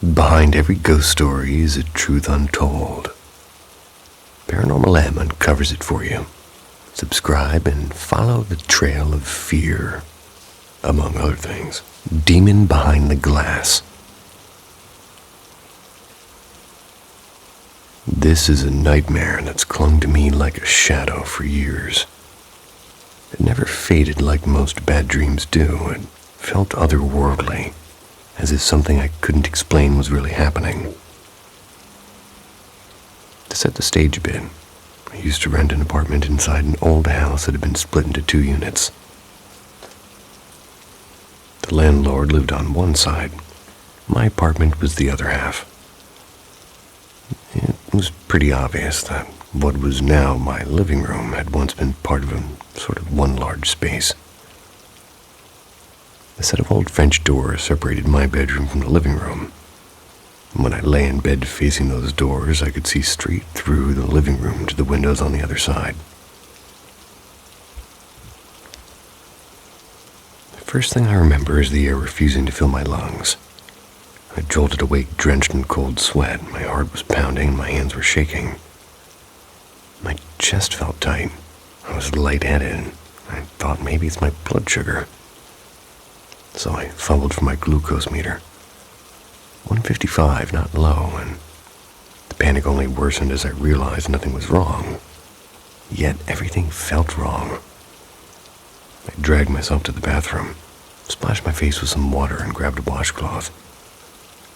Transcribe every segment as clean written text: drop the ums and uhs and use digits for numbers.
Behind every ghost story is a truth untold. Paranormal M uncovers it for you. Subscribe and follow the trail of fear, among other things. Demon Behind the Glass. This is a nightmare that's clung to me like a shadow for years. It never faded like most bad dreams do. It felt otherworldly, as if something I couldn't explain was really happening. To set the stage a bit, I used to rent an apartment inside an old house that had been split into 2 units. The landlord lived on one side. My apartment was the other half. It was pretty obvious that what was now my living room had once been part of a sort of one large space. A set of old French doors separated my bedroom from the living room. When I lay in bed facing those doors, I could see straight through the living room to the windows on the other side. The first thing I remember is the air refusing to fill my lungs. I jolted awake drenched in cold sweat. My heart was pounding and my hands were shaking. My chest felt tight. I was lightheaded. I thought maybe it's my blood sugar. So I fumbled for my glucose meter. 155, not low, and the panic only worsened as I realized nothing was wrong. Yet everything felt wrong. I dragged myself to the bathroom, splashed my face with some water, and grabbed a washcloth.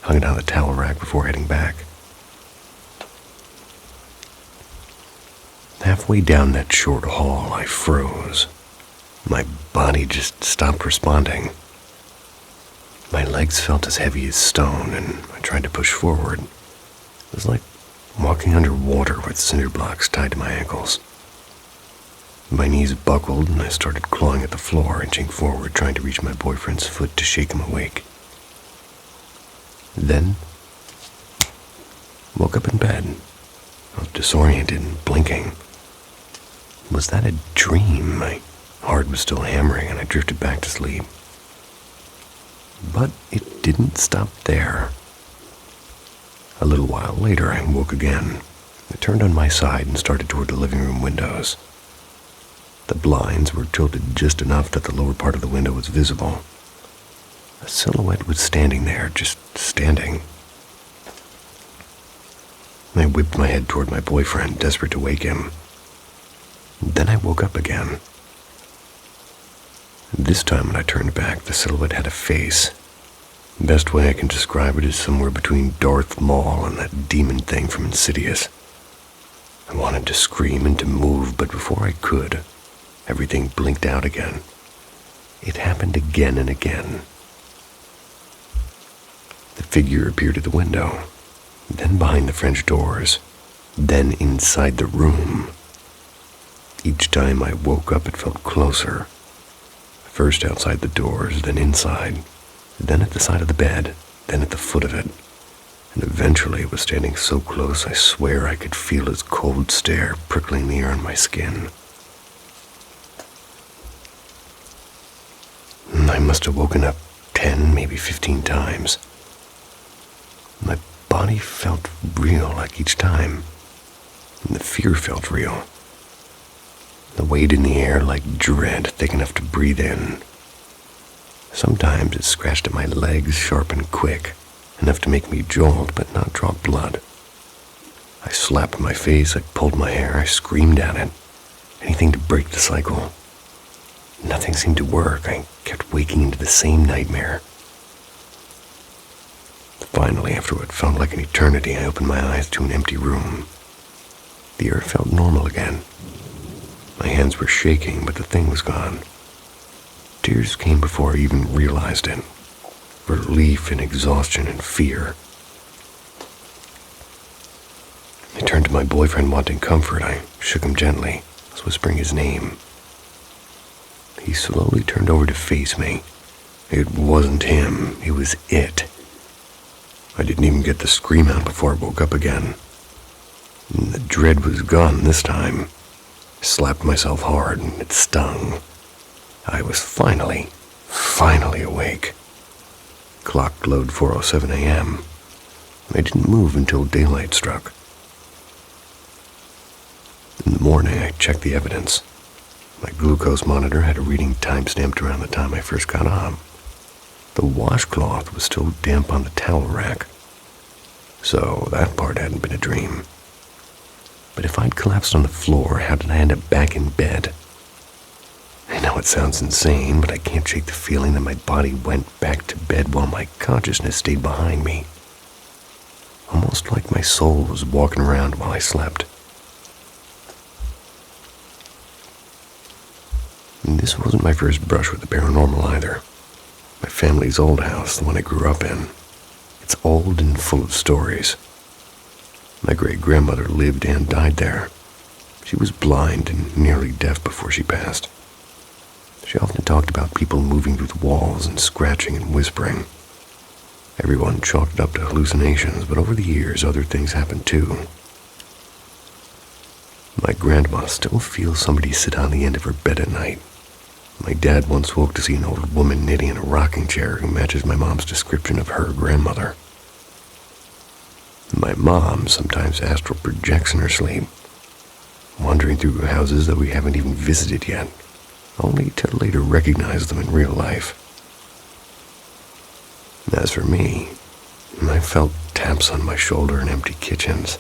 Hung it on the towel rack before heading back. Halfway down that short hall, I froze. My body just stopped responding. My legs felt as heavy as stone, and I tried to push forward. It was like walking underwater with cinder blocks tied to my ankles. My knees buckled, and I started clawing at the floor, inching forward, trying to reach my boyfriend's foot to shake him awake. Then, woke up in bed. I was disoriented and blinking. Was that a dream? My heart was still hammering, and I drifted back to sleep. But it didn't stop there. A little while later, I woke again. I turned on my side and started toward the living room windows. The blinds were tilted just enough that the lower part of the window was visible. A silhouette was standing there, just standing. I whipped my head toward my boyfriend, desperate to wake him. Then I woke up again. This time when I turned back, the silhouette had a face. The best way I can describe it is somewhere between Darth Maul and that demon thing from Insidious. I wanted to scream and to move, but before I could, everything blinked out again. It happened again and again. The figure appeared at the window, then behind the French doors, then inside the room. Each time I woke up, it felt closer. First outside the doors, then inside, then at the side of the bed, then at the foot of it. And eventually it was standing so close I swear I could feel its cold stare prickling the air on my skin. I must have woken up 10, maybe 15 times. My body felt real like each time, and the fear felt real. The weight in the air like dread, thick enough to breathe in. Sometimes it scratched at my legs, sharp and quick, enough to make me jolt but not draw blood. I slapped my face, I pulled my hair, I screamed at it. Anything to break the cycle. Nothing seemed to work. I kept waking into the same nightmare. Finally, after what felt like an eternity, I opened my eyes to an empty room. The air felt normal again. My hands were shaking, but the thing was gone. Tears came before I even realized it. Relief and exhaustion and fear. I turned to my boyfriend wanting comfort. I shook him gently, was whispering his name. He slowly turned over to face me. It wasn't him, it was it. I didn't even get the scream out before I woke up again. The dread was gone this time. I slapped myself hard and it stung. I was finally awake. Clock glowed 4:07 a.m. I didn't move until daylight struck. In the morning, I checked the evidence. My glucose monitor had a reading time-stamped around the time I first got up. The washcloth was still damp on the towel rack, so that part hadn't been a dream. But if I'd collapsed on the floor, how did I end up back in bed? I know it sounds insane, but I can't shake the feeling that my body went back to bed while my consciousness stayed behind me. Almost like my soul was walking around while I slept. And this wasn't my first brush with the paranormal either. My family's old house, the one I grew up in. It's old and full of stories. My great-grandmother lived and died there. She was blind and nearly deaf before she passed. She often talked about people moving through the walls and scratching and whispering. Everyone chalked it up to hallucinations, but over the years, other things happened too. My grandma still feels somebody sit on the end of her bed at night. My dad once woke to see an old woman knitting in a rocking chair who matches my mom's description of her grandmother. My mom sometimes astral projects in her sleep, wandering through houses that we haven't even visited yet, only to later recognize them in real life. As for me, I felt taps on my shoulder in empty kitchens,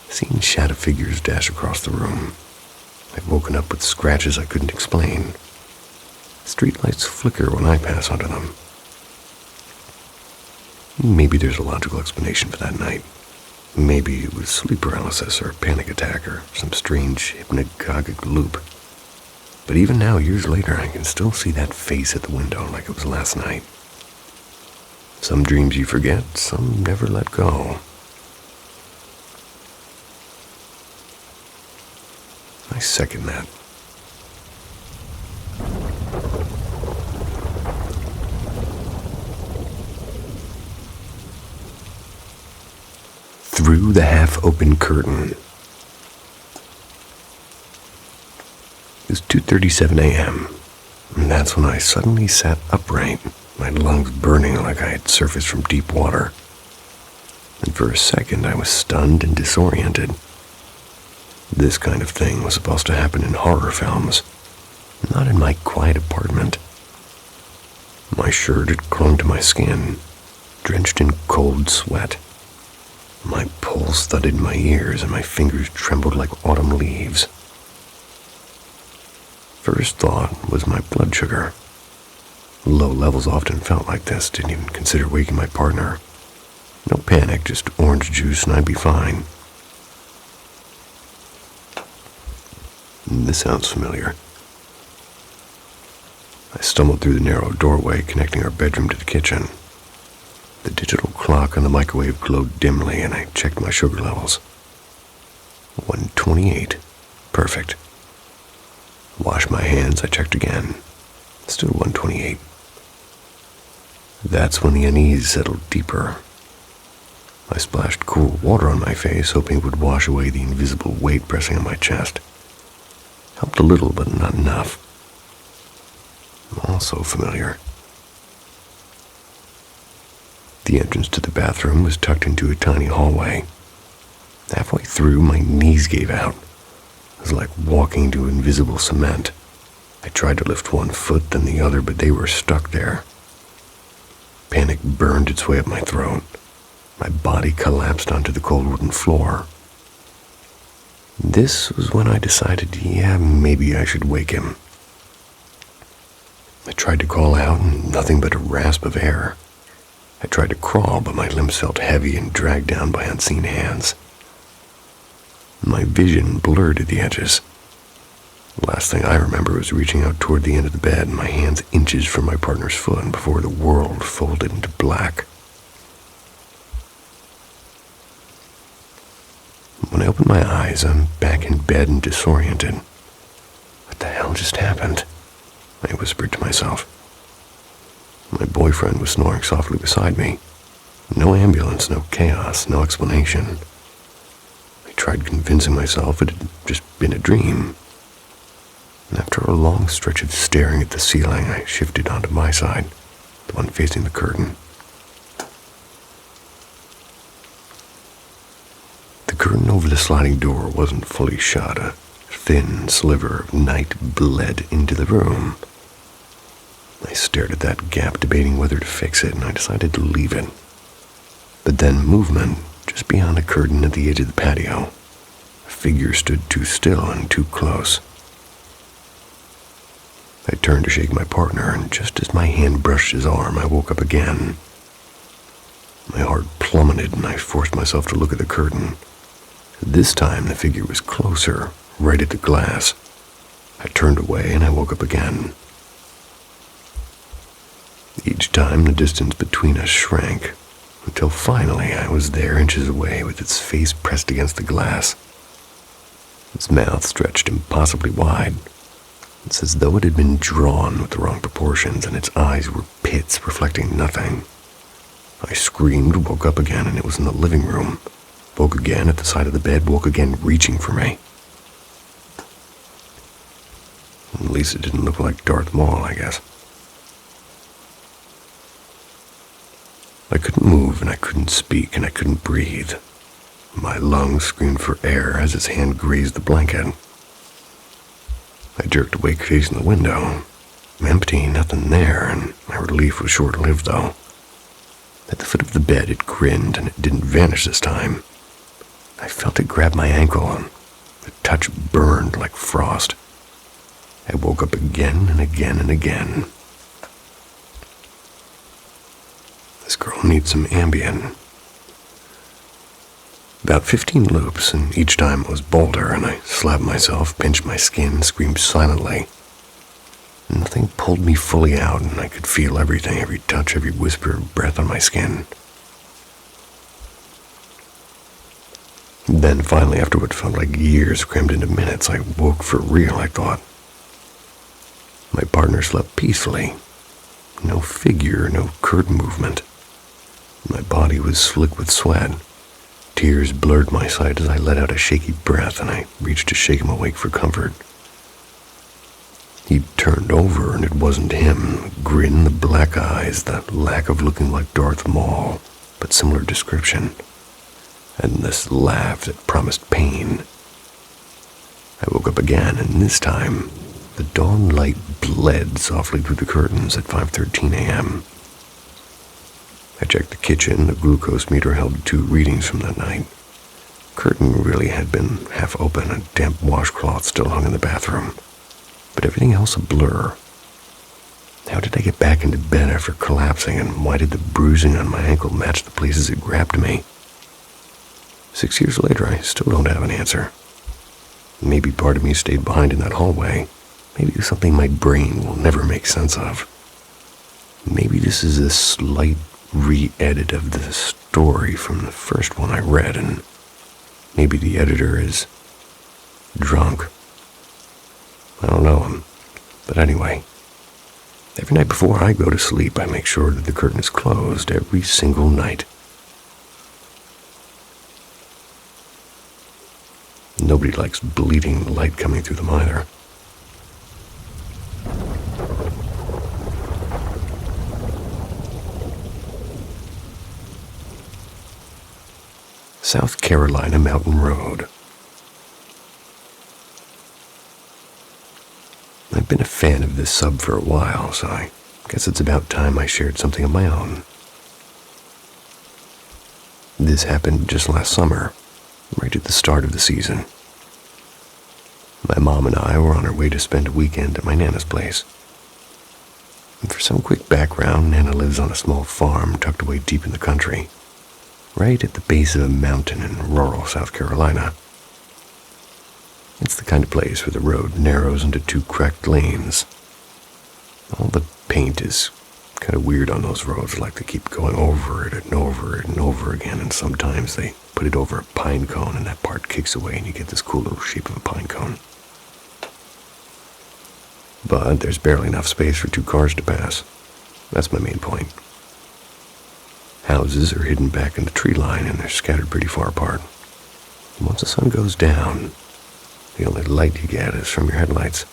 seen shadow figures dash across the room. I've woken up with scratches I couldn't explain. Streetlights flicker when I pass under them. Maybe there's a logical explanation for that night. Maybe it was sleep paralysis or a panic attack or some strange hypnagogic loop. But even now, years later, I can still see that face at the window like it was last night. Some dreams you forget, some never let go. I second that. Through the half-open curtain. It was 2:37 a.m., and that's when I suddenly sat upright, my lungs burning like I had surfaced from deep water. And for a second, I was stunned and disoriented. This kind of thing was supposed to happen in horror films, not in my quiet apartment. My shirt had clung to my skin, drenched in cold sweat. My pulse thudded in my ears and my fingers trembled like autumn leaves. First thought was my blood sugar. Low levels often felt like this, didn't even consider waking my partner. No panic, just orange juice and I'd be fine. This sounds familiar. I stumbled through the narrow doorway connecting our bedroom to the kitchen. The digital clock on the microwave glowed dimly and I checked my sugar levels. 128. Perfect. Washed my hands, I checked again. Still 128. That's when the unease settled deeper. I splashed cool water on my face, hoping it would wash away the invisible weight pressing on my chest. Helped a little, but not enough. Also familiar. The entrance to the bathroom was tucked into a tiny hallway. Halfway through, my knees gave out. It was like walking into invisible cement. I tried to lift one foot, then the other, but they were stuck there. Panic burned its way up my throat. My body collapsed onto the cold wooden floor. This was when I decided, maybe I should wake him. I tried to call out, and nothing but a rasp of air. I tried to crawl, but my limbs felt heavy and dragged down by unseen hands. My vision blurred at the edges. The last thing I remember was reaching out toward the end of the bed, my hands inches from my partner's foot before the world folded into black. When I opened my eyes, I'm back in bed and disoriented. What the hell just happened? I whispered to myself. My boyfriend was snoring softly beside me. No ambulance, no chaos, no explanation. I tried convincing myself it had just been a dream. And after a long stretch of staring at the ceiling, I shifted onto my side, the one facing the curtain. curtain over the sliding door wasn't fully shut. A thin sliver of night bled into the room. I stared at that gap, debating whether to fix it, and I decided to leave it. But then movement, just beyond a curtain at the edge of the patio. A figure stood too still and too close. I turned to shake my partner, and just as my hand brushed his arm, I woke up again. My heart plummeted, and I forced myself to look at the curtain. This time, the figure was closer, right at the glass. I turned away, and I woke up again. Each time, the distance between us shrank, until finally I was there, inches away, with its face pressed against the glass. Its mouth stretched impossibly wide. It's as though it had been drawn with the wrong proportions, and its eyes were pits reflecting nothing. I screamed, woke up again, and it was in the living room. Woke again at the side of the bed, woke again reaching for me. At least it didn't look like Darth Maul, I guess. I couldn't move, and I couldn't speak, and I couldn't breathe. My lungs screamed for air as its hand grazed the blanket. I jerked awake, facing the window. Empty, nothing there, and my relief was short-lived, though. At the foot of the bed, it grinned, and it didn't vanish this time. I felt it grab my ankle, and the touch burned like frost. I woke up again and again and again. This girl needs some Ambien. About 15 loops, and each time it was bolder, and I slapped myself, pinched my skin, screamed silently. Nothing pulled me fully out, and I could feel everything, every touch, every whisper of breath on my skin. Then finally, after what felt like years crammed into minutes, I woke for real, I thought. My partner slept peacefully. No figure, no curtain movement. My body was slick with sweat. Tears blurred my sight as I let out a shaky breath, and I reached to shake him awake for comfort. He turned over, and it wasn't him. The grin, the black eyes, the lack of looking like Darth Maul, but similar description. And this laugh that promised pain. I woke up again, and this time, the dawn light bled softly through the curtains at 5:13 a.m. I checked the kitchen. The glucose meter held 2 readings from that night. Curtain really had been half open. A damp washcloth still hung in the bathroom, but everything else a blur. How did I get back into bed after collapsing, and why did the bruising on my ankle match the places it grabbed me? 6 years later, I still don't have an answer. Maybe part of me stayed behind in that hallway. Maybe it was something my brain will never make sense of. Maybe this is a slight re-edit of the story from the first one I read, and maybe the editor is drunk. I don't know him, but anyway, every night before I go to sleep, I make sure that the curtain is closed every single night. Nobody likes bleeding light coming through them either. South Carolina Mountain Road. I've been a fan of this sub for a while, so I guess it's about time I shared something of my own. This happened just last summer, right at the start of the season. My mom and I were on our way to spend a weekend at my Nana's place. And for some quick background, Nana lives on a small farm tucked away deep in the country, right at the base of a mountain in rural South Carolina. It's the kind of place where the road narrows into 2 cracked lanes. All the paint is kind of weird on those roads, like they keep going over it and over it and over again, and sometimes they put it over a pine cone and that part kicks away and you get this cool little shape of a pine cone. But there's barely enough space for 2 cars to pass. That's my main point. Houses are hidden back in the tree line, and they're scattered pretty far apart. And once the sun goes down, the only light you get is from your headlights.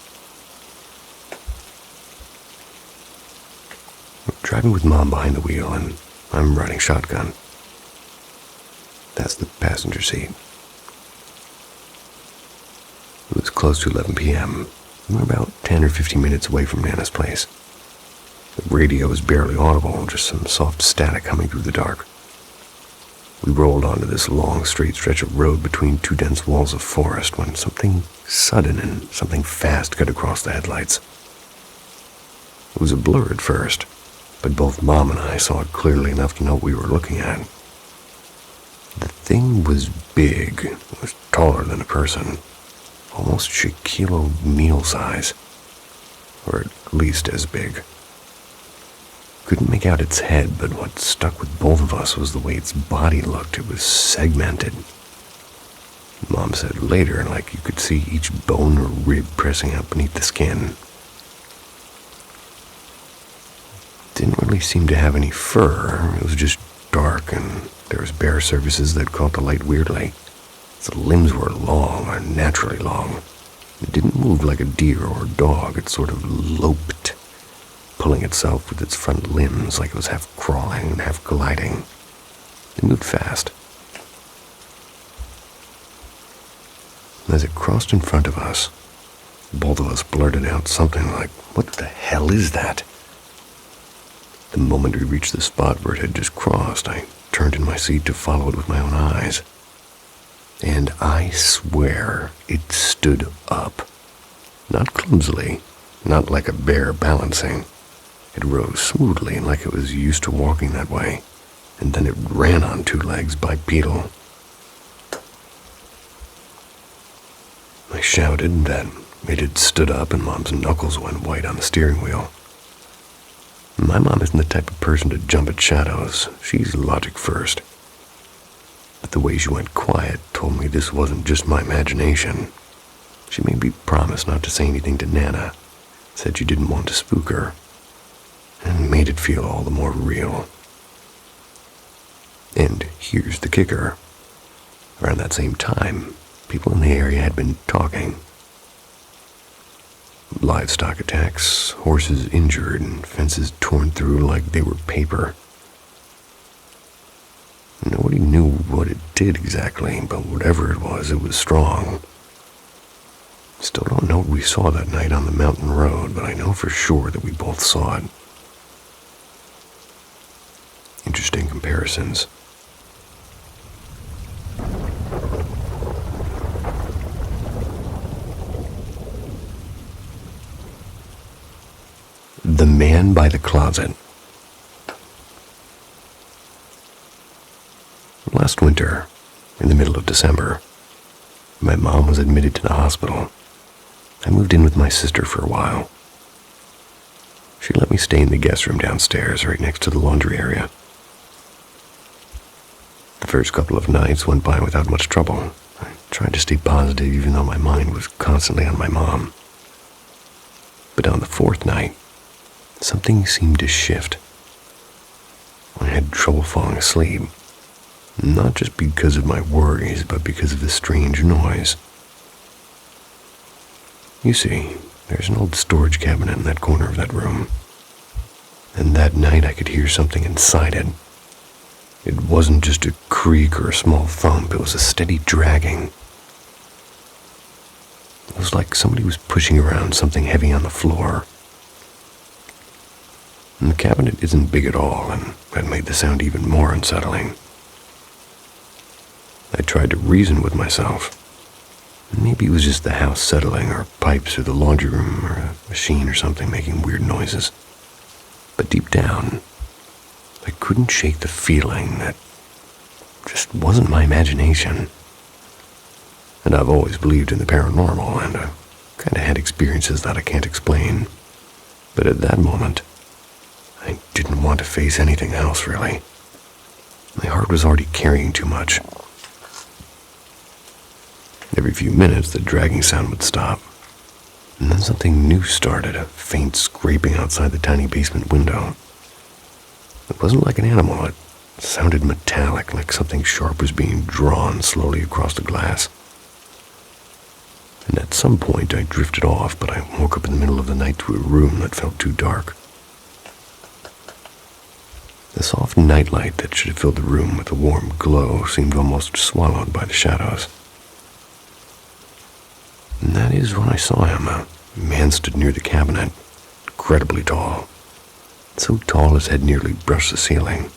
I'm driving with Mom behind the wheel, and I'm riding shotgun. That's the passenger seat. close to 11 p.m. We were about 10 or 15 minutes away from Nana's place. The radio was barely audible, just some soft static coming through the dark. We rolled onto this long, straight stretch of road between two dense walls of forest when something sudden and something fast cut across the headlights. It was a blur at first, but both Mom and I saw it clearly enough to know what we were looking at. The thing was big. It was taller than a person, almost Shaquille O'Neal size, or at least as big. Couldn't make out its head, but what stuck with both of us was the way its body looked. It was segmented. Mom said later, like you could see each bone or rib pressing out beneath the skin. Didn't really seem to have any fur. It was just dark, and there was bare surfaces that caught the light weirdly. Its limbs were long, or naturally long. It didn't move like a deer or a dog. It sort of loped, pulling itself with its front limbs like it was half crawling and half gliding. It moved fast. As it crossed in front of us, both of us blurted out something like, "What the hell is that?" The moment we reached the spot where it had just crossed, I turned in my seat to follow it with my own eyes. And I swear it stood up. Not clumsily, not like a bear balancing. It rose smoothly, like it was used to walking that way, and then it ran on two legs bipedal. I shouted that it had stood up, and Mom's knuckles went white on the steering wheel. My mom isn't the type of person to jump at shadows. She's logic first. But the way she went quiet told me this wasn't just my imagination. She made me promise not to say anything to Nana, said she didn't want to spook her, and made it feel all the more real. And here's the kicker. Around that same time, people in the area had been talking. Livestock attacks, horses injured, and fences torn through like they were paper. Nobody knew what it did exactly, but whatever it was strong. Still don't know what we saw that night on the mountain road, but I know for sure that we both saw it. Interesting comparisons. The Man by the Closet. Last winter, in the middle of December, my mom was admitted to the hospital. I moved in with my sister for a while. She let me stay in the guest room downstairs, right next to the laundry area. The first couple of nights went by without much trouble. I tried to stay positive even though my mind was constantly on my mom. But on the fourth night, something seemed to shift. I had trouble falling asleep, not just because of my worries, but because of the strange noise. You see, there's an old storage cabinet in that corner of that room, and that night I could hear something inside it. It wasn't just a creak or a small thump, it was a steady dragging. It was like somebody was pushing around something heavy on the floor. And the cabinet isn't big at all, and that made the sound even more unsettling. I tried to reason with myself. Maybe it was just the house settling, or pipes, or the laundry room, or a machine or something making weird noises. But deep down, I couldn't shake the feeling that just wasn't my imagination. And I've always believed in the paranormal, and I've kind of had experiences that I can't explain. But at that moment, I didn't want to face anything else, really. My heart was already carrying too much. Every few minutes, the dragging sound would stop. And then something new started, a faint scraping outside the tiny basement window. It wasn't like an animal. It sounded metallic, like something sharp was being drawn slowly across the glass. And at some point, I drifted off, but I woke up in the middle of the night to a room that felt too dark. The soft nightlight that should have filled the room with a warm glow seemed almost swallowed by the shadows. And that is when I saw him. A man stood near the cabinet, incredibly tall. So tall his head nearly brushed the ceiling.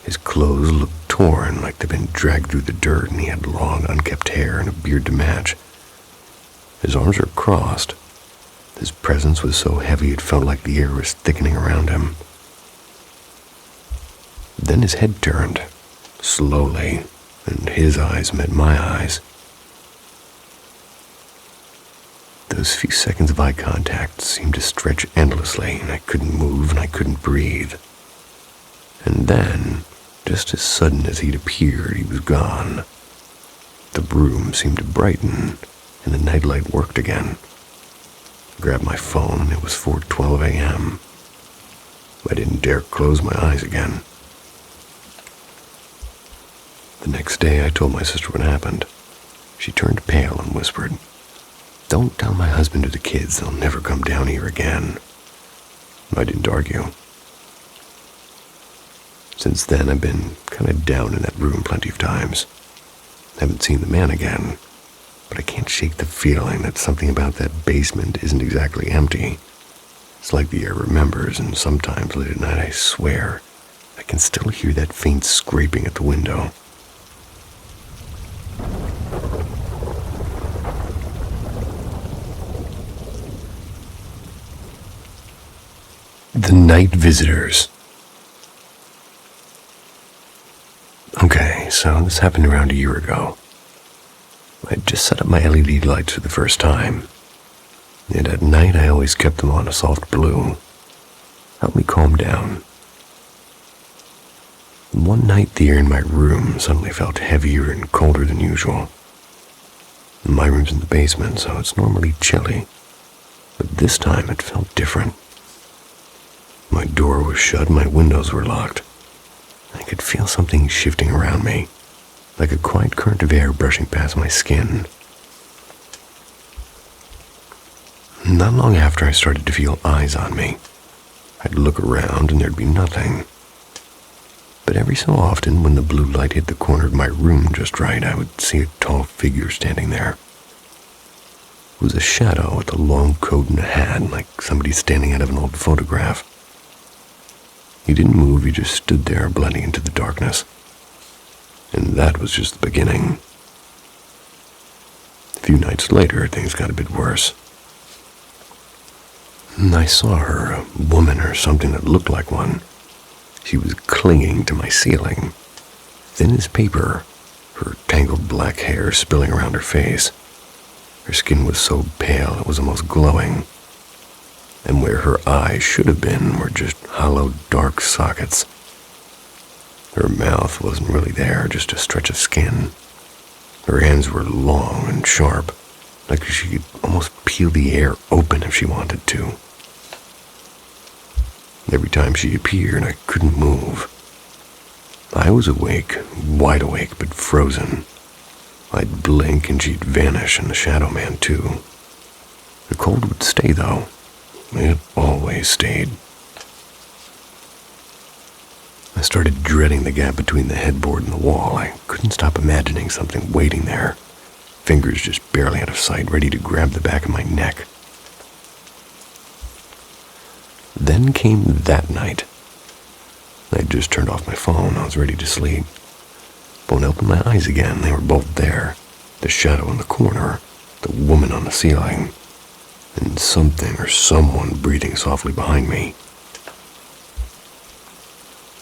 His clothes looked torn, like they'd been dragged through the dirt, and he had long, unkempt hair and a beard to match. His arms were crossed. His presence was so heavy it felt like the air was thickening around him. Then his head turned, slowly, and his eyes met my eyes. Those few seconds of eye contact seemed to stretch endlessly, and I couldn't move and I couldn't breathe. And then, just as sudden as he'd appeared, he was gone. The room seemed to brighten, and the nightlight worked again. I grabbed my phone. It was 4:12 a.m. I didn't dare close my eyes again. The next day, I told my sister what happened. She turned pale and whispered, "Don't tell my husband or the kids. They'll never come down here again." I didn't argue. Since then, I've been kind of down in that room plenty of times. Haven't seen the man again, but I can't shake the feeling that something about that basement isn't exactly empty. It's like the air remembers, and sometimes late at night, I swear, I can still hear that faint scraping at the window. The Night Visitors. Okay, so this happened around a year ago. I just set up my LED lights for the first time, and at night I always kept them on a soft blue. Helped me calm down. One night the air in my room suddenly felt heavier and colder than usual. My room's in the basement, so it's normally chilly, but this time it felt different. My door was shut and my windows were locked. I could feel something shifting around me, like a quiet current of air brushing past my skin. Not long after, I started to feel eyes on me. I'd look around and there'd be nothing. But every so often, when the blue light hit the corner of my room just right, I would see a tall figure standing there. It was a shadow with a long coat and a hat, like somebody standing out of an old photograph. He didn't move, he just stood there blending into the darkness. And that was just the beginning. A few nights later, things got a bit worse. And I saw her, a woman or something that looked like one. She was clinging to my ceiling, thin as paper, her tangled black hair spilling around her face. Her skin was so pale it was almost glowing. And where her eyes should have been were just hollow, dark sockets. Her mouth wasn't really there, just a stretch of skin. Her hands were long and sharp, like she could almost peel the air open if she wanted to. Every time she appeared, I couldn't move. I was awake, wide awake, but frozen. I'd blink and she'd vanish, and the shadow man too. The cold would stay, though. It always stayed. I started dreading the gap between the headboard and the wall. I couldn't stop imagining something waiting there. Fingers just barely out of sight, ready to grab the back of my neck. Then came that night. I'd just turned off my phone. I was ready to sleep. But when I opened my eyes again, they were both there. The shadow in the corner, the woman on the ceiling, and something or someone breathing softly behind me.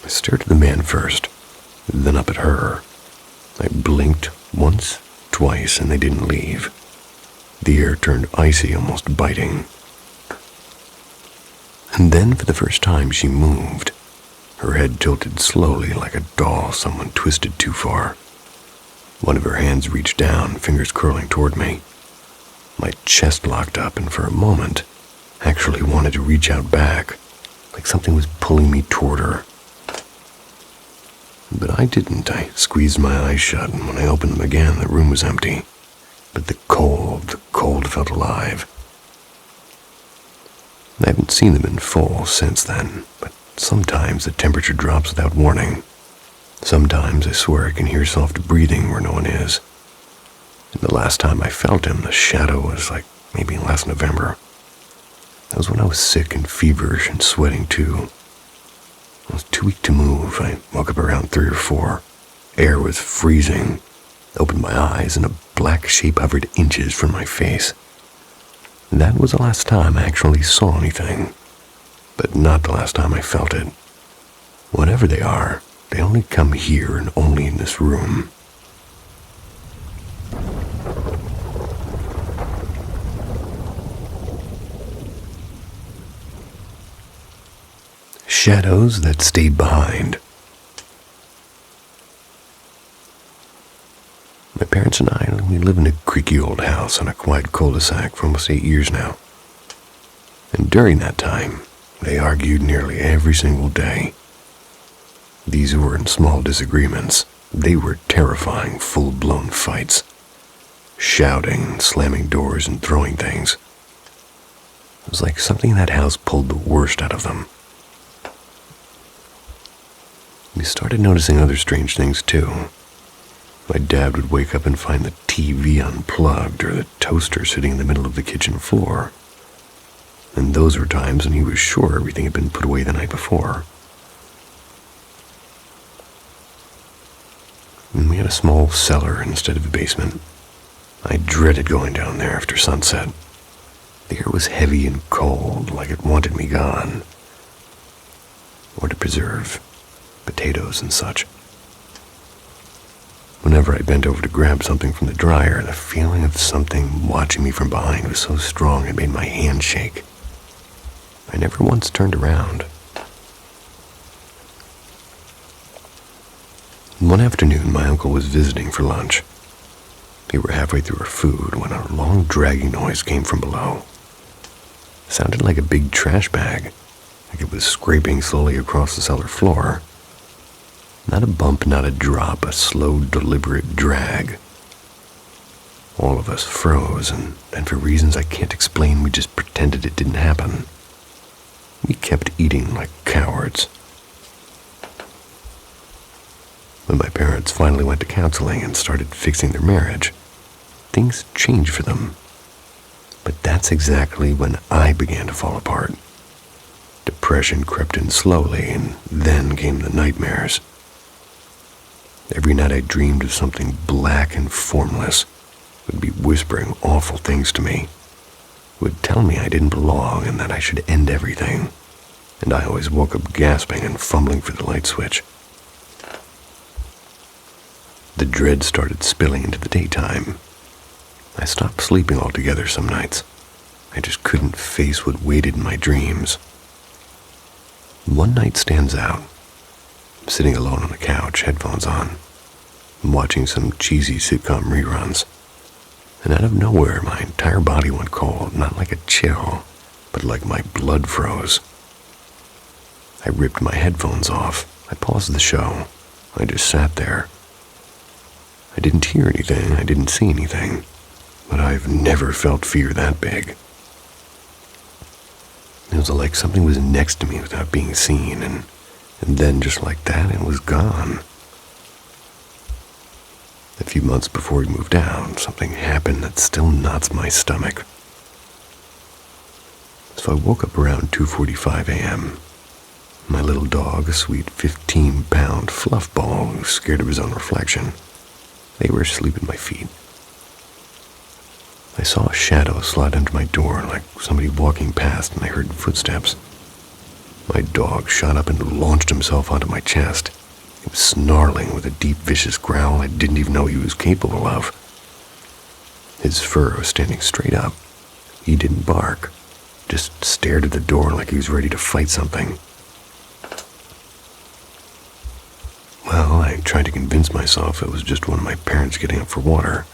I stared at the man first, then up at her. I blinked once, twice, and they didn't leave. The air turned icy, almost biting. And then, for the first time, she moved. Her head tilted slowly like a doll someone twisted too far. One of her hands reached down, fingers curling toward me. My chest locked up, and for a moment, I actually wanted to reach out back, like something was pulling me toward her. But I didn't. I squeezed my eyes shut, and when I opened them again, the room was empty. But the cold felt alive. I haven't seen them in full since then, but sometimes the temperature drops without warning. Sometimes I swear I can hear soft breathing where no one is. And the last time I felt him, the shadow was like maybe last November. That was when I was sick and feverish and sweating too. I was too weak to move. I woke up around 3 or 4. Air was freezing. Opened my eyes and a black shape hovered inches from my face. That was the last time I actually saw anything. But not the last time I felt it. Whatever they are, they only come here and only in this room. Shadows that stayed behind. My parents and I, we live in a creaky old house on a quiet cul-de-sac for almost 8 years now. And during that time, they argued nearly every single day. These weren't small disagreements. They were terrifying, full-blown fights. Shouting, slamming doors, and throwing things. It was like something in that house pulled the worst out of them. We started noticing other strange things too. My dad would wake up and find the TV unplugged or the toaster sitting in the middle of the kitchen floor. And those were times when he was sure everything had been put away the night before. And we had a small cellar instead of a basement. I dreaded going down there after sunset. The air was heavy and cold, like it wanted me gone. Or to preserve potatoes and such. Whenever I bent over to grab something from the dryer, the feeling of something watching me from behind was so strong it made my hand shake. I never once turned around. One afternoon, my uncle was visiting for lunch. We were halfway through our food when a long dragging noise came from below. It sounded like a big trash bag, like it was scraping slowly across the cellar floor. Not a bump, not a drop, a slow, deliberate drag. All of us froze, and then for reasons I can't explain, we just pretended it didn't happen. We kept eating like cowards. When my parents finally went to counseling and started fixing their marriage, things changed for them. But that's exactly when I began to fall apart. Depression crept in slowly, and then came the nightmares. Every night I dreamed of something black and formless, would be whispering awful things to me, would tell me I didn't belong and that I should end everything, and I always woke up gasping and fumbling for the light switch. The dread started spilling into the daytime. I stopped sleeping altogether some nights. I just couldn't face what waited in my dreams. One night stands out. I'm sitting alone on the couch, headphones on. I'm watching some cheesy sitcom reruns. And out of nowhere, my entire body went cold, not like a chill, but like my blood froze. I ripped my headphones off. I paused the show. I just sat there. I didn't hear anything. I didn't see anything. But I've never felt fear that big. It was like something was next to me without being seen, and then just like that, it was gone. A few months before we moved out, something happened that still knots my stomach. So I woke up around 2:45 a.m. My little dog, a sweet 15-pound fluff ball who was scared of his own reflection, they were asleep at my feet. I saw a shadow slide under my door like somebody walking past, and I heard footsteps. My dog shot up and launched himself onto my chest. He was snarling with a deep, vicious growl I didn't even know he was capable of. His fur was standing straight up. He didn't bark, just stared at the door like he was ready to fight something. Well, I tried to convince myself it was just one of my parents getting up for water.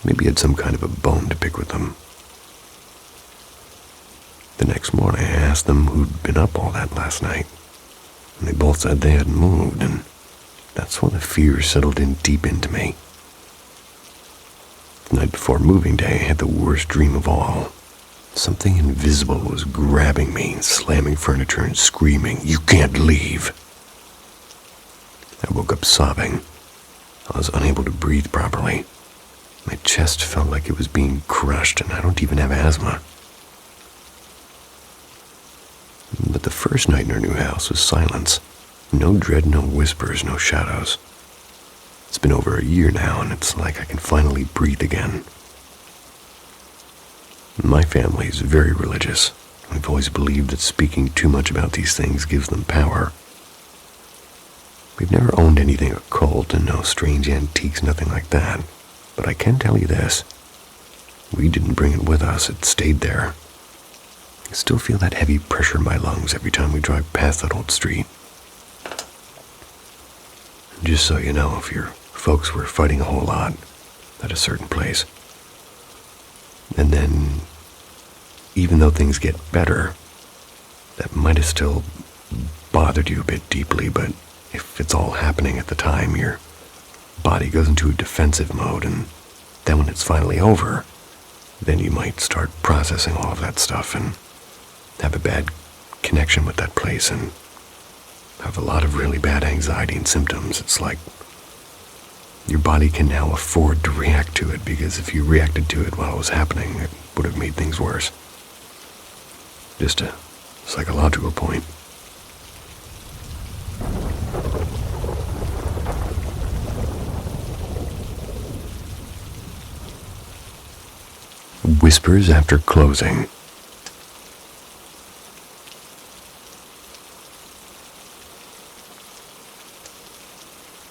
Maybe he had some kind of a bone to pick with them. The next morning, I asked them who'd been up all that last night, and they both said they hadn't moved, and that's when the fear settled in deep into me. The night before moving day, I had the worst dream of all. Something invisible was grabbing me, slamming furniture and screaming, "You can't leave!" I woke up sobbing. I was unable to breathe properly. My chest felt like it was being crushed, and I don't even have asthma. But the first night in our new house was silence. No dread, no whispers, no shadows. It's been over a year now, and it's like I can finally breathe again. My family is very religious. We've always believed that speaking too much about these things gives them power. We've never owned anything occult and no strange antiques, nothing like that. But I can tell you this. We didn't bring it with us, it stayed there. I still feel that heavy pressure in my lungs every time we drive past that old street. And just so you know, if your folks were fighting a whole lot at a certain place, and then, even though things get better, that might have still bothered you a bit deeply, but if it's all happening at the time, your body goes into a defensive mode, and then when it's finally over, then you might start processing all of that stuff and have a bad connection with that place and have a lot of really bad anxiety and symptoms. It's like your body can now afford to react to it, because if you reacted to it while it was happening, it would have made things worse. Just a psychological point. Whispers after closing.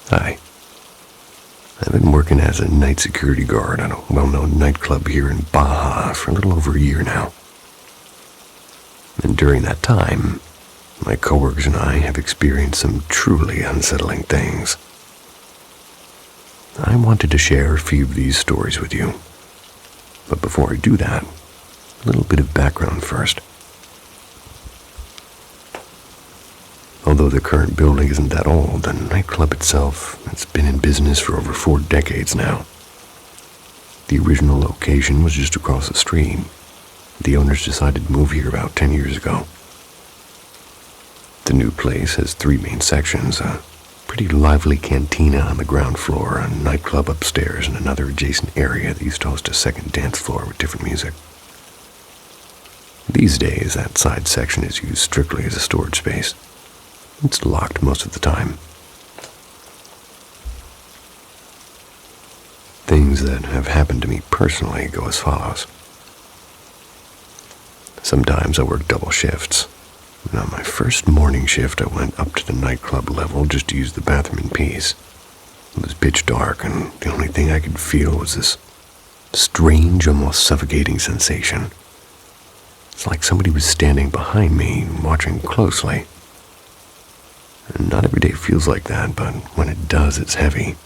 Hi. I've been working as a night security guard at a well-known nightclub here in Baja for a little over a year now. And during that time, my coworkers and I have experienced some truly unsettling things. I wanted to share a few of these stories with you. But before I do that, a little bit of background first. Although the current building isn't that old, the nightclub itself has been in business for over 4 decades now. The original location was just across the street. The owners decided to move here about 10 years ago. The new place has 3 main sections, a pretty lively cantina on the ground floor, a nightclub upstairs, and another adjacent area that used to host a second dance floor with different music. These days, that side section is used strictly as a storage space. It's locked most of the time. Things that have happened to me personally go as follows. Sometimes I work double shifts. And on my first morning shift, I went up to the nightclub level just to use the bathroom in peace. It was pitch dark, and the only thing I could feel was this strange, almost suffocating sensation. It's like somebody was standing behind me, watching closely. And not every day feels like that, but when it does, it's heavy.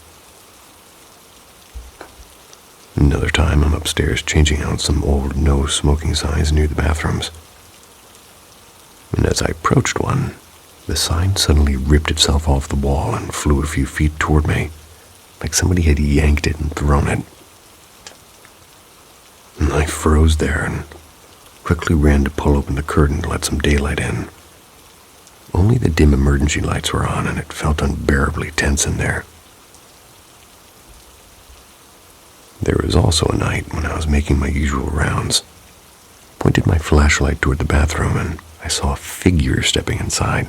Another time, I'm upstairs changing out some old no-smoking signs near the bathrooms. And as I approached one, the sign suddenly ripped itself off the wall and flew a few feet toward me, like somebody had yanked it and thrown it. And I froze there and quickly ran to pull open the curtain to let some daylight in. Only the dim emergency lights were on, and it felt unbearably tense in there. There was also a night when I was making my usual rounds. Pointed my flashlight toward the bathroom, and I saw a figure stepping inside.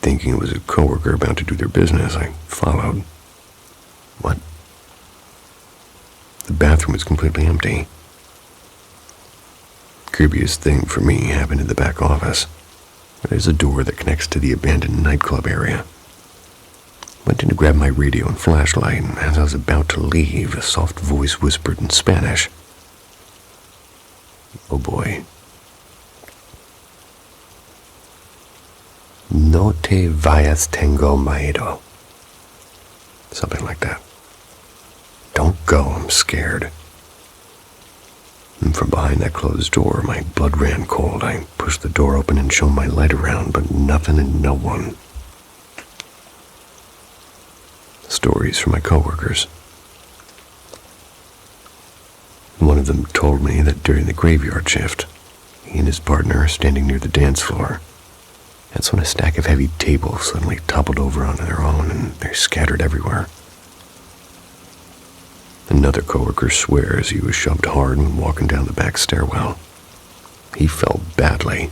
Thinking it was a coworker about to do their business, I followed. What? The bathroom was completely empty. Creepiest thing for me happened in the back office. There's a door that connects to the abandoned nightclub area. Went in to grab my radio and flashlight, and as I was about to leave, a soft voice whispered in Spanish. Oh boy. No te vayas, tengo miedo. Something like that. Don't go, I'm scared. And from behind that closed door, my blood ran cold. I pushed the door open and shone my light around, but nothing and no one. Stories from my coworkers. One of them told me that during the graveyard shift, he and his partner are standing near the dance floor. That's when a stack of heavy tables suddenly toppled over onto their own, and they're scattered everywhere. Another coworker swears he was shoved hard when walking down the back stairwell. He fell badly.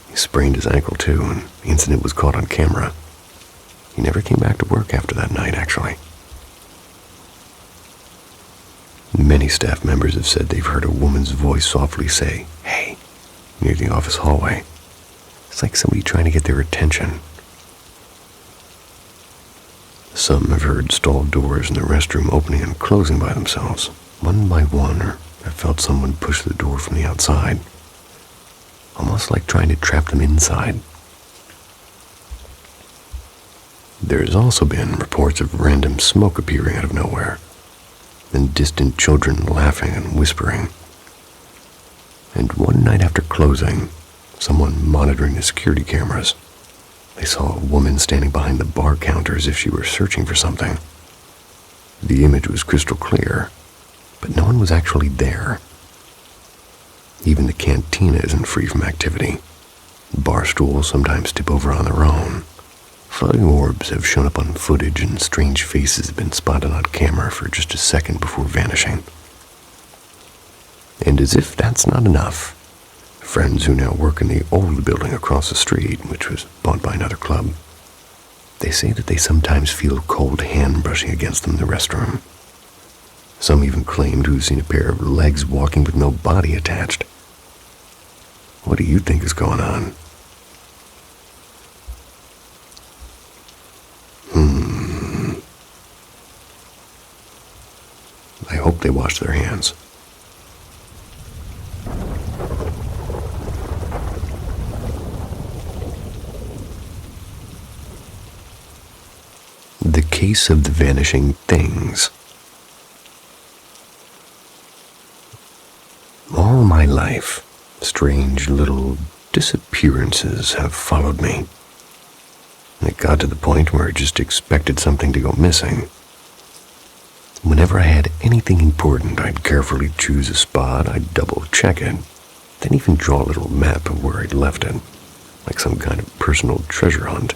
He sprained his ankle too, and the incident was caught on camera. He never came back to work after that night, actually. Many staff members have said they've heard a woman's voice softly say, "Hey," near the office hallway. It's like somebody trying to get their attention. Some have heard stall doors in the restroom opening and closing by themselves, one by one, or have felt someone push the door from the outside, almost like trying to trap them inside. There's also been reports of random smoke appearing out of nowhere, and distant children laughing and whispering. And one night after closing, someone monitoring the security cameras, they saw a woman standing behind the bar counter as if she were searching for something. The image was crystal clear, but no one was actually there. Even the cantina isn't free from activity. Bar stools sometimes tip over on their own. Floating orbs have shown up on footage, and strange faces have been spotted on camera for just a second before vanishing. And as if that's not enough, friends who now work in the old building across the street, which was bought by another club, they say that they sometimes feel cold hand brushing against them in the restroom. Some even claim to have seen a pair of legs walking with no body attached. What do you think is going on? I hope they wash their hands. The case of the vanishing things. All my life, strange little disappearances have followed me. It got to the point where I just expected something to go missing. Whenever I had anything important, I'd carefully choose a spot, I'd double-check it, then even draw a little map of where I'd left it, like some kind of personal treasure hunt.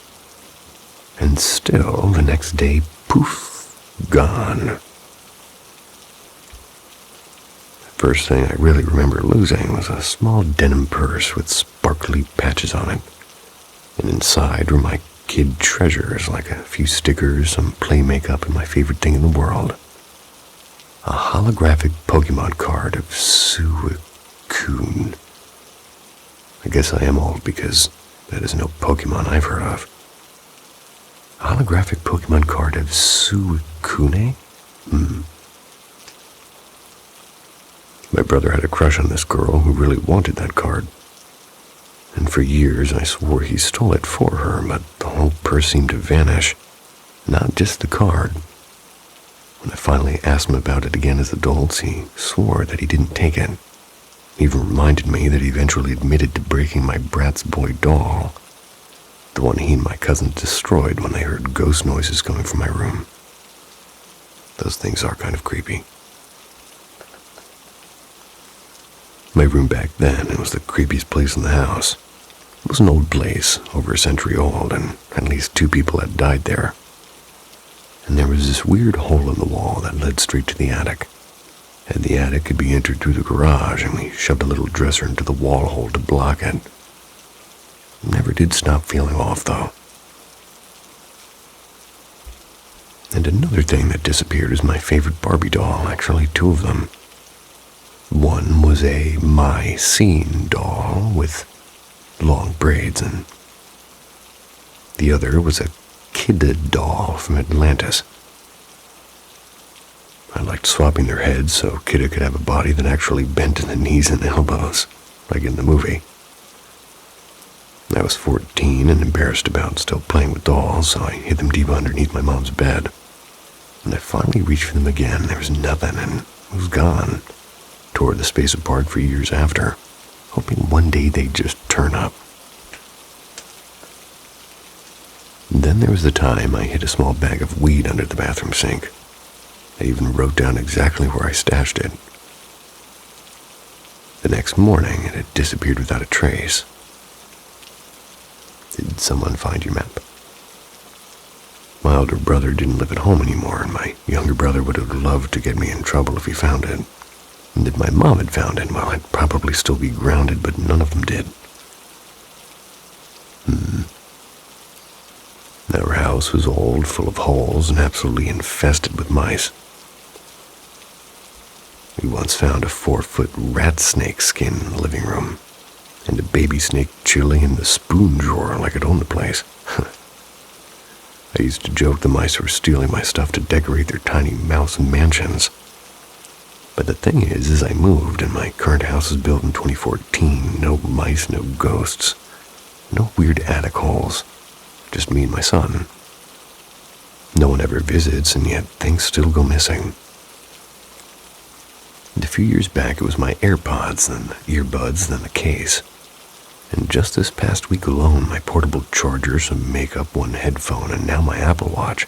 And still, the next day, poof, gone. The first thing I really remember losing was a small denim purse with sparkly patches on it. And inside were my kid treasures, like a few stickers, some play makeup, and my favorite thing in the world. A holographic Pokemon card of Suicune. I guess I am old because that is no Pokemon I've heard of. A holographic Pokemon card of Suicune? My brother had a crush on this girl who really wanted that card. And for years I swore he stole it for her, but the whole purse seemed to vanish. Not just the card. When I finally asked him about it again as adults, he swore that he didn't take it. He even reminded me that he eventually admitted to breaking my Bratz boy doll, the one he and my cousins destroyed when they heard ghost noises coming from my room. Those things are kind of creepy. My room back then, it was the creepiest place in the house. It was an old place, over a century old, and at least 2 people had died there. And there was this weird hole in the wall that led straight to the attic. And the attic could be entered through the garage, and we shoved a little dresser into the wall hole to block it. Never did stop feeling off, though. And another thing that disappeared is my favorite Barbie doll, actually 2 of them. One was a My Scene doll with long braids, and the other was a Kid doll from Atlantis. I liked swapping their heads so Kidda could have a body that actually bent in the knees and elbows, like in the movie. I was 14 and embarrassed about still playing with dolls, so I hid them deep underneath my mom's bed. When I finally reached for them again, there was nothing, and it was gone. Tore the space apart for years after, hoping one day they'd just turn up. Then there was the time I hid a small bag of weed under the bathroom sink. I even wrote down exactly where I stashed it. The next morning, it had disappeared without a trace. Did someone find your map? My older brother didn't live at home anymore, and my younger brother would have loved to get me in trouble if he found it. And if my mom had found it, well, I'd probably still be grounded, but none of them did. Our house was old, full of holes, and absolutely infested with mice. We once found a 4-foot rat snake skin in the living room, and a baby snake chilling in the spoon drawer like it owned the place. I used to joke the mice were stealing my stuff to decorate their tiny mouse mansions. But the thing is I moved, and my current house was built in 2014. No mice, no ghosts, no weird attic holes. Just me and my son. No one ever visits, and yet things still go missing. And a few years back, it was my AirPods, then the earbuds, then the case. And just this past week alone, my portable charger, some makeup, one headphone, and now my Apple Watch.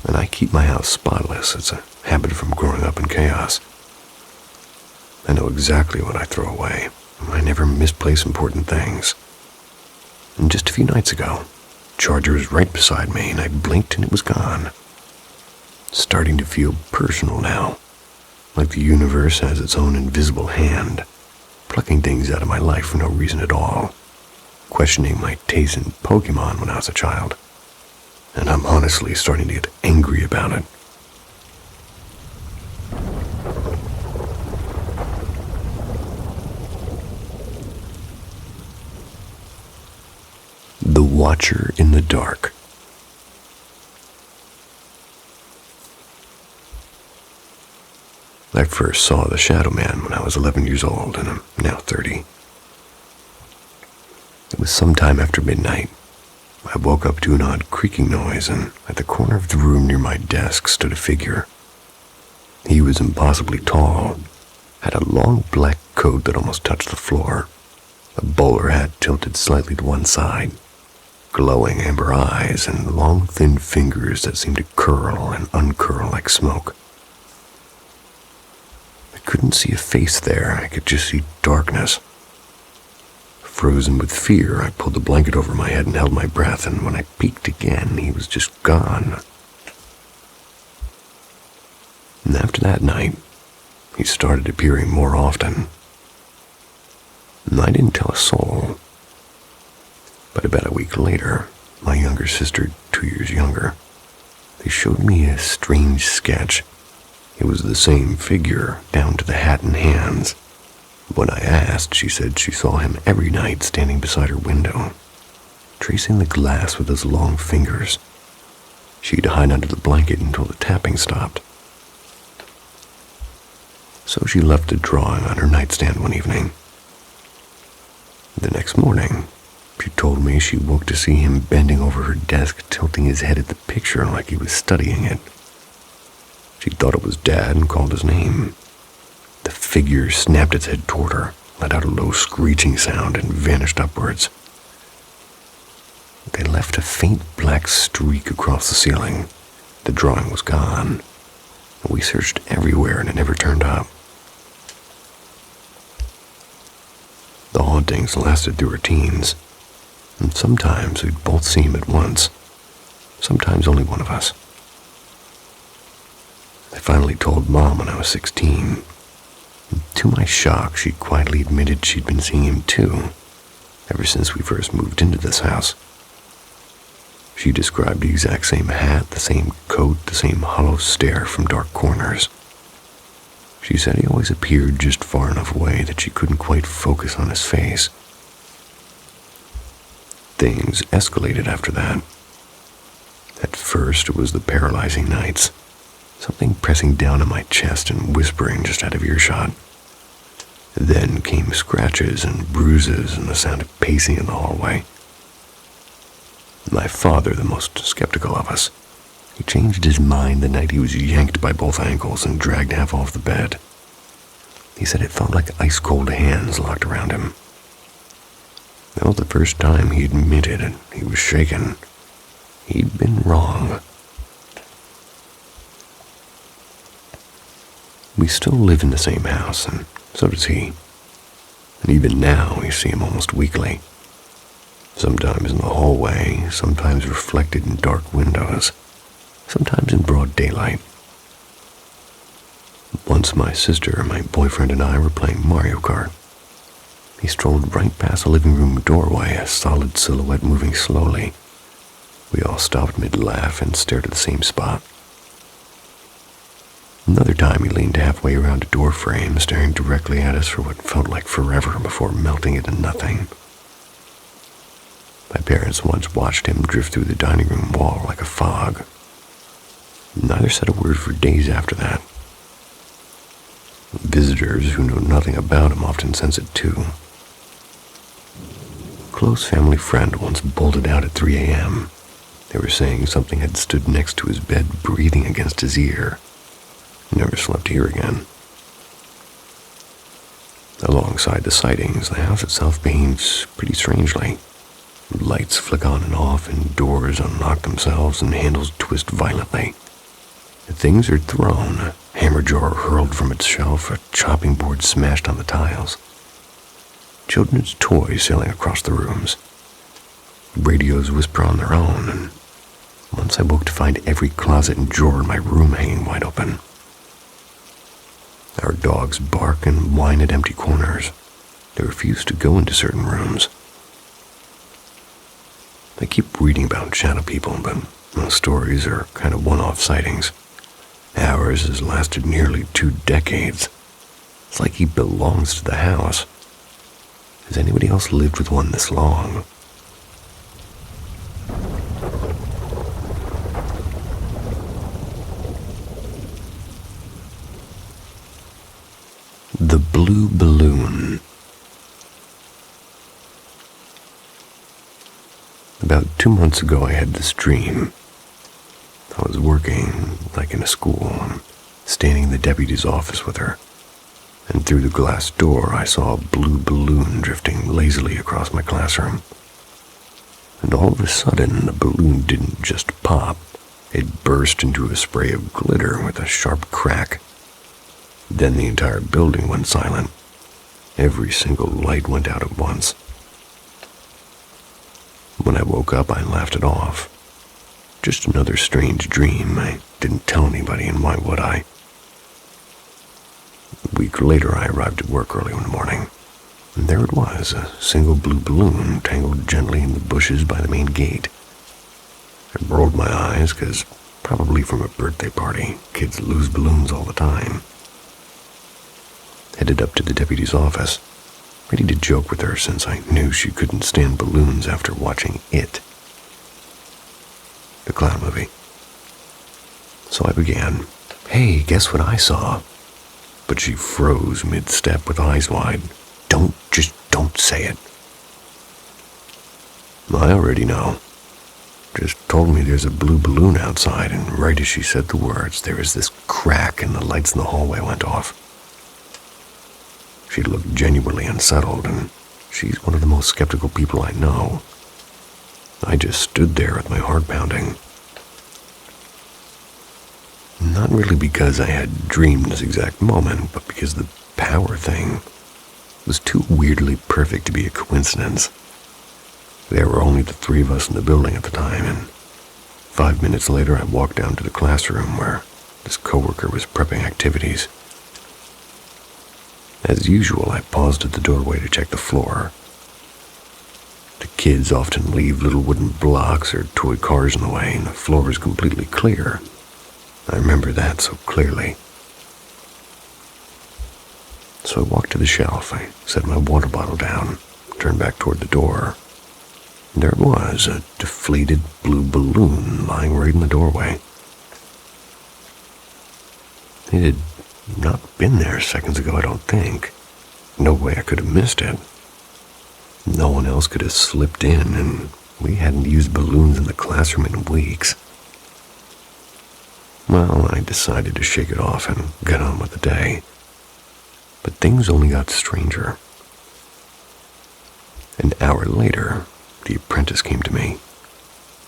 And I keep my house spotless. It's a habit from growing up in chaos. I know exactly what I throw away. I never misplace important things. And just a few nights ago, the charger was right beside me, and I blinked and it was gone. It's starting to feel personal now, like the universe has its own invisible hand, plucking things out of my life for no reason at all, questioning my taste in Pokemon when I was a child. And I'm honestly starting to get angry about it. The Watcher in the Dark. I first saw the Shadow Man when I was 11 years old, and I'm now 30. It was sometime after midnight. I woke up to an odd creaking noise, and at the corner of the room near my desk stood a figure. He was impossibly tall, had a long black coat that almost touched the floor, a bowler hat tilted slightly to one side, glowing amber eyes, and long thin fingers that seemed to curl and uncurl like smoke. I couldn't see a face there, I could just see darkness. Frozen with fear, I pulled the blanket over my head and held my breath, and when I peeked again, he was just gone. And after that night, he started appearing more often. And I didn't tell a soul. But about a week later, my younger sister, 2 years younger, they showed me a strange sketch. It was the same figure, down to the hat and hands. When I asked, she said she saw him every night standing beside her window, tracing the glass with his long fingers. She'd hide under the blanket until the tapping stopped. So she left the drawing on her nightstand one evening. The next morning, she told me she woke to see him bending over her desk, tilting his head at the picture like he was studying it. She thought it was Dad and called his name. The figure snapped its head toward her, let out a low screeching sound, and vanished upwards. They left a faint black streak across the ceiling. The drawing was gone. We searched everywhere and it never turned up. The hauntings lasted through our teens, and sometimes we'd both see him at once, sometimes only one of us. I finally told Mom when I was 16. To my shock, she quietly admitted she'd been seeing him too, ever since we first moved into this house. She described the exact same hat, the same coat, the same hollow stare from dark corners. She said he always appeared just far enough away that she couldn't quite focus on his face. Things escalated after that. At first, it was the paralyzing nights, something pressing down on my chest and whispering just out of earshot. Then came scratches and bruises and the sound of pacing in the hallway. My father, the most skeptical of us, he changed his mind the night he was yanked by both ankles and dragged half off the bed. He said it felt like ice-cold hands locked around him. That was the first time he admitted it. He was shaken. He'd been wrong. We still live in the same house, and so does he. And even now, we see him almost weekly. Sometimes in the hallway, sometimes reflected in dark windows, sometimes in broad daylight. Once my sister, my boyfriend, and I were playing Mario Kart. He strolled right past the living room doorway, a solid silhouette moving slowly. We all stopped mid-laugh and stared at the same spot. Another time he leaned halfway around a door frame, staring directly at us for what felt like forever before melting into nothing. My parents once watched him drift through the dining room wall like a fog. Neither said a word for days after that. Visitors who know nothing about him often sense it too. A close family friend once bolted out at 3 a.m. They were saying something had stood next to his bed, breathing against his ear. Never slept here again. Alongside the sightings, the house itself behaves pretty strangely. Lights flick on and off, and doors unlock themselves, and handles twist violently. Things are thrown, a hammer jar hurled from its shelf, a chopping board smashed on the tiles. Children's toys sailing across the rooms. Radios whisper on their own, and once I woke to find every closet and drawer in my room hanging wide open. Our dogs bark and whine at empty corners. They refuse to go into certain rooms. I keep reading about shadow people, but most stories are kind of one-off sightings. Ours has lasted nearly 2 decades. It's like he belongs to the house. Has anybody else lived with one this long? The Blue Balloon. About 2 months ago, I had this dream. I was working, like in a school, standing in the deputy's office with her, and through the glass door I saw a blue balloon drifting lazily across my classroom. And all of a sudden, the balloon didn't just pop. It burst into a spray of glitter with a sharp crack. Then the entire building went silent. Every single light went out at once. When I woke up, I laughed it off. Just another strange dream. I didn't tell anybody, and why would I? A week later, I arrived at work early one morning, and there it was, a single blue balloon tangled gently in the bushes by the main gate. I rolled my eyes, because probably from a birthday party, kids lose balloons all the time. Headed up to the deputy's office, ready to joke with her since I knew she couldn't stand balloons after watching It, the clown movie. So I began, "Hey, guess what I saw?" But she froze mid-step with eyes wide. Don't say it." "I already know. Just told me there's a blue balloon outside," and right as she said the words, there was this crack and the lights in the hallway went off. She looked genuinely unsettled, and she's one of the most skeptical people I know. I just stood there with my heart pounding. Not really because I had dreamed this exact moment, but because the power thing was too weirdly perfect to be a coincidence. There were only the 3 of us in the building at the time, and 5 minutes later I walked down to the classroom where this coworker was prepping activities. As usual, I paused at the doorway to check the floor. The kids often leave little wooden blocks or toy cars in the way, and the floor was completely clear. I remember that so clearly. So I walked to the shelf. I set my water bottle down, turned back toward the door. And there it was, a deflated blue balloon lying right in the doorway. It had not been there seconds ago, I don't think. No way I could have missed it. No one else could have slipped in, and we hadn't used balloons in the classroom in weeks. Well, I decided to shake it off and get on with the day. But things only got stranger. An hour later, the apprentice came to me,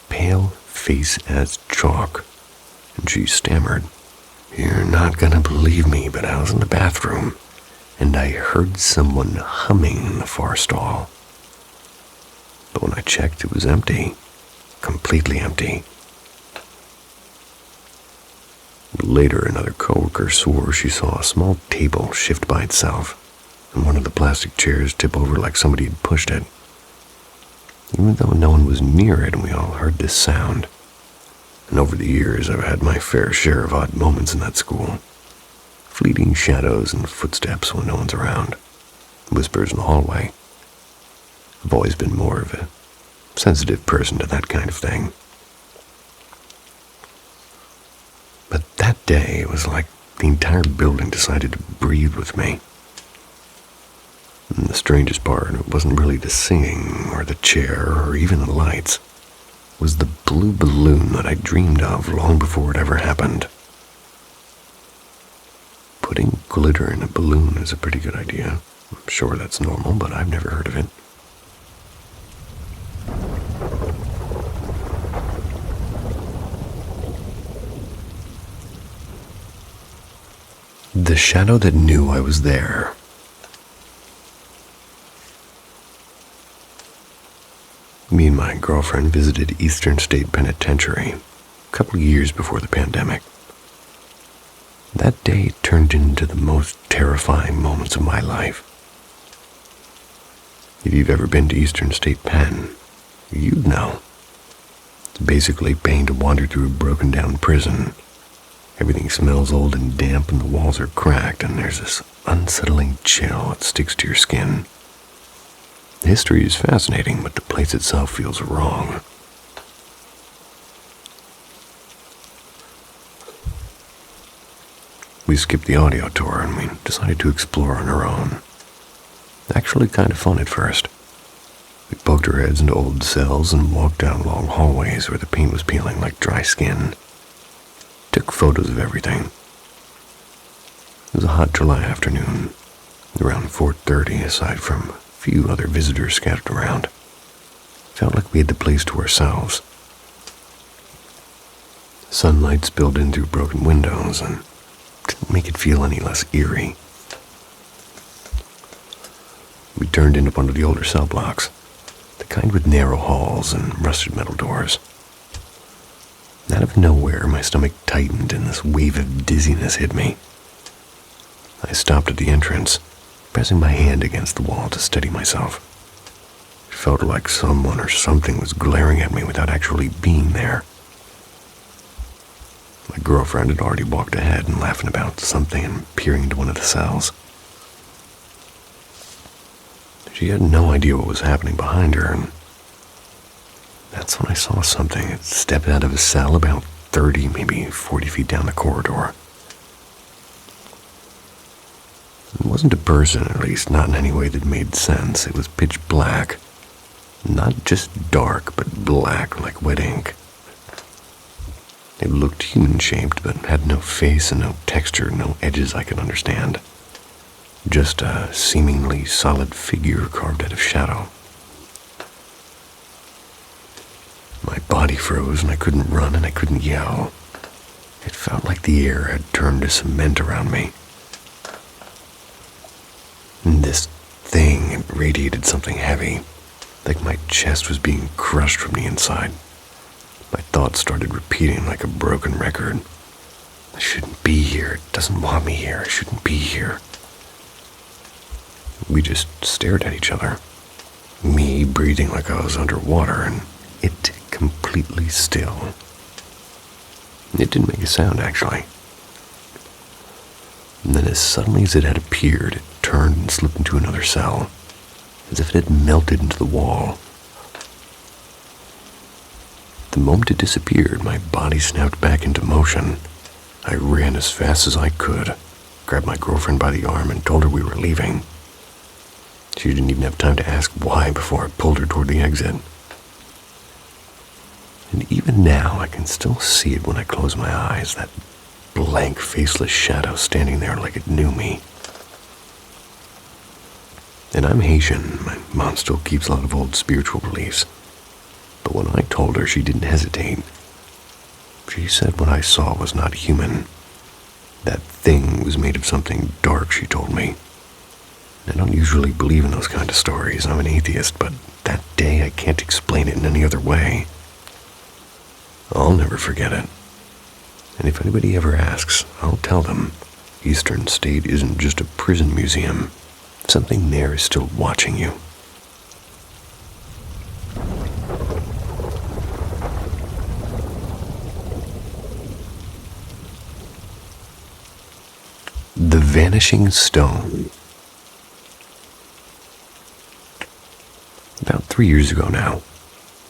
pale face as chalk, and she stammered, "You're not gonna believe me, but I was in the bathroom, and I heard someone humming in the far stall. But when I checked, it was empty. Completely empty. Later, another coworker swore she saw a small table shift by itself, and one of the plastic chairs tip over like somebody had pushed it. Even though no one was near it, we all heard this sound. And over the years, I've had my fair share of odd moments in that school. Fleeting shadows and footsteps when no one's around. Whispers in the hallway. I've always been more of a sensitive person to that kind of thing. But that day, it was like the entire building decided to breathe with me. And the strangest part, it wasn't really the singing, or the chair, or even the lights. It was the blue balloon that I dreamed of long before it ever happened. Putting glitter in a balloon is a pretty good idea. I'm sure that's normal, but I've never heard of it. The shadow that knew I was there. Me and my girlfriend visited Eastern State Penitentiary a couple of years before the pandemic. That day turned into the most terrifying moments of my life. If you've ever been to Eastern State Pen, you'd know. It's basically paying to wander through a broken down prison. Everything smells old and damp and the walls are cracked and there's this unsettling chill that sticks to your skin. The history is fascinating, but the place itself feels wrong. We skipped the audio tour and we decided to explore on our own. Actually kind of fun at first. We poked our heads into old cells and walked down long hallways where the paint was peeling like dry skin. Took photos of everything. It was a hot July afternoon, around 4:30 aside from a few other visitors scattered around. Felt like we had the place to ourselves. Sunlight spilled in through broken windows and didn't make it feel any less eerie. We turned into one of the older cell blocks, the kind with narrow halls and rusted metal doors. Out of nowhere, my stomach tightened and this wave of dizziness hit me. I stopped at the entrance, pressing my hand against the wall to steady myself. It felt like someone or something was glaring at me without actually being there. My girlfriend had already walked ahead and laughing about something and peering into one of the cells. She had no idea what was happening behind her, and that's when I saw something that stepped out of a cell about 30, maybe 40 feet down the corridor. It wasn't a person, at least not in any way that made sense. It was pitch black. Not just dark, but black like wet ink. It looked human-shaped, but had no face and no texture, no edges I could understand. Just a seemingly solid figure carved out of shadow. My body froze and I couldn't run and I couldn't yell. It felt like the air had turned to cement around me. And this thing, it radiated something heavy, like my chest was being crushed from the inside. My thoughts started repeating like a broken record. I shouldn't be here. It doesn't want me here. I shouldn't be here. We just stared at each other. Me breathing like I was underwater and it completely still. It didn't make a sound, actually. And then as suddenly as it had appeared, it turned and slipped into another cell, as if it had melted into the wall. The moment it disappeared, my body snapped back into motion. I ran as fast as I could, grabbed my girlfriend by the arm and told her we were leaving. She didn't even have time to ask why before I pulled her toward the exit. And even now, I can still see it when I close my eyes, that blank, faceless shadow standing there like it knew me. And I'm Haitian. My mom still keeps a lot of old spiritual beliefs. But when I told her, she didn't hesitate. She said what I saw was not human. That thing was made of something dark, she told me. I don't usually believe in those kind of stories. I'm an atheist, but that day I can't can't explain it in any other way. I'll never forget it. And if anybody ever asks, I'll tell them Eastern State isn't just a prison museum. Something there is still watching you. The Vanishing Stone. About 3 years ago now,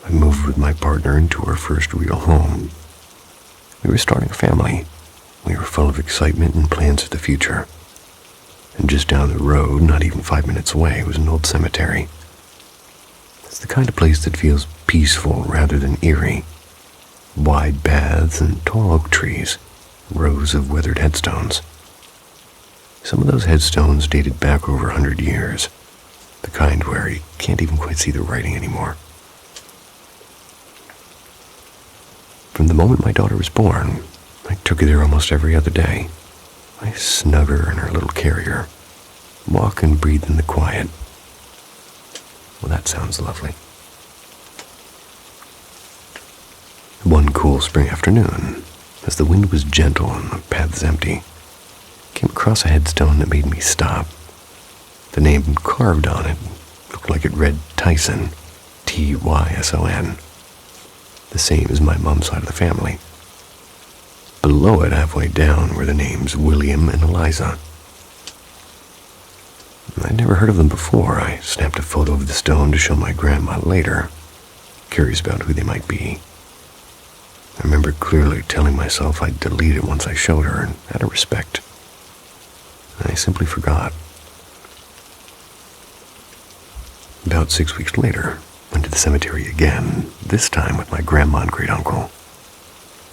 I moved with my partner into our first real home. We were starting a family. We were full of excitement and plans for the future. And just down the road, not even 5 minutes away, was an old cemetery. It's the kind of place that feels peaceful rather than eerie. Wide paths and tall oak trees, rows of weathered headstones. Some of those headstones dated back over 100 years, the kind where you can't even quite see the writing anymore. From the moment my daughter was born, I took her there almost every other day. I snug her in her little carrier, walk and breathe in the quiet. Well, that sounds lovely. One cool spring afternoon, as the wind was gentle and the paths empty, I came across a headstone that made me stop. The name carved on it looked like it read Tyson, Tyson, the same as my mom's side of the family. Below it, halfway down, were the names William and Eliza. I'd never heard of them before. I snapped a photo of the stone to show my grandma later, curious about who they might be. I remember clearly telling myself I'd delete it once I showed her, and out of respect. I simply forgot. About 6 weeks later, went to the cemetery again, this time with my grandma and great-uncle.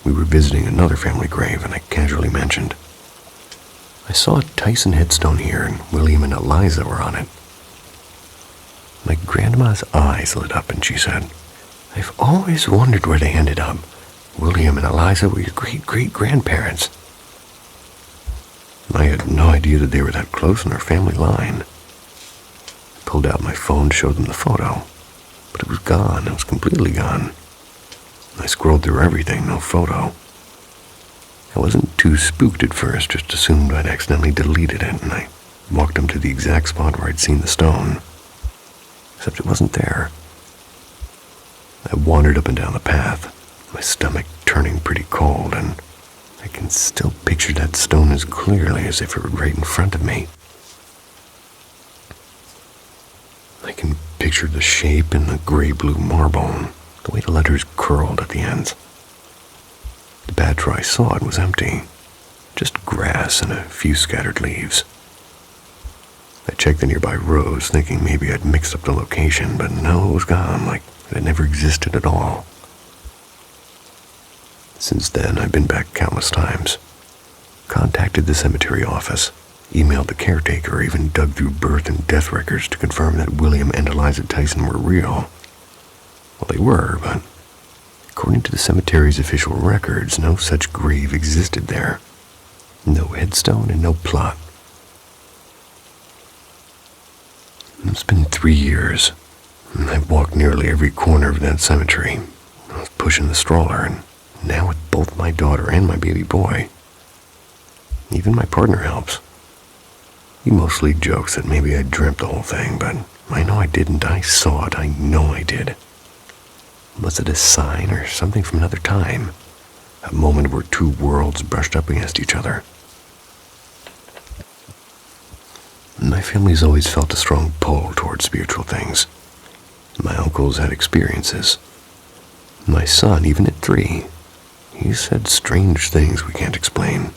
We were visiting another family grave, and I casually mentioned, I saw a Tyson headstone here, and William and Eliza were on it. My grandma's eyes lit up, and she said, I've always wondered where they ended up. William and Eliza were your great-great-grandparents. I had no idea that they were that close in our family line. I pulled out my phone to show them the photo, but it was gone. It was completely gone. I scrolled through everything, no photo. I wasn't too spooked at first, just assumed I'd accidentally deleted it, and I walked them to the exact spot where I'd seen the stone. Except it wasn't there. I wandered up and down the path, my stomach turning pretty cold, and I can still picture that stone as clearly as if it were right in front of me. I can picture the shape in the gray-blue marble, the way the letters curled at the ends. The patch where I saw it was empty, just grass and a few scattered leaves. I checked the nearby rows, thinking maybe I'd mixed up the location, but no, it was gone, like it never existed at all. Since then, I've been back countless times. Contacted the cemetery office, emailed the caretaker, even dug through birth and death records to confirm that William and Eliza Tyson were real. Well, they were, but according to the cemetery's official records, no such grave existed there. No headstone and no plot. It's been 3 years, and I've walked nearly every corner of that cemetery. I was pushing the stroller, and now with both my daughter and my baby boy. Even my partner helps. He mostly jokes that maybe I dreamt the whole thing, but I know I didn't. I saw it. I know I did. Was it a sign or something from another time? A moment where two worlds brushed up against each other. My family's always felt a strong pull towards spiritual things. My uncles had experiences. My son, even at 3, he said strange things we can't explain.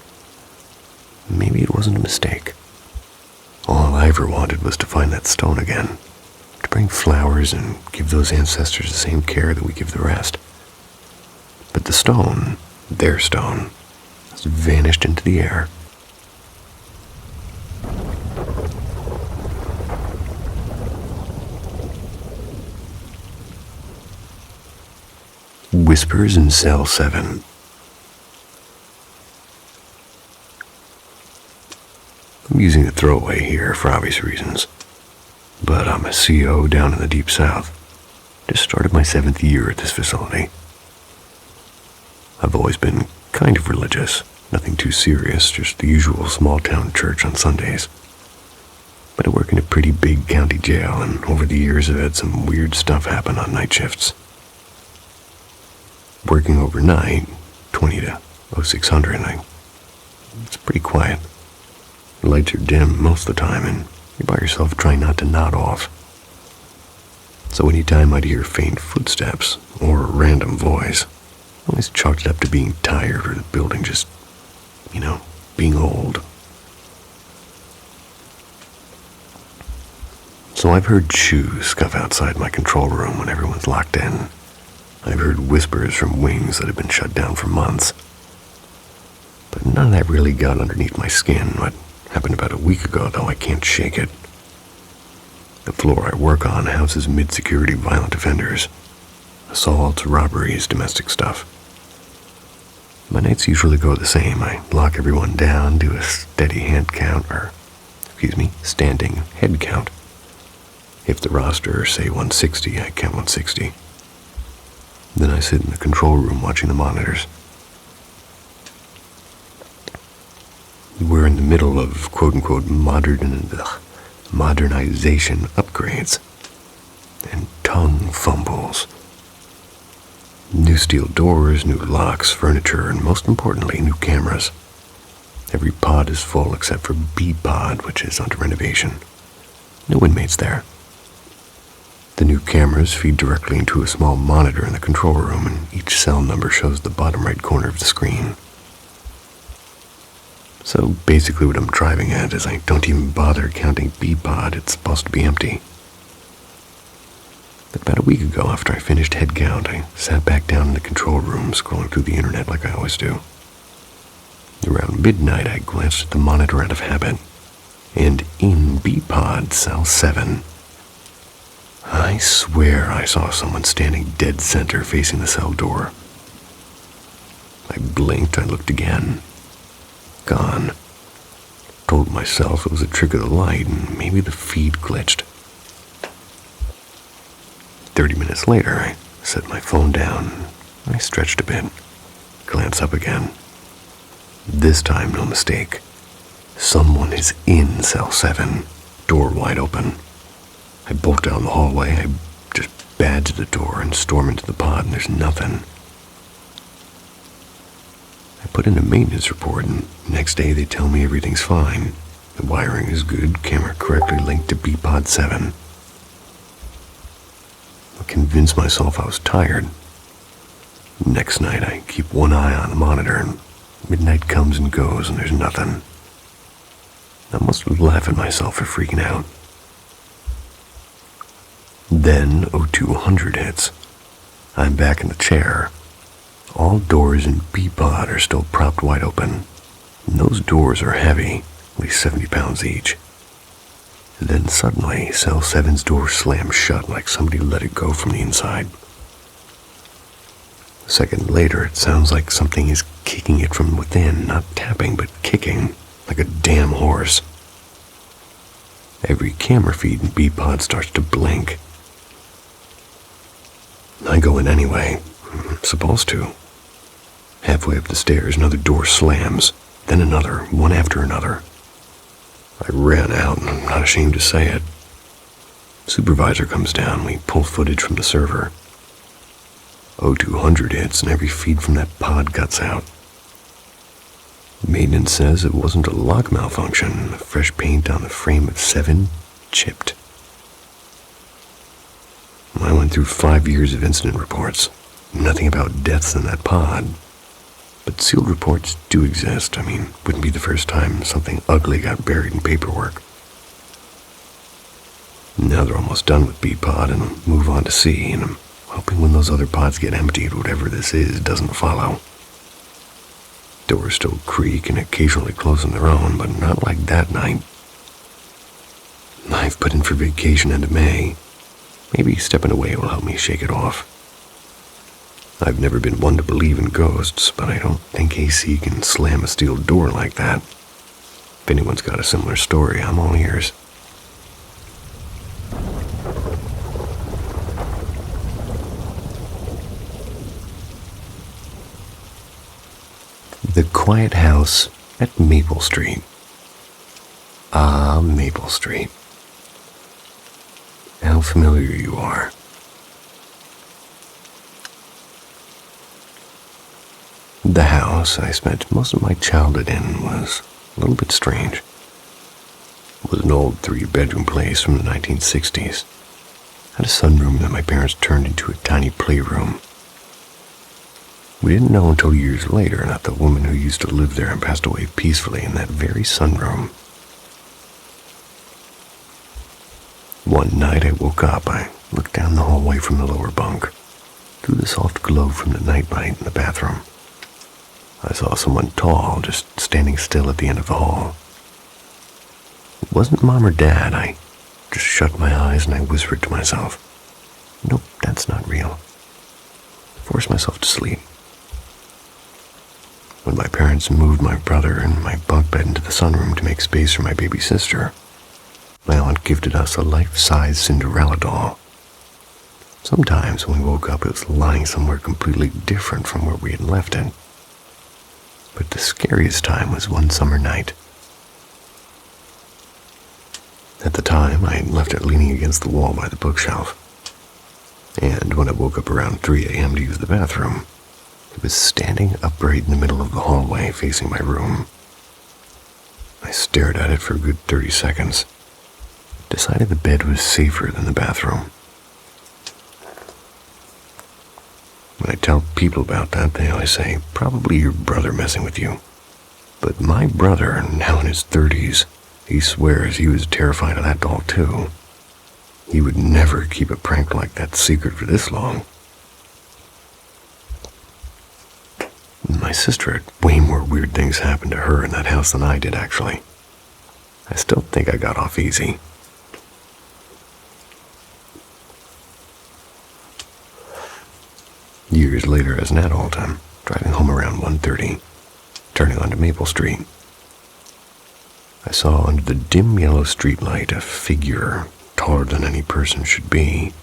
Maybe it wasn't a mistake. All I ever wanted was to find that stone again, to bring flowers and give those ancestors the same care that we give the rest. But the stone, their stone, has vanished into the air. Whispers in Cell 7. I'm using a throwaway here for obvious reasons, but I'm a CO down in the deep south. Just started my 7th year at this facility. I've always been kind of religious, nothing too serious, just the usual small-town church on Sundays. But I work in a pretty big county jail, and over the years I've had some weird stuff happen on night shifts. Working overnight, 20 to 0600, it's pretty quiet. The lights are dim most of the time, and you're by yourself trying not to nod off. So anytime I'd hear faint footsteps or a random voice, I always chalked it up to being tired or the building just, being old. So I've heard shoes scuff outside my control room when everyone's locked in. I've heard whispers from wings that have been shut down for months. But none of that really got underneath my skin. What happened about a week ago, though, I can't shake it. The floor I work on houses mid-security violent offenders. Assaults, robberies, domestic stuff. My nights usually go the same. I lock everyone down, do a standing head count. If the roster say 160, I count 160. Then I sit in the control room watching the monitors. We're in the middle of quote-unquote modernization upgrades and tongue fumbles. New steel doors, new locks, furniture, and most importantly, new cameras. Every pod is full except for B pod, which is under renovation. No inmates there. The new cameras feed directly into a small monitor in the control room, and each cell number shows the bottom right corner of the screen. So basically what I'm driving at is I don't even bother counting B-pod, it's supposed to be empty. But about a week ago, after I finished head count, I sat back down in the control room, scrolling through the internet like I always do. Around midnight, I glanced at the monitor out of habit, and in B-pod, cell 7, I swear I saw someone standing dead center facing the cell door. I blinked, I looked again. Gone. Told myself it was a trick of the light and maybe the feed glitched. 30 minutes later, I set my phone down. I stretched a bit. Glance up again. This time, no mistake. Someone is in cell 7, door wide open. I bolt down the hallway, I just badge the door and storm into the pod, and there's nothing. I put in a maintenance report, and next day they tell me everything's fine. The wiring is good, camera correctly linked to B-Pod 7. I convinced myself I was tired. Next night, I keep one eye on the monitor, and midnight comes and goes, and there's nothing. I must laugh at myself for freaking out. Then 0200 hits. I'm back in the chair. All doors in B-Pod are still propped wide open. And those doors are heavy, at least 70 pounds each. Then suddenly, cell 7's door slams shut like somebody let it go from the inside. A second later, it sounds like something is kicking it from within, not tapping, but kicking, like a damn horse. Every camera feed in B-Pod starts to blink. I go in anyway. I'm supposed to. Halfway up the stairs, another door slams, then another, one after another. I ran out, and I'm not ashamed to say it. Supervisor comes down, we pull footage from the server. 0200 hits, and every feed from that pod cuts out. Maintenance says it wasn't a lock malfunction. The fresh paint on the frame of 7 chipped. I went through 5 years of incident reports. Nothing about deaths in that pod. But sealed reports do exist. Wouldn't be the first time something ugly got buried in paperwork. Now they're almost done with B-Pod and move on to C, and I'm hoping when those other pods get emptied, whatever this is doesn't follow. Doors still creak and occasionally close on their own, but not like that night. I've put in for vacation into May. Maybe stepping away will help me shake it off. I've never been one to believe in ghosts, but I don't think AC can slam a steel door like that. If anyone's got a similar story, I'm all ears. The quiet house at Maple Street. Ah, Maple Street. How familiar you are. The house I spent most of my childhood in was a little bit strange. It was an old 3-bedroom place from the 1960s. It had a sunroom that my parents turned into a tiny playroom. We didn't know until years later that the woman who used to live there had passed away peacefully in that very sunroom. One night I woke up. I looked down the hallway from the lower bunk, through the soft glow from the nightlight in the bathroom. I saw someone tall just standing still at the end of the hall. It wasn't Mom or Dad. I just shut my eyes and I whispered to myself, "Nope, that's not real." I forced myself to sleep. When my parents moved my brother and my bunk bed into the sunroom to make space for my baby sister, my aunt gifted us a life-size Cinderella doll. Sometimes when we woke up, it was lying somewhere completely different from where we had left it. But the scariest time was one summer night. At the time, I had left it leaning against the wall by the bookshelf. And when I woke up around 3 a.m. to use the bathroom, it was standing upright in the middle of the hallway facing my room. I stared at it for a good 30 seconds, decided the bed was safer than the bathroom. When I tell people about that, they always say, "Probably your brother messing with you." But my brother, now in his 30s, he swears he was terrified of that doll too. He would never keep a prank like that secret for this long. My sister had way more weird things happen to her in that house than I did, actually. I still think I got off easy. Years later, as an adult, I'm driving home around 1:30, turning onto Maple Street. I saw under the dim yellow streetlight a figure taller than any person should be,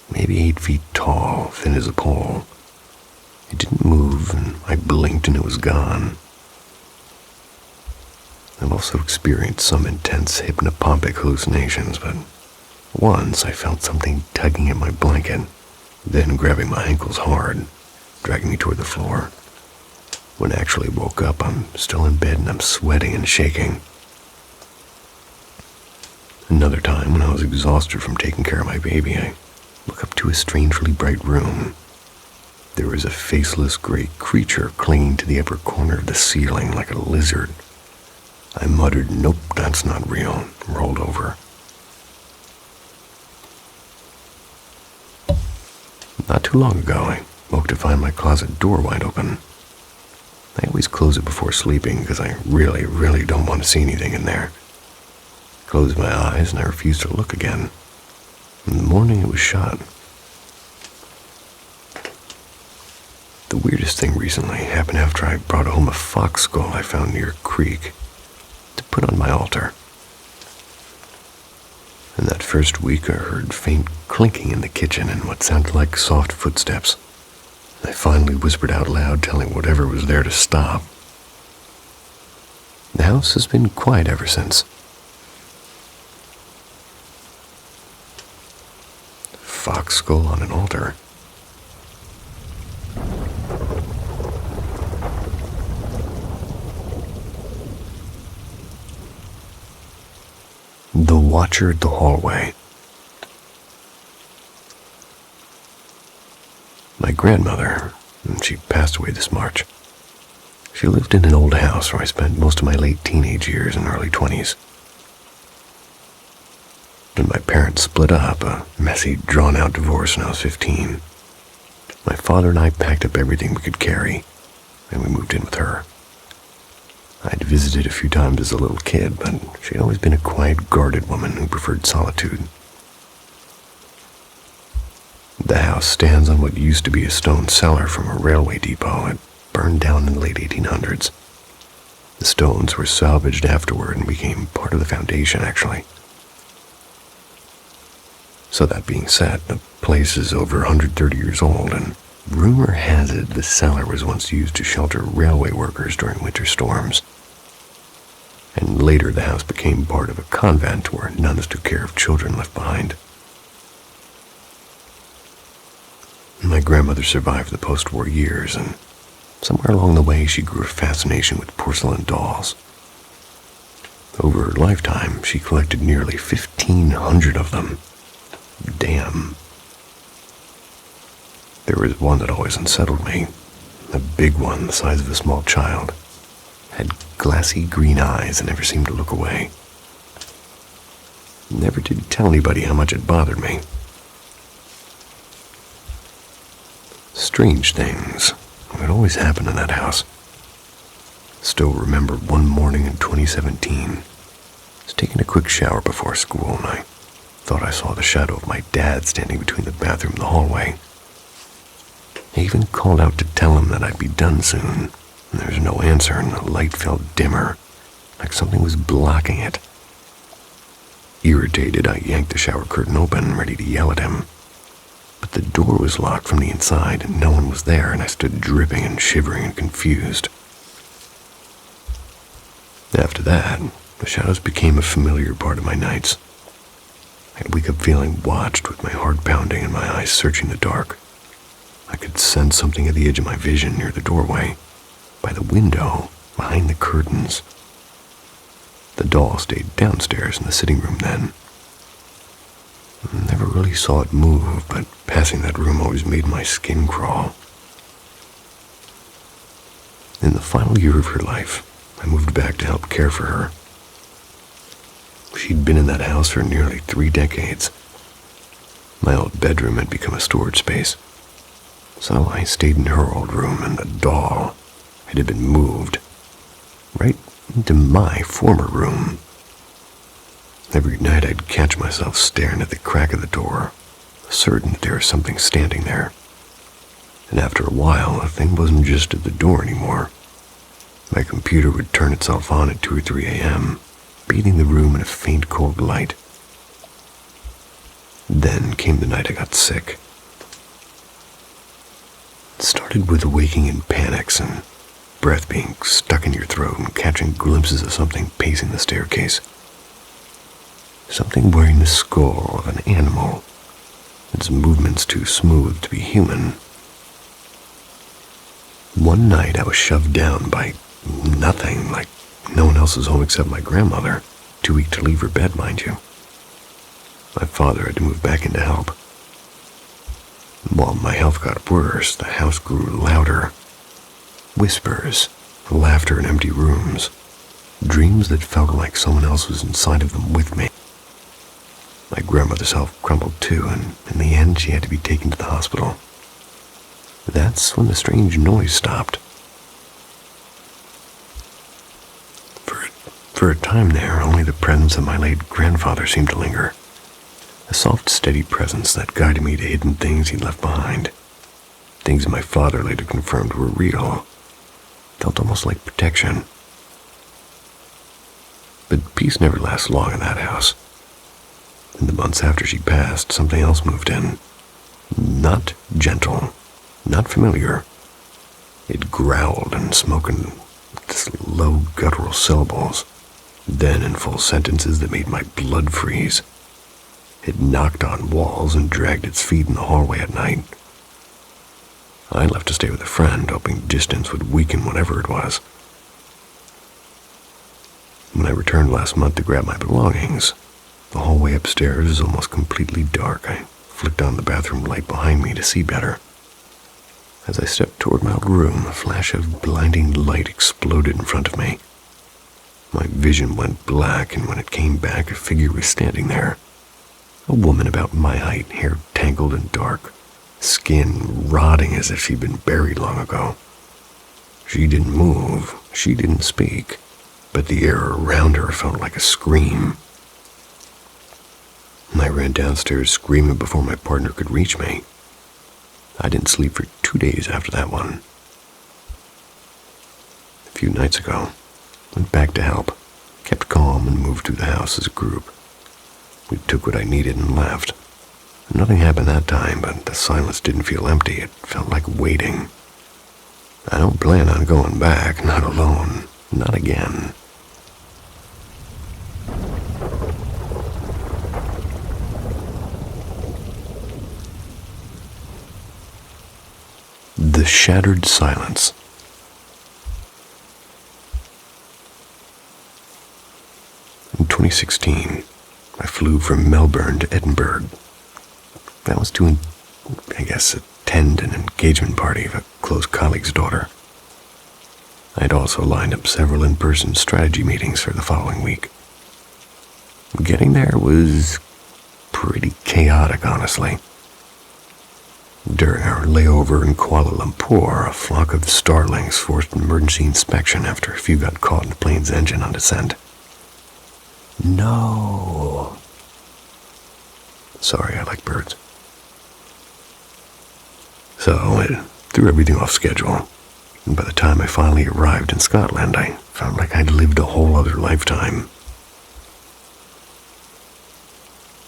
maybe 8 feet tall, thin as a pole. It didn't move, and I blinked and it was gone. I've also experienced some intense hypnopompic hallucinations, but once I felt something tugging at my blanket, then grabbing my ankles hard, dragging me toward the floor. When I actually woke up, I'm still in bed and I'm sweating and shaking. Another time, when I was exhausted from taking care of my baby, I woke up to a strangely bright room. There was a faceless gray creature clinging to the upper corner of the ceiling like a lizard. I muttered, "Nope, that's not real," and rolled over. Not too long ago, I woke to find my closet door wide open. I always close it before sleeping because I really don't want to see anything in there. I closed my eyes and I refused to look again. In the morning, it was shut. The weirdest thing recently happened after I brought home a fox skull I found near a creek to put on my altar. In that first week, I heard faint clinking in the kitchen and what sounded like soft footsteps. I finally whispered out loud, telling whatever was there to stop. The house has been quiet ever since. Fox skull on an altar. The Watcher at the Hallway. My grandmother, she passed away this March. She lived in an old house where I spent most of my late teenage years and early 20s. When my parents split up, a messy, drawn-out divorce when I was 15, my father and I packed up everything we could carry, and we moved in with her. I'd visited a few times as a little kid, but she'd always been a quiet, guarded woman who preferred solitude. The house stands on what used to be a stone cellar from a railway depot. It burned down in the late 1800s. The stones were salvaged afterward and became part of the foundation, actually. So that being said, the place is over 130 years old and Rumor has it the cellar was once used to shelter railway workers during winter storms. And later the house became part of a convent where nuns took care of children left behind. My grandmother survived the post-war years, and somewhere along the way she grew a fascination with porcelain dolls. Over her lifetime, she collected nearly 1,500 of them. Damn. There was one that always unsettled me. A big one the size of a small child. Had glassy green eyes and never seemed to look away. Never did tell anybody how much it bothered me. Strange things would always happen in that house. Still remember one morning in 2017. I was taking a quick shower before school and I thought I saw the shadow of my dad standing between the bathroom and the hallway. I even called out to tell him that I'd be done soon, and there was no answer and the light felt dimmer, like something was blocking it. Irritated, I yanked the shower curtain open, ready to yell at him. But the door was locked from the inside and no one was there, and I stood dripping and shivering and confused. After that, the shadows became a familiar part of my nights. I'd wake up feeling watched with my heart pounding and my eyes searching the dark. I could sense something at the edge of my vision near the doorway, by the window, behind the curtains. The doll stayed downstairs in the sitting room then. I never really saw it move, but passing that room always made my skin crawl. In the final year of her life, I moved back to help care for her. She'd been in that house for nearly 3 decades. My old bedroom had become a storage space. So I stayed in her old room, and the doll, it had been moved right into my former room. Every night I'd catch myself staring at the crack of the door, certain that there was something standing there. And after a while, the thing wasn't just at the door anymore. My computer would turn itself on at 2 or 3 a.m., bathing the room in a faint cold light. Then came the night I got sick. It started with waking in panics and breath being stuck in your throat and catching glimpses of something pacing the staircase. Something wearing the skull of an animal, its movements too smooth to be human. One night I was shoved down by nothing, like no one else was home except my grandmother, too weak to leave her bed, mind you. My father had to move back in to help. While my health got worse, the house grew louder. Whispers, laughter in empty rooms, dreams that felt like someone else was inside of them with me. My grandmother's health crumbled too, and in the end she had to be taken to the hospital. That's when the strange noise stopped. For a time there, only the presence of my late grandfather seemed to linger. A soft, steady presence that guided me to hidden things he'd left behind. Things my father later confirmed were real. Felt almost like protection. But peace never lasts long in that house. In the months after she passed, something else moved in. Not gentle, not familiar. It growled and spoken with this low guttural syllables, then in full sentences that made my blood freeze. It knocked on walls and dragged its feet in the hallway at night. I left to stay with a friend, hoping distance would weaken whatever it was. When I returned last month to grab my belongings, the hallway upstairs is almost completely dark. I flicked on the bathroom light behind me to see better. As I stepped toward my room, a flash of blinding light exploded in front of me. My vision went black, and when it came back, a figure was standing there. A woman about my height, hair tangled and dark, skin rotting as if she'd been buried long ago. She didn't move, she didn't speak, but the air around her felt like a scream. I ran downstairs screaming before my partner could reach me. I didn't sleep for 2 days after that one. A few nights ago, went back to help, kept calm and moved through the house as a group. We took what I needed and left. Nothing happened that time, but the silence didn't feel empty. It felt like waiting. I don't plan on going back, not alone, not again. The Shattered Silence. In 2016, I flew from Melbourne to Edinburgh. That was to, attend an engagement party of a close colleague's daughter. I had also lined up several in-person strategy meetings for the following week. Getting there was pretty chaotic, honestly. During our layover in Kuala Lumpur, a flock of starlings forced emergency inspection after a few got caught in the plane's engine on descent. No. Sorry, I like birds. So I threw everything off schedule, and by the time I finally arrived in Scotland, I felt like I'd lived a whole other lifetime.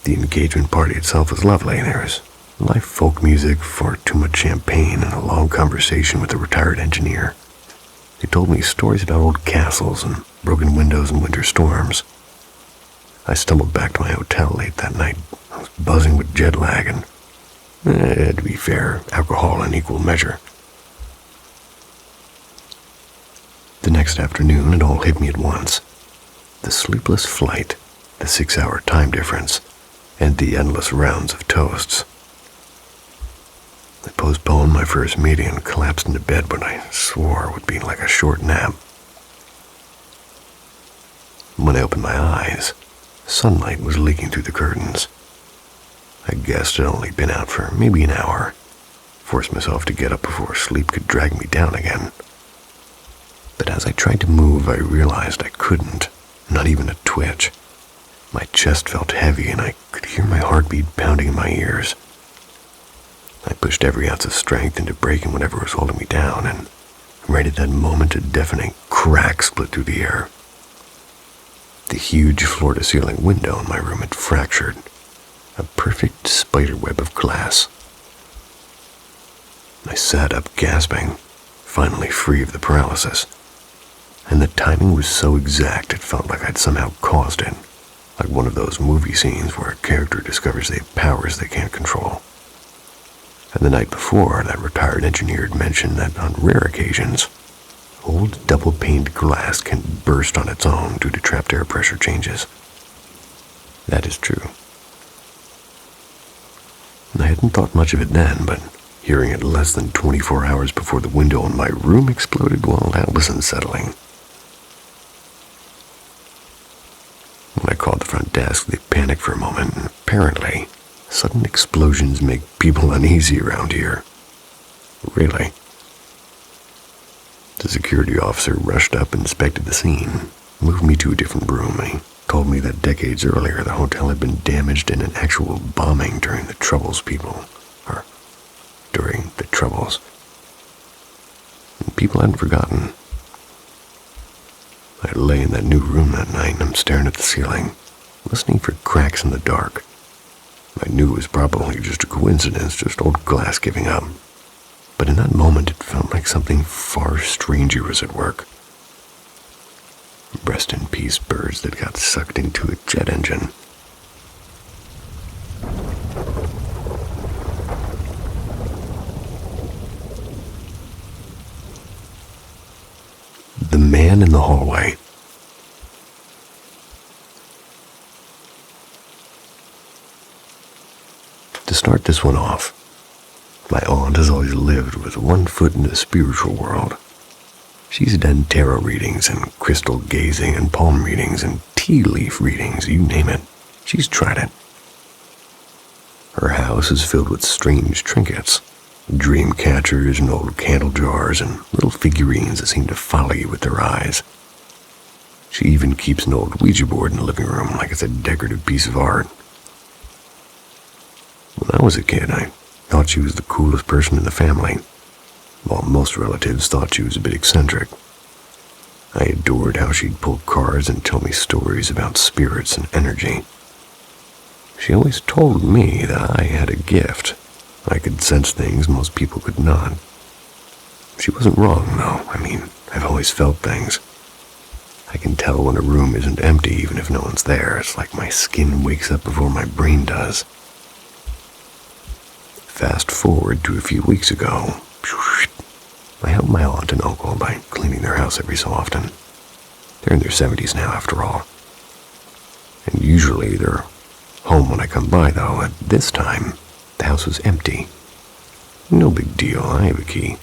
The engagement party itself was lovely. There was live folk music, far too much champagne, and a long conversation with a retired engineer. He told me stories about old castles and broken windows and winter storms. I stumbled back to my hotel late that night. I was buzzing with jet lag and, to be fair, alcohol in equal measure. The next afternoon, it all hit me at once. The sleepless flight, the 6-hour time difference, and the endless rounds of toasts. I postponed my first meeting and collapsed into bed what I swore would be like a short nap. When I opened my eyes, sunlight was leaking through the curtains. I guessed I'd only been out for maybe an hour. Forced myself to get up before sleep could drag me down again. But as I tried to move, I realized I couldn't, not even a twitch. My chest felt heavy and I could hear my heartbeat pounding in my ears. I pushed every ounce of strength into breaking whatever was holding me down, and right at that moment a deafening crack split through the air. The huge floor-to-ceiling window in my room had fractured, a perfect spiderweb of glass. I sat up gasping, finally free of the paralysis, and the timing was so exact it felt like I'd somehow caused it, like one of those movie scenes where a character discovers they have powers they can't control. And the night before, that retired engineer had mentioned that on rare occasions, old double-paned glass can burst on its own due to trapped air pressure changes. That is true. I hadn't thought much of it then, but hearing it less than 24 hours before the window in my room exploded, well, that was unsettling. When I called the front desk, they panicked for a moment, and apparently, sudden explosions make people uneasy around here. Really? The security officer rushed up and inspected the scene, moved me to a different room, and he told me that decades earlier the hotel had been damaged in an actual bombing during the Troubles during the Troubles. And people hadn't forgotten. I lay in that new room that night and I'm staring at the ceiling, listening for cracks in the dark. I knew it was probably just a coincidence, just old glass giving up. But in that moment, it felt like something far stranger was at work. Rest in peace, birds that got sucked into a jet engine. The Man in the Hallway. To start this one off, my aunt has always lived with one foot in the spiritual world. She's done tarot readings and crystal gazing and palm readings and tea leaf readings, you name it. She's tried it. Her house is filled with strange trinkets, dream catchers and old candle jars and little figurines that seem to follow you with their eyes. She even keeps an old Ouija board in the living room like it's a decorative piece of art. When I was a kid, I thought she was the coolest person in the family, while most relatives thought she was a bit eccentric. I adored how she'd pull cards and tell me stories about spirits and energy. She always told me that I had a gift. I could sense things most people could not. She wasn't wrong, though. I've always felt things. I can tell when a room isn't empty even if no one's there. It's like my skin wakes up before my brain does. Fast forward to a few weeks ago. I help my aunt and uncle by cleaning their house every so often. They're in their 70s now, after all. And usually they're home when I come by, though. At this time, the house was empty. No big deal, I have a key.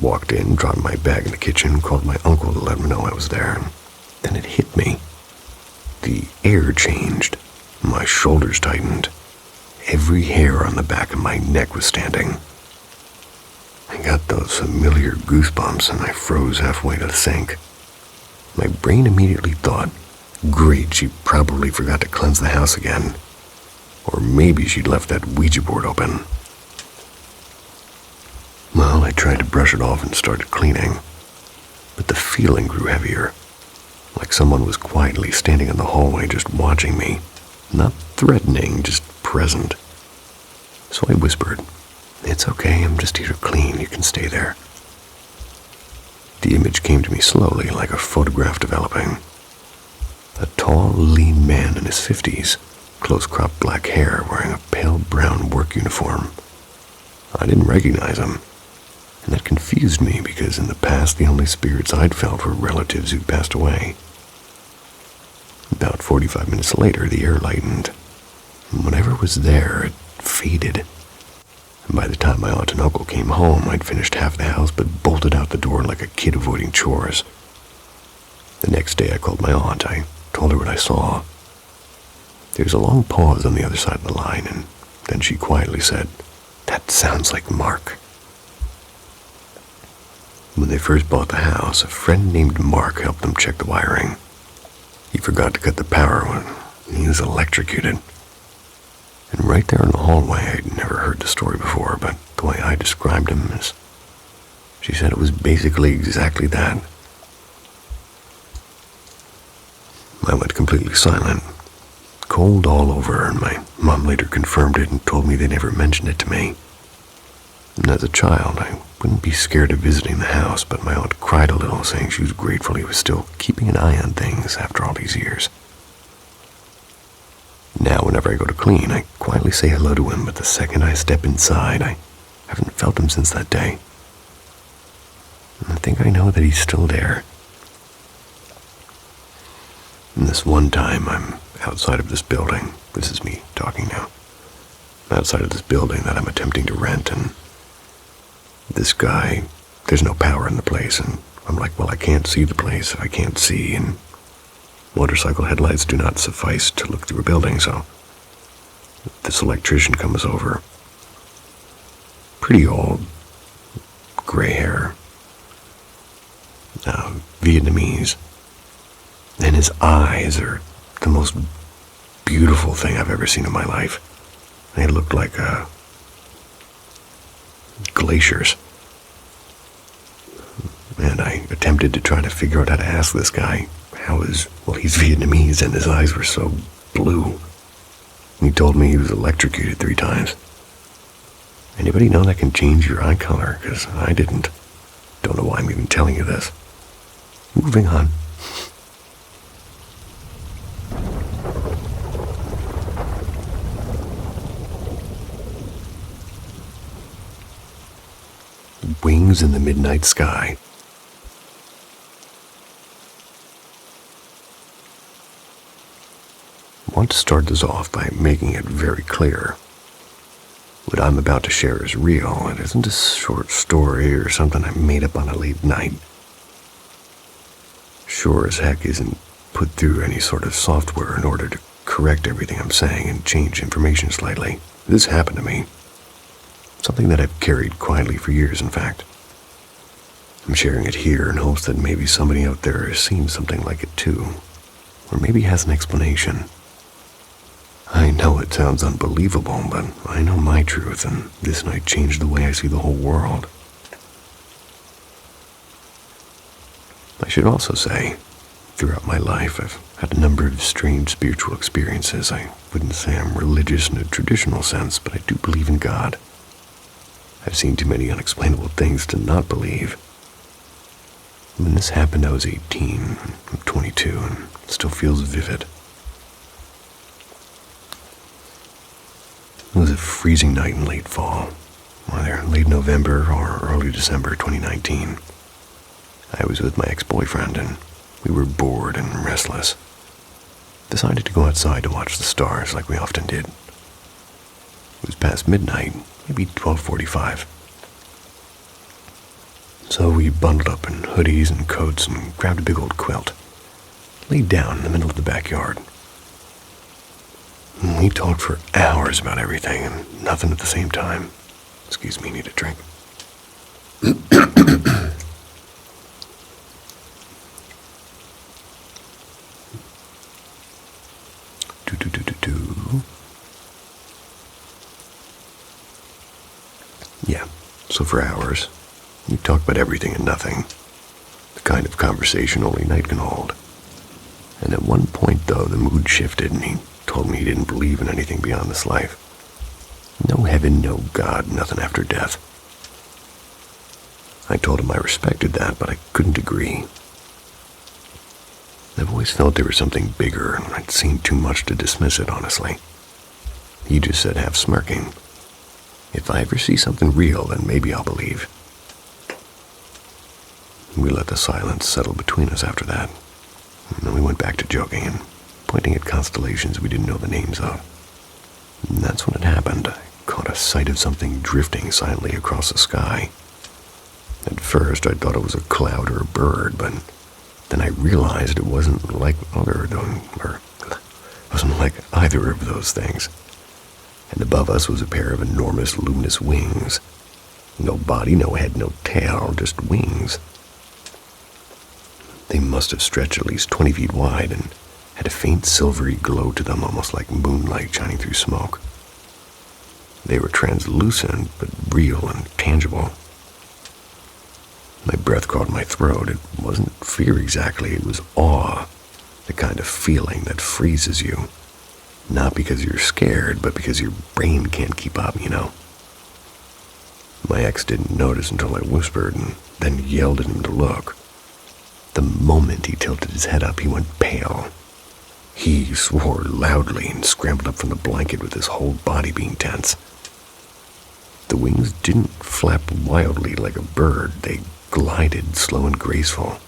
Walked in, dropped my bag in the kitchen, called my uncle to let him know I was there, and then it hit me. The air changed. My shoulders tightened. Every hair on the back of my neck was standing. I got those familiar goosebumps and I froze halfway to the sink. My brain immediately thought, great, she probably forgot to cleanse the house again. Or maybe she'd left that Ouija board open. Well, I tried to brush it off and started cleaning, but the feeling grew heavier, like someone was quietly standing in the hallway just watching me, not threatening, just present. So I whispered, "It's okay, I'm just here to clean, you can stay there." The image came to me slowly, like a photograph developing. A tall, lean man in his 50s, close-cropped black hair, wearing a pale brown work uniform. I didn't recognize him, and that confused me because in the past the only spirits I'd felt were relatives who'd passed away. About 45 minutes later, the air lightened, and whatever was there, it faded. And by the time my aunt and uncle came home, I'd finished half the house but bolted out the door like a kid avoiding chores. The next day I called my aunt. I told her what I saw. There was a long pause on the other side of the line, and then she quietly said, "That sounds like Mark." When they first bought the house, a friend named Mark helped them check the wiring. He forgot to cut the power when he was electrocuted. And right there in the hallway, I'd never heard the story before, but the way I described him is, she said it was basically exactly that. I went completely silent, cold all over, and my mom later confirmed it and told me they never mentioned it to me. And as a child, I wouldn't be scared of visiting the house, but my aunt cried a little, saying she was grateful he was still keeping an eye on things after all these years. Now, whenever I go to clean, I quietly say hello to him, but the second I step inside, I haven't felt him since that day. And I think I know that he's still there. And this one time, I'm outside of this building. This is me talking now. I'm outside of this building that I'm attempting to rent, and this guy, there's no power in the place, and I'm like, well, I can't see the place if I can't see, and motorcycle headlights do not suffice to look through a building, so this electrician comes over. Pretty old, gray hair, Vietnamese, and his eyes are the most beautiful thing I've ever seen in my life. They looked like glaciers. And I attempted to try to figure out how to ask this guy he's Vietnamese and his eyes were so blue. He told me he was electrocuted 3 times. Anybody know that can change your eye color? Because I didn't. Don't know why I'm even telling you this. Moving on. Wings in the midnight sky. I want to start this off by making it very clear. What I'm about to share is real. It isn't a short story or something I made up on a late night. Sure as heck isn't put through any sort of software in order to correct everything I'm saying and change information slightly. This happened to me. Something that I've carried quietly for years, in fact. I'm sharing it here in hopes that maybe somebody out there has seen something like it too, or maybe has an explanation. I know it sounds unbelievable, but I know my truth, and this night changed the way I see the whole world. I should also say, throughout my life, I've Had a number of strange spiritual experiences. I wouldn't say I'm religious in a traditional sense, but I do believe in God. I've seen too many unexplainable things to not believe. When this happened, I was 18. I'm 22, and it still feels vivid. It was a freezing night in late fall, either late November or early December 2019. I was with my ex-boyfriend, and we were bored and restless. Decided to go outside to watch the stars like we often did. It was past midnight, maybe 12:45. So we bundled up in hoodies and coats and grabbed a big old quilt, laid down in the middle of the backyard. We talked for hours about everything and nothing at the same time. Excuse me, need a drink. Yeah, so for hours, we talked about everything and nothing. The kind of conversation only night can hold. And at one point, though, the mood shifted and he told me he didn't believe in anything beyond this life. No heaven, no God, nothing after death. I told him I respected that, but I couldn't agree. I've always felt there was something bigger, and I'd seen too much to dismiss it, honestly. He just said, half smirking, "If I ever see something real, then maybe I'll believe." We let the silence settle between us after that, and then we went back to joking and pointing at constellations we didn't know the names of. And that's when it happened. I caught a sight of something drifting silently across the sky. At first, I thought it was a cloud or a bird, but then I realized it wasn't like either of those things. And above us was a pair of enormous luminous wings. No body, no head, no tail, just wings. They must have stretched at least 20 feet wide and had a faint silvery glow to them, almost like moonlight shining through smoke. They were translucent, but real and tangible. My breath caught in my throat. It wasn't fear exactly, it was awe, the kind of feeling that freezes you. Not because you're scared, but because your brain can't keep up, you know. My ex didn't notice until I whispered and then yelled at him to look. The moment he tilted his head up, he went pale. He swore loudly and scrambled up from the blanket with his whole body being tense. The wings didn't flap wildly like a bird. They glided slow and graceful.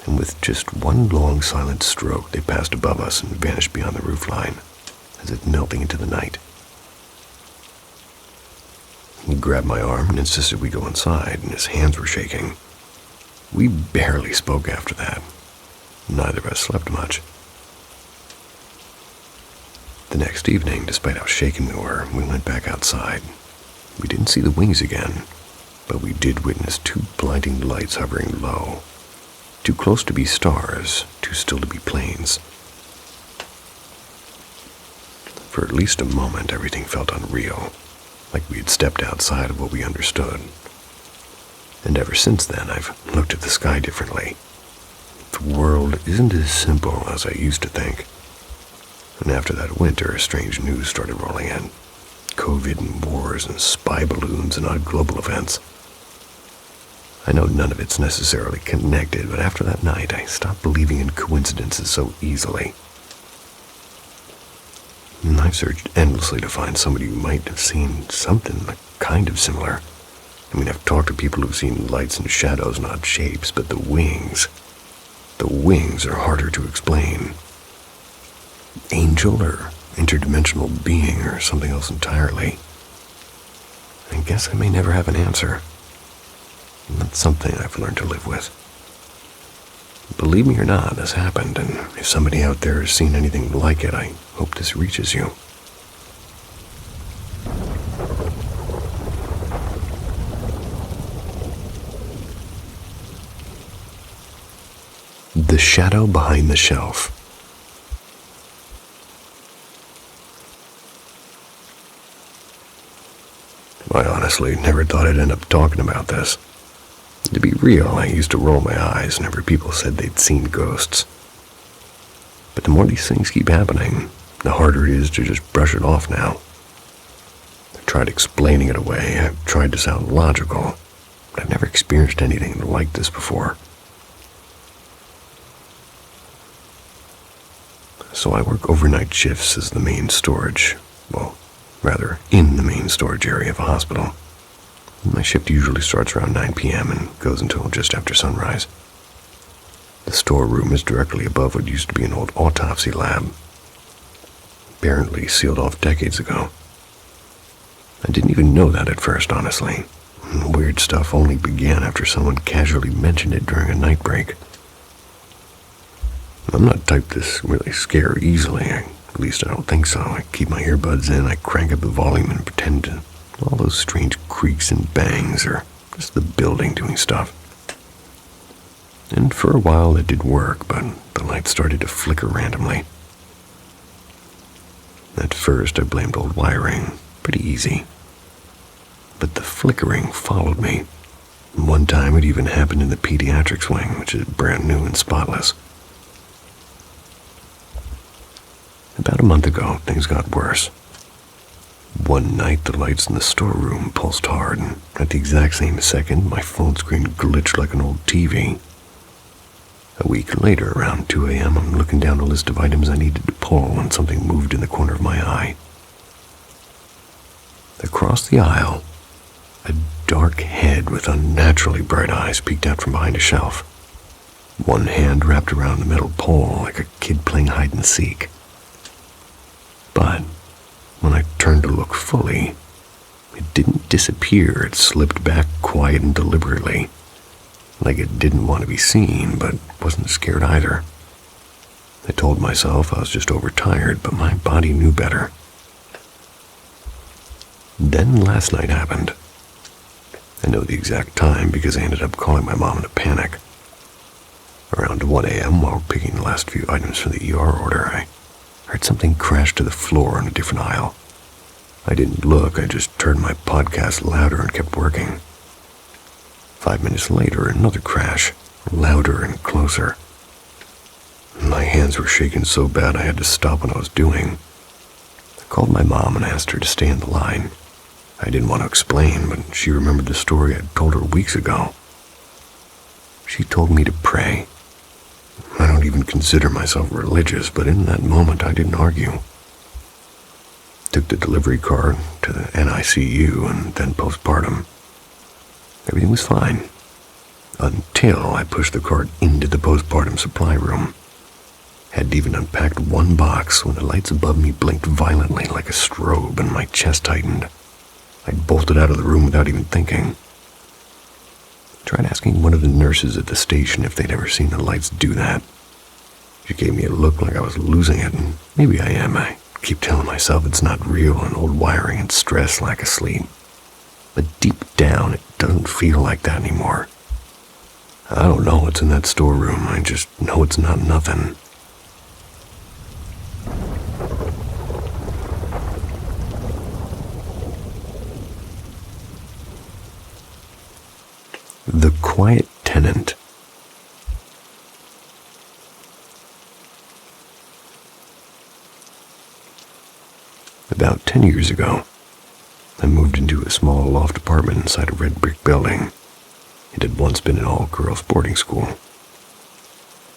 And with just one long silent stroke, they passed above us and vanished beyond the roofline, as if melting into the night. He grabbed my arm and insisted we go inside, and his hands were shaking. We barely spoke after that. Neither of us slept much. The next evening, despite how shaken we were, we went back outside. We didn't see the wings again, but we did witness two blinding lights hovering low. Too close to be stars, too still to be planes. For at least a moment, everything felt unreal, like we had stepped outside of what we understood. And ever since then, I've looked at the sky differently. The world isn't as simple as I used to think. And after that winter, strange news started rolling in. COVID and wars and spy balloons and odd global events. I know none of it's necessarily connected, but after that night, I stopped believing in coincidences so easily. And I've searched endlessly to find somebody who might have seen something kind of similar. I mean, I've talked to people who've seen lights and shadows and odd shapes, but the wings are harder to explain. Angel or interdimensional being or something else entirely. I guess I may never have an answer. And that's something I've learned to live with. Believe me or not, this happened, and if somebody out there has seen anything like it, I hope this reaches you. The Shadow Behind the Shelf. I honestly never thought I'd end up talking about this. To be real, I used to roll my eyes whenever people said they'd seen ghosts. But the more these things keep happening, the harder it is to just brush it off now. I've tried explaining it away. I've tried to sound logical, but I've never experienced anything like this before. So I work overnight shifts as the main storage, in the main storage area of a hospital. My shift usually starts around 9 p.m. and goes until just after sunrise. The storeroom is directly above what used to be an old autopsy lab, apparently sealed off decades ago. I didn't even know that at first, honestly. Weird stuff only began after someone casually mentioned it during a night break. I'm not the type to really scare easily. At least I don't think so. I keep my earbuds in, I crank up the volume and pretend to all those strange creaks and bangs are just the building doing stuff. And for a while it did work, but the lights started to flicker randomly. At first I blamed old wiring. Pretty easy. But the flickering followed me. One time it even happened in the pediatrics wing, which is brand new and spotless. About a month ago, things got worse. One night, the lights in the storeroom pulsed hard, and at the exact same second, my phone screen glitched like an old TV. A week later, around 2 a.m., I'm looking down a list of items I needed to pull when something moved in the corner of my eye. Across the aisle, a dark head with unnaturally bright eyes peeked out from behind a shelf. One hand wrapped around the metal pole like a kid playing hide-and-seek. But when I turned to look fully, it didn't disappear. It slipped back quiet and deliberately, like it didn't want to be seen, but wasn't scared either. I told myself I was just overtired, but my body knew better. Then last night happened. I know the exact time because I ended up calling my mom in a panic. Around 1 a.m., while picking the last few items from the ER order, I heard something crash to the floor on a different aisle. I didn't look, I just turned my podcast louder and kept working. 5 minutes later, another crash, louder and closer. My hands were shaking so bad I had to stop what I was doing. I called my mom and asked her to stay on the line. I didn't want to explain, but she remembered the story I'd told her weeks ago. She told me to pray. I don't even consider myself religious, but in that moment I didn't argue. Took the delivery car to the NICU and then postpartum. Everything was fine, until I pushed the cart into the postpartum supply room. Hadn't even unpacked one box when the lights above me blinked violently like a strobe and my chest tightened. I bolted out of the room without even thinking. Tried asking one of the nurses at the station if they'd ever seen the lights do that. She gave me a look like I was losing it, and maybe I am. I keep telling myself it's not real and old wiring and stress lack of sleep. But deep down, it doesn't feel like that anymore. I don't know what's in that storeroom. I just know it's not nothing. The Quiet Tenant. About 10 years ago, I moved into a small loft apartment inside a red brick building. It had once been an all-girls boarding school.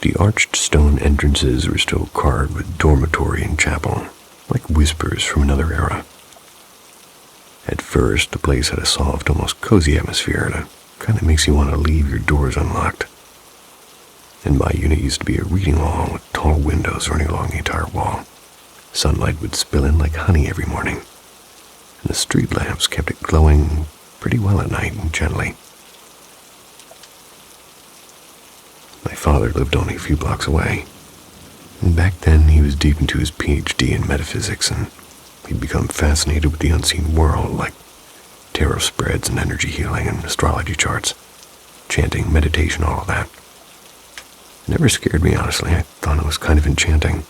The arched stone entrances were still carved with dormitory and chapel, like whispers from another era. At first, the place had a soft, almost cozy atmosphere that kind of makes you want to leave your doors unlocked. And my unit used to be a reading wall with tall windows running along the entire wall. Sunlight would spill in like honey every morning, and the street lamps kept it glowing pretty well at night and gently. My father lived only a few blocks away, and back then he was deep into his PhD in metaphysics, and he'd become fascinated with the unseen world, like tarot spreads and energy healing and astrology charts, chanting, meditation, all of that. It never scared me, honestly. I thought it was kind of enchanting.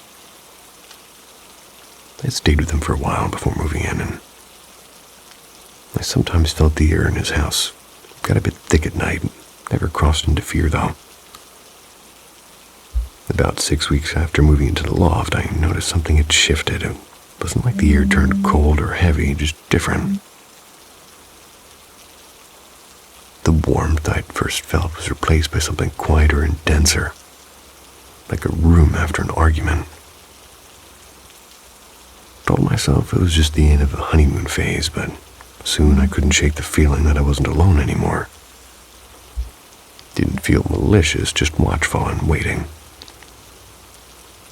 I stayed with him for a while before moving in, and I sometimes felt the air in his house got a bit thick at night. Never crossed into fear, though. About 6 weeks after moving into the loft, I noticed something had shifted. It wasn't like the air turned cold or heavy, just different. The warmth I'd first felt was replaced by something quieter and denser, like a room after an argument. I told myself it was just the end of a honeymoon phase, but soon I couldn't shake the feeling that I wasn't alone anymore. Didn't feel malicious, just watchful and waiting.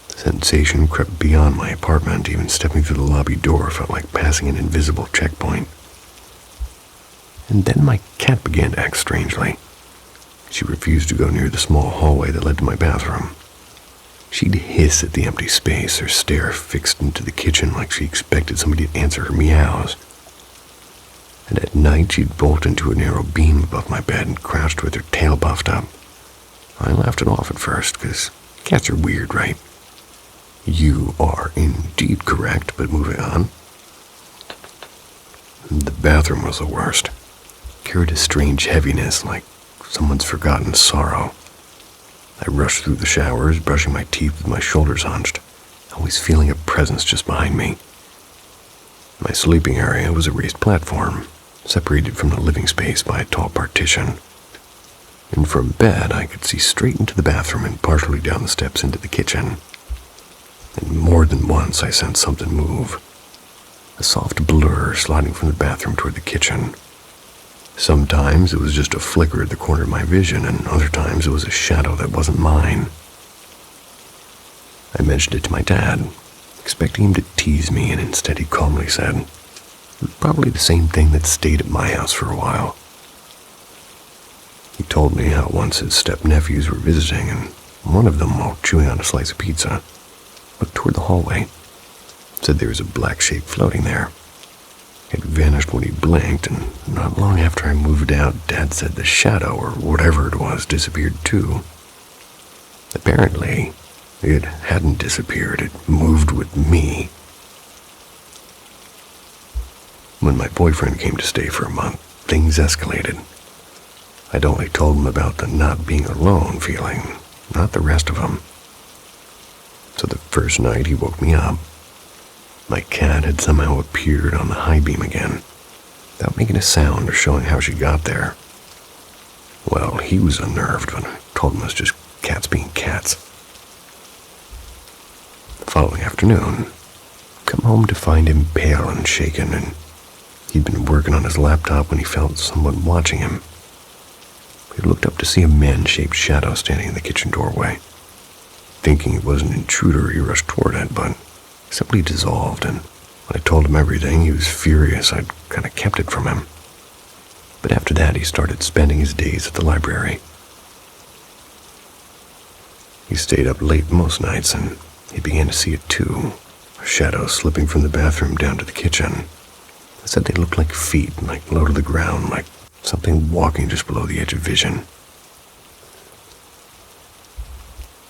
The sensation crept beyond my apartment. Even stepping through the lobby door felt like passing an invisible checkpoint. And then my cat began to act strangely. She refused to go near the small hallway that led to my bathroom. She'd hiss at the empty space, her stare fixed into the kitchen like she expected somebody to answer her meows. And at night, she'd bolt into a narrow beam above my bed and crouched with her tail puffed up. I laughed it off at first, because cats are weird, right? You are indeed correct, but moving on. The bathroom was the worst. Carried a strange heaviness, like someone's forgotten sorrow. I rushed through the showers, brushing my teeth with my shoulders hunched, always feeling a presence just behind me. My sleeping area was a raised platform, separated from the living space by a tall partition. And from bed, I could see straight into the bathroom and partially down the steps into the kitchen. And more than once, I sensed something move. A soft blur sliding from the bathroom toward the kitchen. Sometimes it was just a flicker at the corner of my vision, and other times it was a shadow that wasn't mine. I mentioned it to my dad, expecting him to tease me, and instead he calmly said, "Probably the same thing that stayed at my house for a while." He told me how once his step-nephews were visiting, and one of them, while chewing on a slice of pizza, looked toward the hallway, said there was a black shape floating there. It vanished when he blinked, and not long after I moved out, Dad said the shadow, or whatever it was, disappeared too. Apparently, it hadn't disappeared, it moved with me. When my boyfriend came to stay for a month, things escalated. I'd only told him about the not being alone feeling, not the rest of them. So the first night he woke me up. My cat had somehow appeared on the high beam again, without making a sound or showing how she got there. Well, he was unnerved when I told him it was just cats being cats. The following afternoon, I'd come home to find him pale and shaken, and he'd been working on his laptop when he felt someone watching him. He looked up to see a man-shaped shadow standing in the kitchen doorway. Thinking it was an intruder, he rushed toward it, but simply dissolved, and when I told him everything, he was furious. I'd kind of kept it from him. But after that, he started spending his days at the library. He stayed up late most nights, and he began to see it too, a shadow slipping from the bathroom down to the kitchen. I said they looked like feet, like low to the ground, like something walking just below the edge of vision.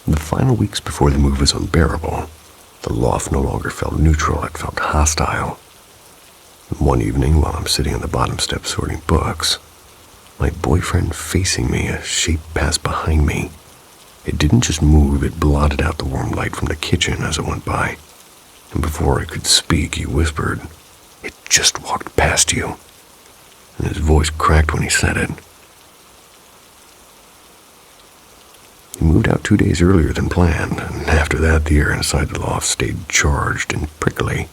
The final weeks before the move was unbearable. The loft no longer felt neutral, it felt hostile. One evening, while I'm sitting on the bottom step sorting books, my boyfriend facing me, a shape passed behind me. It didn't just move, it blotted out the warm light from the kitchen as it went by. And before I could speak, he whispered, "It just walked past you." And his voice cracked when he said it. He moved out 2 days earlier than planned, and after that the air inside the loft stayed charged and prickly.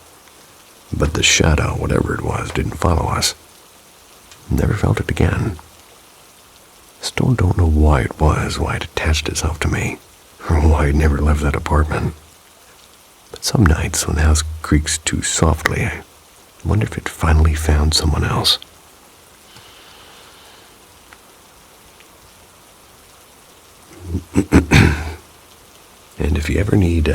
But the shadow, whatever it was, didn't follow us. Never felt it again. Still don't know why it was, why it attached itself to me, or why it never left that apartment. But some nights, when the house creaks too softly, I wonder if it finally found someone else. And if you ever need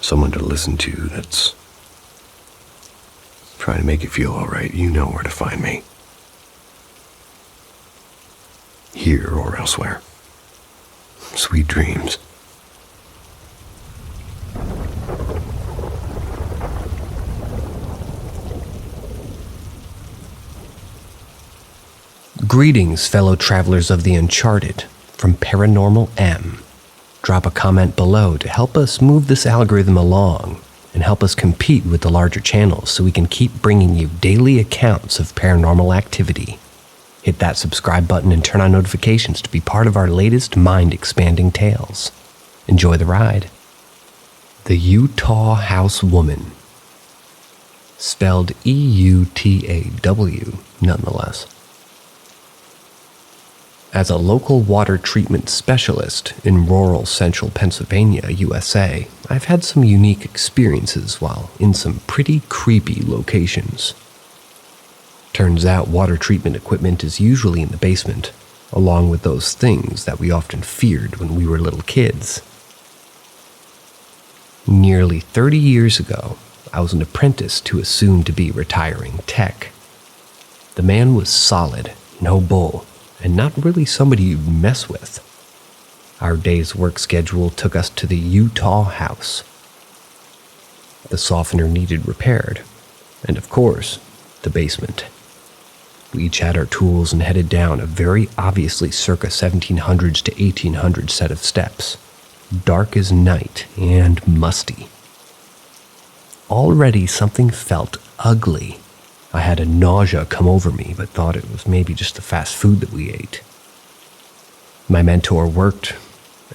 someone to listen to that's trying to make you feel alright, you know where to find me. Here or elsewhere. Sweet dreams. Greetings, fellow travelers of the Uncharted, from Paranormal M. drop a comment below to help us move this algorithm along and help us compete with the larger channels so we can keep bringing you daily accounts of paranormal activity. Hit that subscribe button and turn on notifications to be part of our latest mind-expanding tales. Enjoy the ride. The Utah House Woman. Spelled E-U-T-A-W, nonetheless. As a local water treatment specialist in rural central Pennsylvania, USA, I've had some unique experiences while in some pretty creepy locations. Turns out water treatment equipment is usually in the basement, along with those things that we often feared when we were little kids. Nearly 30 years ago, I was an apprentice to a soon-to-be retiring tech. The man was solid, no bull, and not really somebody you'd mess with. Our day's work schedule took us to the Utah house. The softener needed repaired, and of course, the basement. We each had our tools and headed down a very obviously circa 1700s to 1800s set of steps, dark as night and musty. Already something felt ugly. I had a nausea come over me, but thought it was maybe just the fast food that we ate. My mentor worked,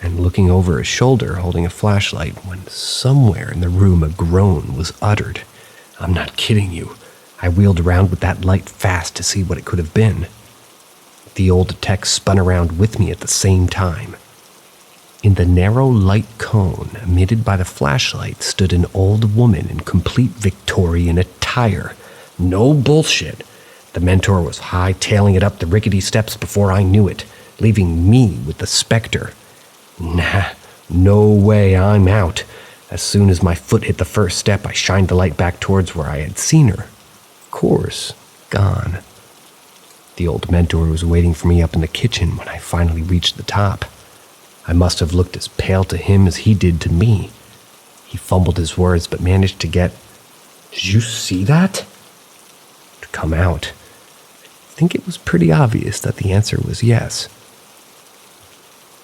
and looking over his shoulder, holding a flashlight, when somewhere in the room a groan was uttered. I'm not kidding you. I wheeled around with that light fast to see what it could have been. The old tech spun around with me at the same time. In the narrow light cone emitted by the flashlight stood an old woman in complete Victorian attire. No bullshit. The mentor was hightailing it up the rickety steps before I knew it, leaving me with the specter. Nah, no way, I'm out. As soon as my foot hit the first step, I shined the light back towards where I had seen her. Of course, gone. The old mentor was waiting for me up in the kitchen when I finally reached the top. I must have looked as pale to him as he did to me. He fumbled his words but managed to get, "Did you see that?" to come out. I think it was pretty obvious that the answer was yes.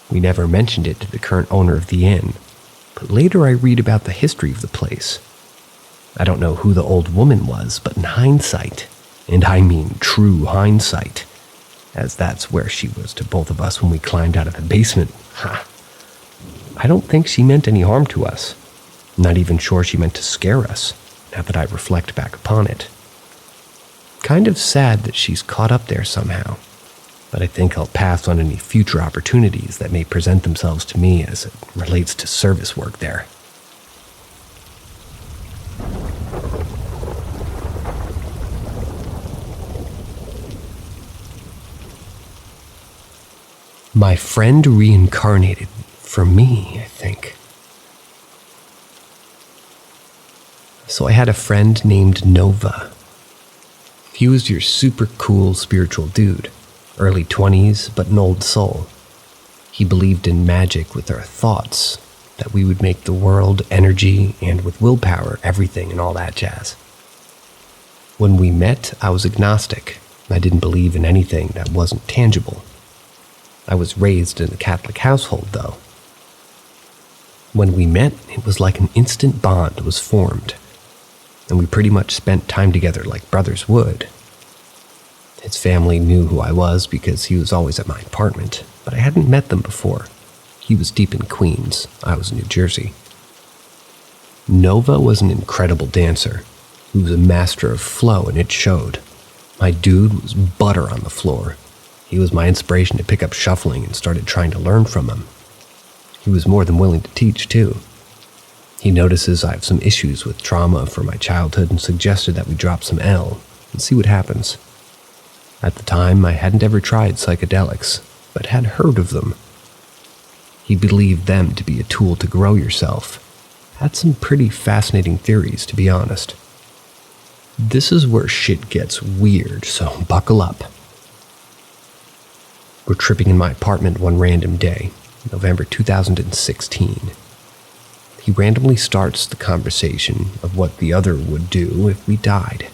We never mentioned it to the current owner of the inn, but later I read about the history of the place. I don't know who the old woman was, but in hindsight, and I mean true hindsight, as that's where she was to both of us when we climbed out of the basement, I don't think she meant any harm to us. I'm not even sure she meant to scare us, now that I reflect back upon it. Kind of sad that she's caught up there somehow, but I think I'll pass on any future opportunities that may present themselves to me as it relates to service work there. My friend reincarnated for me, I think. So I had a friend named Nova. He was your super cool spiritual dude, early 20s, but an old soul. He believed in magic with our thoughts, that we would make the world, energy, and with willpower, everything and all that jazz. When we met, I was agnostic. I didn't believe in anything that wasn't tangible. I was raised in a Catholic household, though. When we met, it was like an instant bond was formed, and we pretty much spent time together like brothers would. His family knew who I was because he was always at my apartment, but I hadn't met them before. He was deep in Queens, I was in New Jersey. Nova was an incredible dancer. He was a master of flow, and it showed. My dude was butter on the floor. He was my inspiration to pick up shuffling and started trying to learn from him. He was more than willing to teach, too. He notices I have some issues with trauma from my childhood and suggested that we drop some L and see what happens. At the time, I hadn't ever tried psychedelics, but had heard of them. He believed them to be a tool to grow yourself. Had some pretty fascinating theories, to be honest. This is where shit gets weird, so buckle up. We're tripping in my apartment one random day, November 2016. He randomly starts the conversation of what the other would do if we died.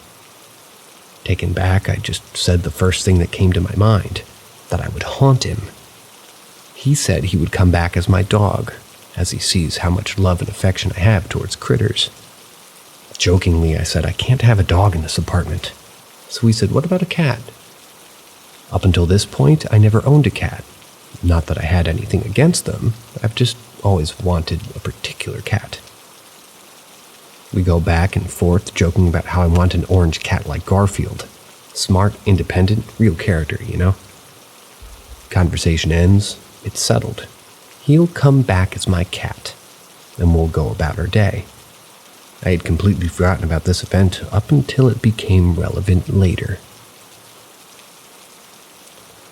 Taken back, I just said the first thing that came to my mind, that I would haunt him. He said he would come back as my dog, as he sees how much love and affection I have towards critters. Jokingly, I said, I can't have a dog in this apartment. So he said, what about a cat? Up until this point, I never owned a cat. Not that I had anything against them, I've just always wanted a particular cat. We go back and forth, joking about how I want an orange cat like Garfield. Smart, independent, real character, you know? Conversation ends, it's settled. He'll come back as my cat, and we'll go about our day. I had completely forgotten about this event up until it became relevant later.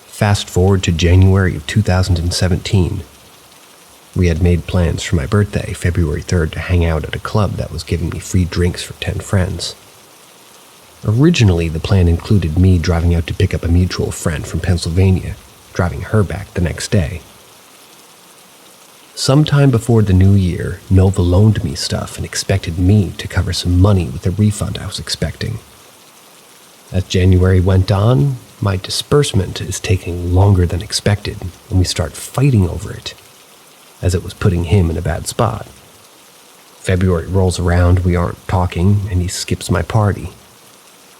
Fast forward to January of 2017. We had made plans for my birthday, February 3rd, to hang out at a club that was giving me free drinks for 10 friends. Originally, the plan included me driving out to pick up a mutual friend from Pennsylvania, driving her back the next day. Sometime before the new year, Nova loaned me stuff and expected me to cover some money with the refund I was expecting. As January went on, my disbursement is taking longer than expected, and we start fighting over it, as it was putting him in a bad spot. February rolls around, we aren't talking, and he skips my party.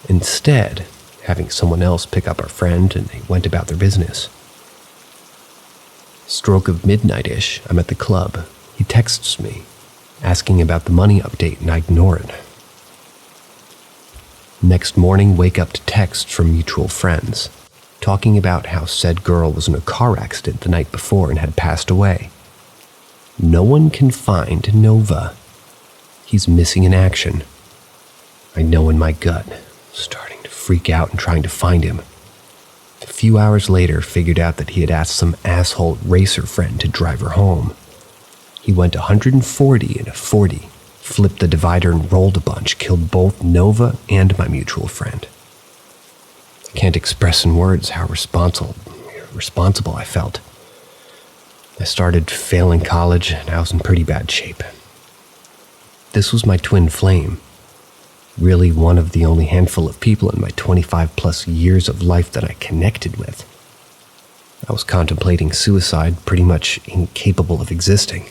Instead, having someone else pick up our friend, and they went about their business. Stroke of midnight-ish, I'm at the club. He texts me, asking about the money update, and I ignore it. Next morning, wake up to texts from mutual friends, talking about how said girl was in a car accident the night before and had passed away. No one can find Nova. He's missing in action. I know in my gut, starting to freak out and trying to find him. A few hours later, figured out that he had asked some asshole racer friend to drive her home. He went 140 in a 40, flipped the divider and rolled a bunch, killed both Nova and my mutual friend. I can't express in words how responsible I felt. I started failing college and I was in pretty bad shape. This was my twin flame. Really one of the only handful of people in my 25 plus years of life that I connected with. I was contemplating suicide, pretty much incapable of existing.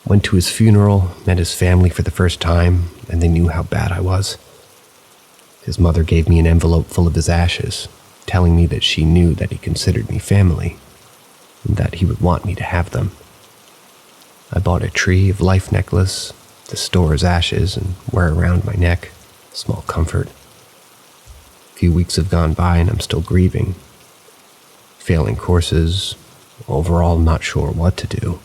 Went to his funeral, met his family for the first time, and they knew how bad I was. His mother gave me an envelope full of his ashes, telling me that she knew that he considered me family, and that he would want me to have them. I bought a tree of life necklace to store his ashes and wear around my neck, small comfort. A few weeks have gone by and I'm still grieving. Failing courses, overall not sure what to do.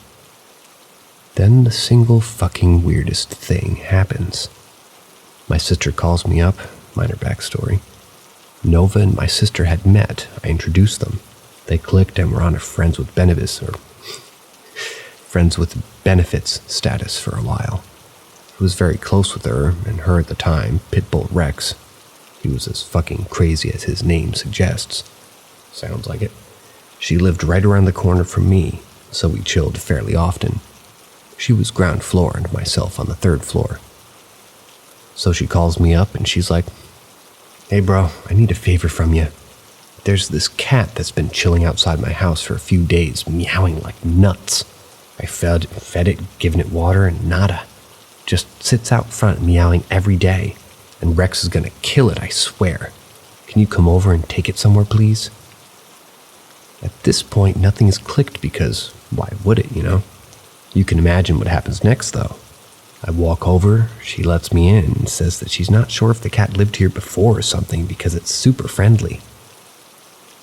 Then the single fucking weirdest thing happens. My sister calls me up, minor backstory. Nova and my sister had met, I introduced them. They clicked and were on a friends with benefits status for a while. I was very close with her, and her at the time, Pitbull Rex. He was as fucking crazy as his name suggests. Sounds like it. She lived right around the corner from me, so we chilled fairly often. She was ground floor and myself on the 3rd floor. So she calls me up and she's like, "Hey bro, I need a favor from you. There's this cat that's been chilling outside my house for a few days, meowing like nuts. I fed it, given it water, and nada. Just sits out front meowing every day, and Rex is gonna kill it, I swear. Can you come over and take it somewhere, please?" At this point, nothing's clicked because why would it, you know? You can imagine what happens next, though. I walk over, she lets me in, and says that she's not sure if the cat lived here before or something because it's super friendly.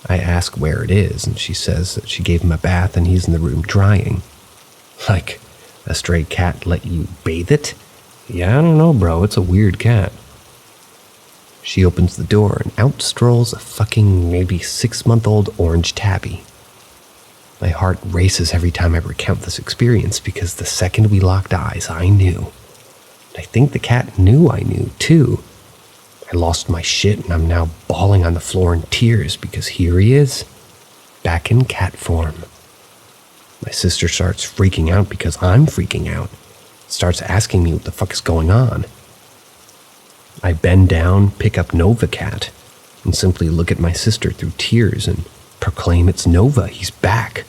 I ask where it is, and she says that she gave him a bath and he's in the room drying. Like, a stray cat let you bathe it? Yeah, I don't know, bro, it's a weird cat. She opens the door and out strolls a fucking maybe 6-month-old orange tabby. My heart races every time I recount this experience because the second we locked eyes, I knew. I think the cat knew I knew, too. I lost my shit and I'm now bawling on the floor in tears because here he is, back in cat form. My sister starts freaking out because I'm freaking out. Starts asking me what the fuck is going on. I bend down, pick up Nova Cat, and simply look at my sister through tears and proclaim it's Nova, he's back.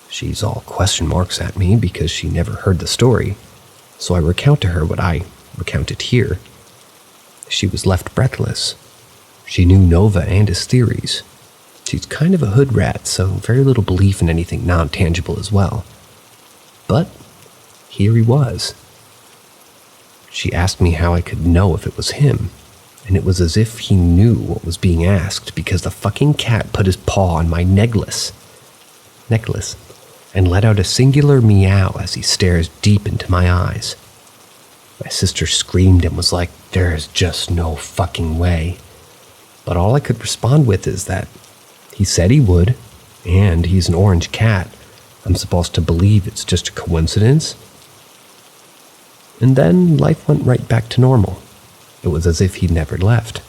She's all question marks at me because she never heard the story, so I recount to her what I recounted here. She was left breathless. She knew Nova and his theories. She's kind of a hood rat, so very little belief in anything non-tangible as well. But here he was. She asked me how I could know if it was him, and it was as if he knew what was being asked because the fucking cat put his paw on my necklace, and let out a singular meow as he stares deep into my eyes. My sister screamed and was like, "There's just no fucking way." But all I could respond with is that he said he would, and he's an orange cat. I'm supposed to believe it's just a coincidence? And then life went right back to normal. It was as if he'd never left.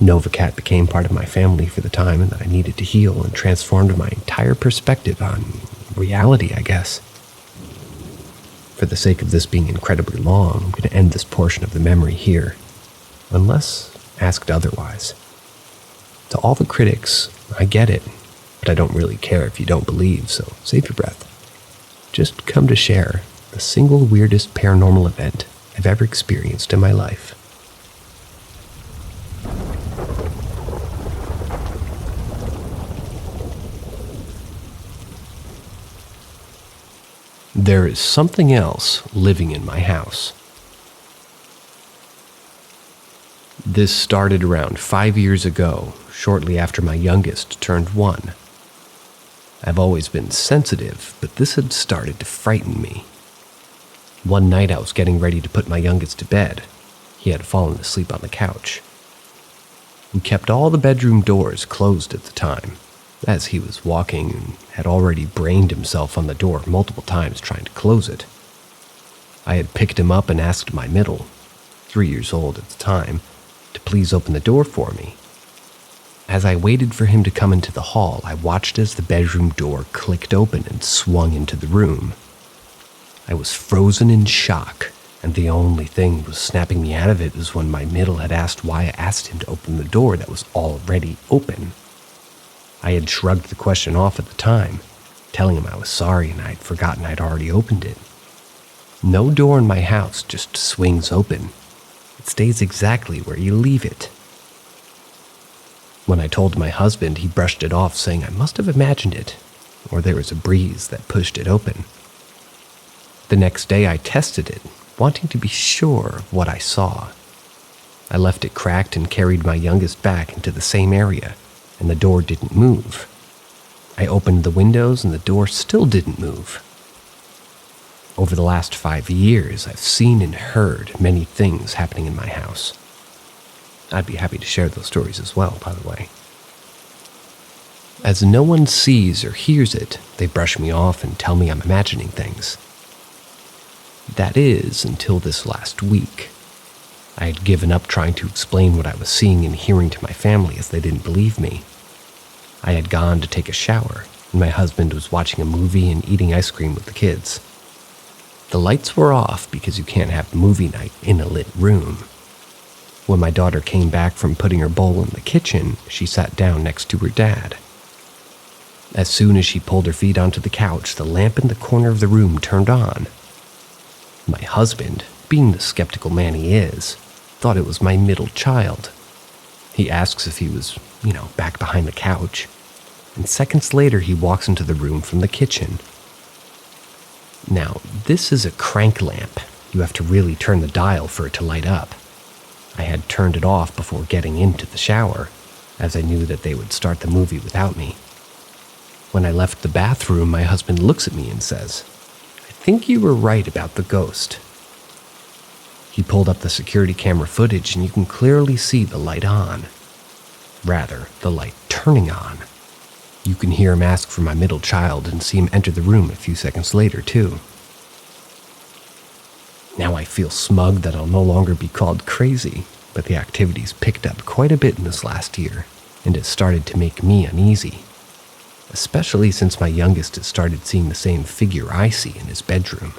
Nova Cat became part of my family for the time that I needed to heal and transformed my entire perspective on reality, I guess. For the sake of this being incredibly long, I'm going to end this portion of the memory here, unless asked otherwise. To all the critics, I get it, but I don't really care if you don't believe, so save your breath. Just come to share the single weirdest paranormal event I've ever experienced in my life. There is something else living in my house. This started around 5 years ago, shortly after my youngest turned 1. I've always been sensitive, but this had started to frighten me. One night I was getting ready to put my youngest to bed. He had fallen asleep on the couch. We kept all the bedroom doors closed at the time, as he was walking and had already brained himself on the door multiple times trying to close it. I had picked him up and asked my middle, 3 years old at the time, to please open the door for me. As I waited for him to come into the hall, I watched as the bedroom door clicked open and swung into the room. I was frozen in shock, and the only thing was snapping me out of it was when my middle had asked why I asked him to open the door that was already open. I had shrugged the question off at the time, telling him I was sorry and I'd forgotten I'd already opened it. No door in my house just swings open. It stays exactly where you leave it. When I told my husband, he brushed it off, saying I must have imagined it, or there was a breeze that pushed it open. The next day I tested it, wanting to be sure of what I saw. I left it cracked and carried my youngest back into the same area, and the door didn't move. I opened the windows and the door still didn't move. Over the last 5 years, I've seen and heard many things happening in my house. I'd be happy to share those stories as well, by the way. As no one sees or hears it, they brush me off and tell me I'm imagining things. That is, until this last week. I had given up trying to explain what I was seeing and hearing to my family as they didn't believe me. I had gone to take a shower, and my husband was watching a movie and eating ice cream with the kids. The lights were off because you can't have movie night in a lit room. When my daughter came back from putting her bowl in the kitchen, she sat down next to her dad. As soon as she pulled her feet onto the couch, the lamp in the corner of the room turned on. My husband, being the skeptical man he is, thought it was my middle child. He asks if he was, back behind the couch, and seconds later he walks into the room from the kitchen. Now, this is a crank lamp. You have to really turn the dial for it to light up. I had turned it off before getting into the shower, as I knew that they would start the movie without me. When I left the bathroom, my husband looks at me and says, "I think you were right about the ghost." He pulled up the security camera footage and you can clearly see the light on. Rather, the light turning on. You can hear him ask for my middle child and see him enter the room a few seconds later, too. Now I feel smug that I'll no longer be called crazy, but the activity's picked up quite a bit in this last year, and it started to make me uneasy. Especially since my youngest has started seeing the same figure I see in his bedroom.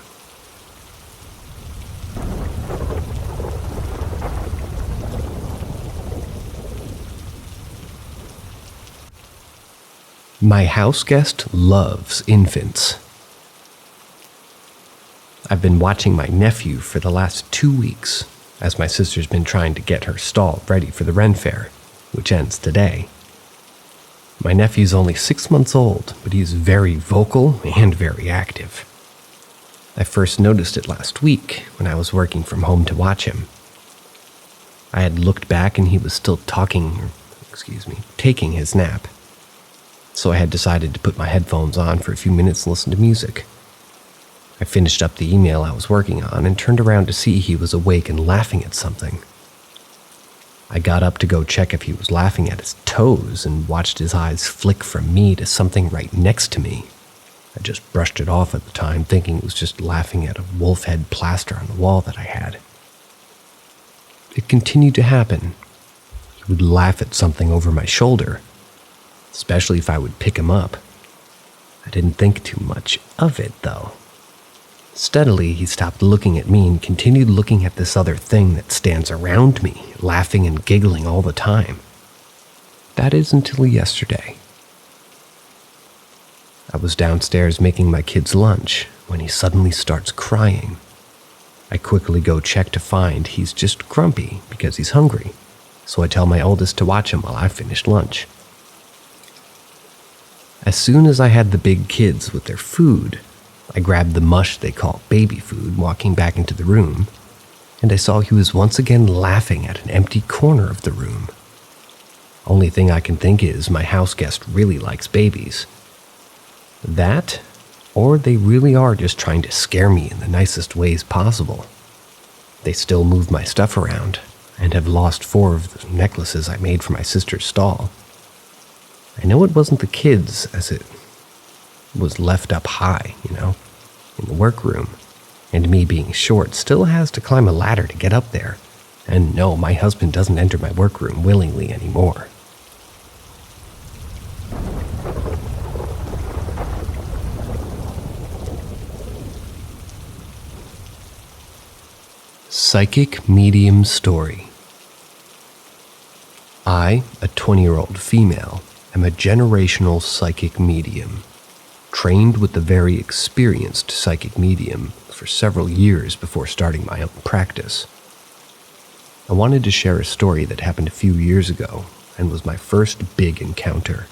My house guest loves infants. I've been watching my nephew for the last 2 weeks, as my sister's been trying to get her stall ready for the Ren Fair, which ends today. My nephew's only 6 months old, but he's very vocal and very active. I first noticed it last week when I was working from home to watch him. I had looked back and he was still taking his nap. So I had decided to put my headphones on for a few minutes and listen to music. I finished up the email I was working on and turned around to see he was awake and laughing at something. I got up to go check if he was laughing at his toes and watched his eyes flick from me to something right next to me. I just brushed it off at the time, thinking it was just laughing at a wolf head plaster on the wall that I had. It continued to happen. He would laugh at something over my shoulder, especially if I would pick him up. I didn't think too much of it, though. Steadily, he stopped looking at me and continued looking at this other thing that stands around me, laughing and giggling all the time. That is until yesterday. I was downstairs making my kids lunch when he suddenly starts crying. I quickly go check to find he's just grumpy because he's hungry, so I tell my oldest to watch him while I finish lunch. As soon as I had the big kids with their food, I grabbed the mush they call baby food, walking back into the room, and I saw he was once again laughing at an empty corner of the room. Only thing I can think is my house guest really likes babies. That, or they really are just trying to scare me in the nicest ways possible. They still move my stuff around, and have lost 4 of the necklaces I made for my sister's stall. I know it wasn't the kids, as it was left up high, in the workroom, and me being short still has to climb a ladder to get up there. And no, my husband doesn't enter my workroom willingly anymore. Psychic Medium Story. I, a 20-year-old female, am a generational psychic medium, trained with the very experienced psychic medium for several years before starting my own practice. I wanted to share a story that happened a few years ago and was my first big encounter.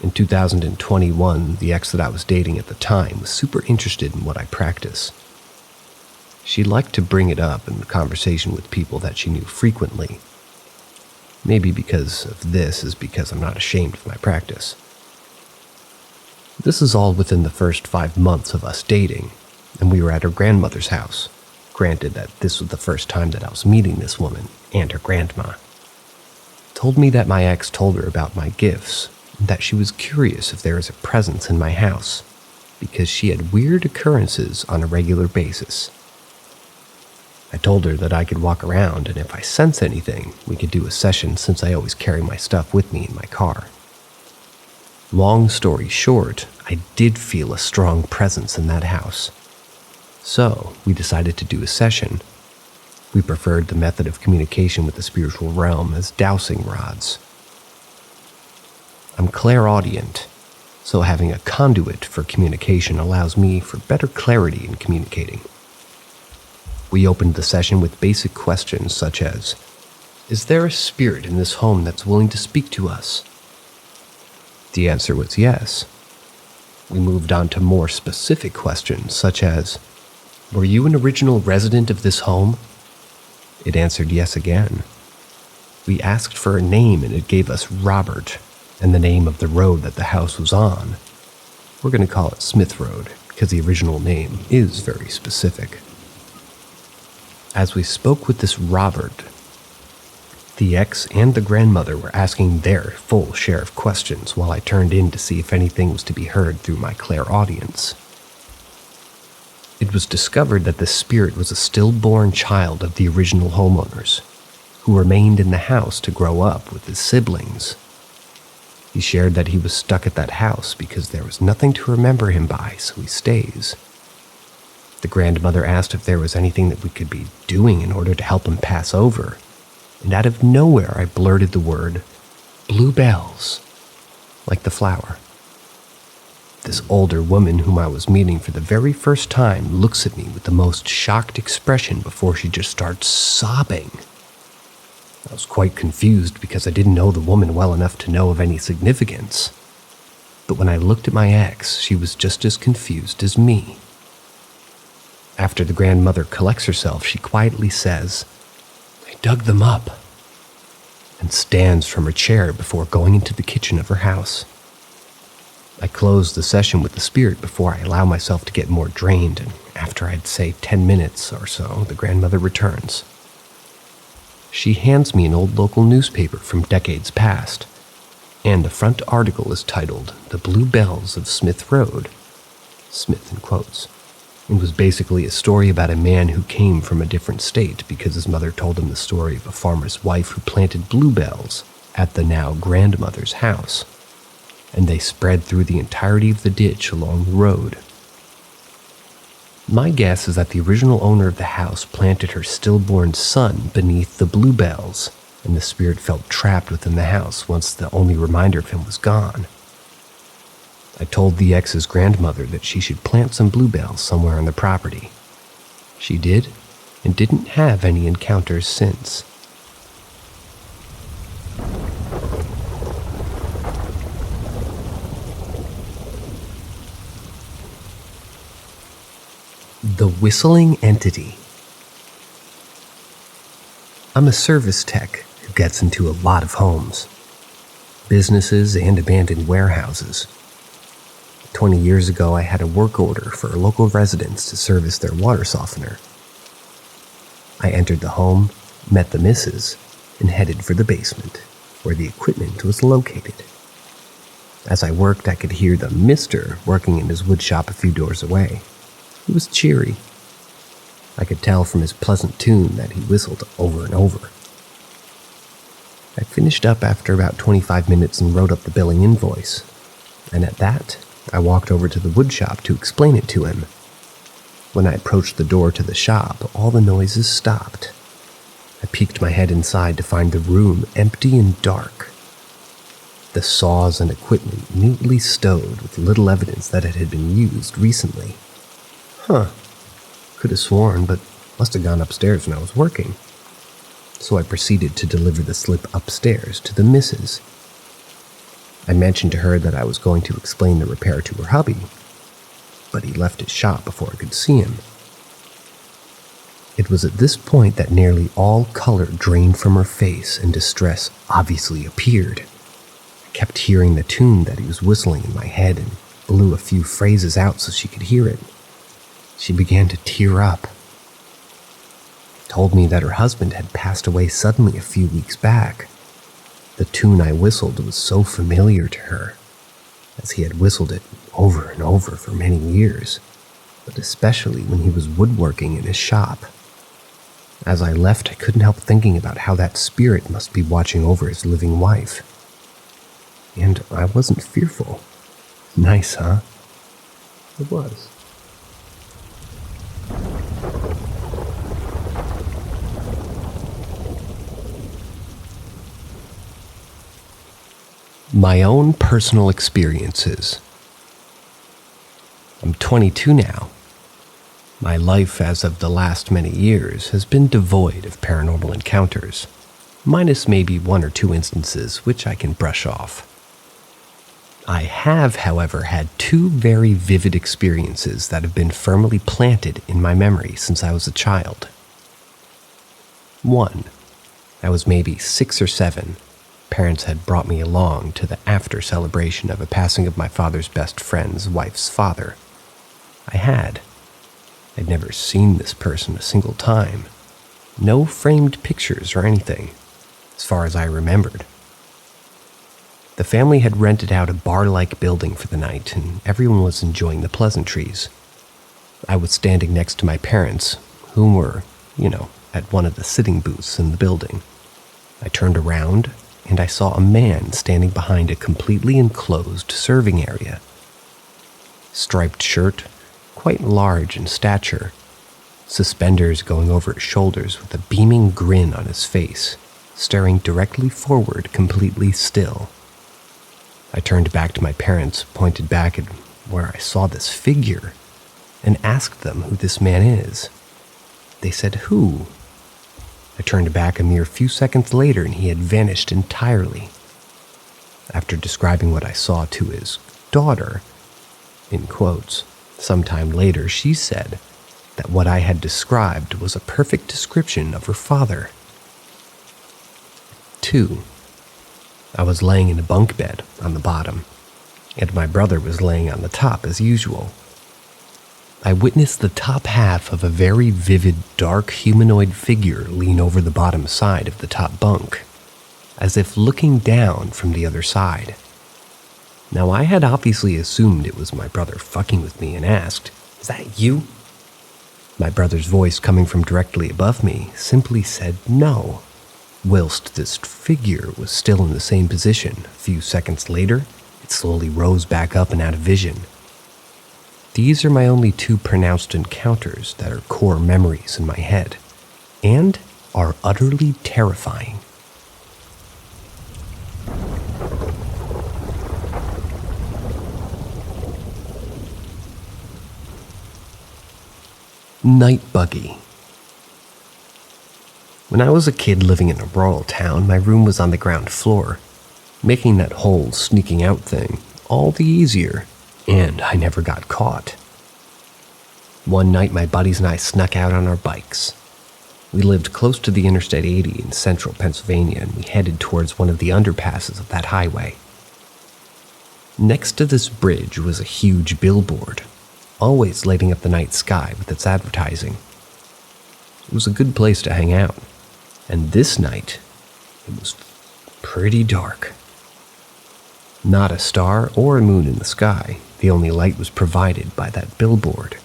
In 2021, the ex that I was dating at the time was super interested in what I practice. She liked to bring it up in conversation with people that she knew frequently. Maybe because of this is because I'm not ashamed of my practice. This is all within the first 5 months of us dating, and we were at her grandmother's house. Granted that this was the first time that I was meeting this woman and her grandma. Told me that my ex told her about my gifts, and that she was curious if there was a presence in my house, because she had weird occurrences on a regular basis. I told her that I could walk around, and if I sense anything, we could do a session since I always carry my stuff with me in my car. Long story short, I did feel a strong presence in that house. So, we decided to do a session. We preferred the method of communication with the spiritual realm as dowsing rods. I'm clairaudient, so having a conduit for communication allows me for better clarity in communicating. We opened the session with basic questions such as, is there a spirit in this home that's willing to speak to us? The answer was yes. We moved on to more specific questions such as, were you an original resident of this home? It answered yes again. We asked for a name and it gave us Robert and the name of the road that the house was on. We're going to call it Smith Road because the original name is very specific. As we spoke with this Robert, the ex and the grandmother were asking their full share of questions while I turned in to see if anything was to be heard through my clairaudience. It was discovered that the spirit was a stillborn child of the original homeowners, who remained in the house to grow up with his siblings. He shared that he was stuck at that house because there was nothing to remember him by, so he stays. The grandmother asked if there was anything that we could be doing in order to help him pass over, and out of nowhere I blurted the word, bluebells. like the flower. This older woman whom I was meeting for the very first time looks at me with the most shocked expression before she just starts sobbing. I was quite confused because I didn't know the woman well enough to know of any significance. But when I looked at my ex, she was just as confused as me. After the grandmother collects herself, she quietly says, "I dug them up," and stands from her chair before going into the kitchen of her house. I close the session with the spirit before I allow myself to get more drained, and after I'd say 10 minutes or so, the grandmother returns. She hands me an old local newspaper from decades past, and the front article is titled "The Blue Bells of Smith Road," Smith in quotes. It was basically a story about a man who came from a different state because his mother told him the story of a farmer's wife who planted bluebells at the now grandmother's house, and they spread through the entirety of the ditch along the road. My guess is that the original owner of the house planted her stillborn son beneath the bluebells, and the spirit felt trapped within the house once the only reminder of him was gone. I told the ex's grandmother that she should plant some bluebells somewhere on the property. She did, and didn't have any encounters since. The Whistling Entity. I'm a service tech who gets into a lot of homes, businesses, and abandoned warehouses. 20 years ago, I had a work order for local residents to service their water softener. I entered the home, met the missus, and headed for the basement, where the equipment was located. As I worked, I could hear the Mr. working in his wood shop a few doors away. He was cheery. I could tell from his pleasant tune that he whistled over and over. I finished up after about 25 minutes and wrote up the billing invoice, and at that, I walked over to the wood shop to explain it to him. When I approached the door to the shop, all the noises stopped. I peeked my head inside to find the room empty and dark. The saws and equipment neatly stowed with little evidence that it had been used recently. Could have sworn, but must have gone upstairs when I was working. So I proceeded to deliver the slip upstairs to the missus. I mentioned to her that I was going to explain the repair to her hubby, but he left his shop before I could see him. It was at this point that nearly all color drained from her face and distress obviously appeared. I kept hearing the tune that he was whistling in my head and blew a few phrases out so she could hear it. She began to tear up. Told me that her husband had passed away suddenly a few weeks back. The tune I whistled was so familiar to her, as he had whistled it over and over for many years, but especially when he was woodworking in his shop. As I left, I couldn't help thinking about how that spirit must be watching over his living wife. And I wasn't fearful. Nice, huh? It was. My own personal experiences. I'm 22 now. My life as of the last many years has been devoid of paranormal encounters, minus maybe one or two instances which I can brush off. I have, however, had two very vivid experiences that have been firmly planted in my memory since I was a child. One, I was maybe 6 or 7. Parents had brought me along to the after celebration of a passing of my father's best friend's wife's father. I'd never seen this person a single time. No framed pictures or anything, as far as I remembered. The family had rented out a bar-like building for the night, and everyone was enjoying the pleasantries. I was standing next to my parents, whom were, at one of the sitting booths in the building. I turned around, and I saw a man standing behind a completely enclosed serving area. Striped shirt, quite large in stature, suspenders going over his shoulders with a beaming grin on his face, staring directly forward completely still. I turned back to my parents, pointed back at where I saw this figure, and asked them who this man is. They said, "Who?" I turned back a mere few seconds later and he had vanished entirely. After describing what I saw to his daughter, in quotes, sometime later she said that what I had described was a perfect description of her father. 2. I was laying in a bunk bed on the bottom, and my brother was laying on the top as usual. I witnessed the top half of a very vivid, dark humanoid figure lean over the bottom side of the top bunk, as if looking down from the other side. Now, I had obviously assumed it was my brother fucking with me and asked, "Is that you?" My brother's voice, coming from directly above me, simply said no, whilst this figure was still in the same position. A few seconds later, it slowly rose back up and out of vision. These are my only 2 pronounced encounters that are core memories in my head, and are utterly terrifying. Night buggy. When I was a kid living in a rural town, my room was on the ground floor, making that whole sneaking out thing all the easier, and I never got caught. One night, my buddies and I snuck out on our bikes. We lived close to the Interstate 80 in central Pennsylvania, and we headed towards one of the underpasses of that highway. Next to this bridge was a huge billboard, always lighting up the night sky with its advertising. It was a good place to hang out, and this night, it was pretty dark. Not a star or a moon in the sky, the only light was provided by that billboard.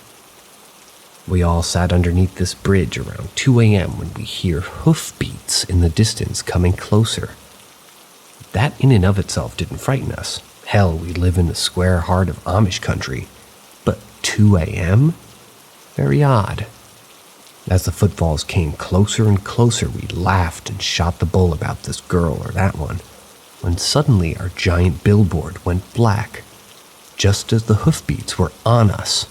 We all sat underneath this bridge around 2 a.m. when we hear hoofbeats in the distance coming closer. That in and of itself didn't frighten us. Hell, we live in the square heart of Amish country. But 2 a.m.? Very odd. As the footfalls came closer and closer, we laughed and shot the bull about this girl or that one, when suddenly our giant billboard went black, just as the hoofbeats were on us.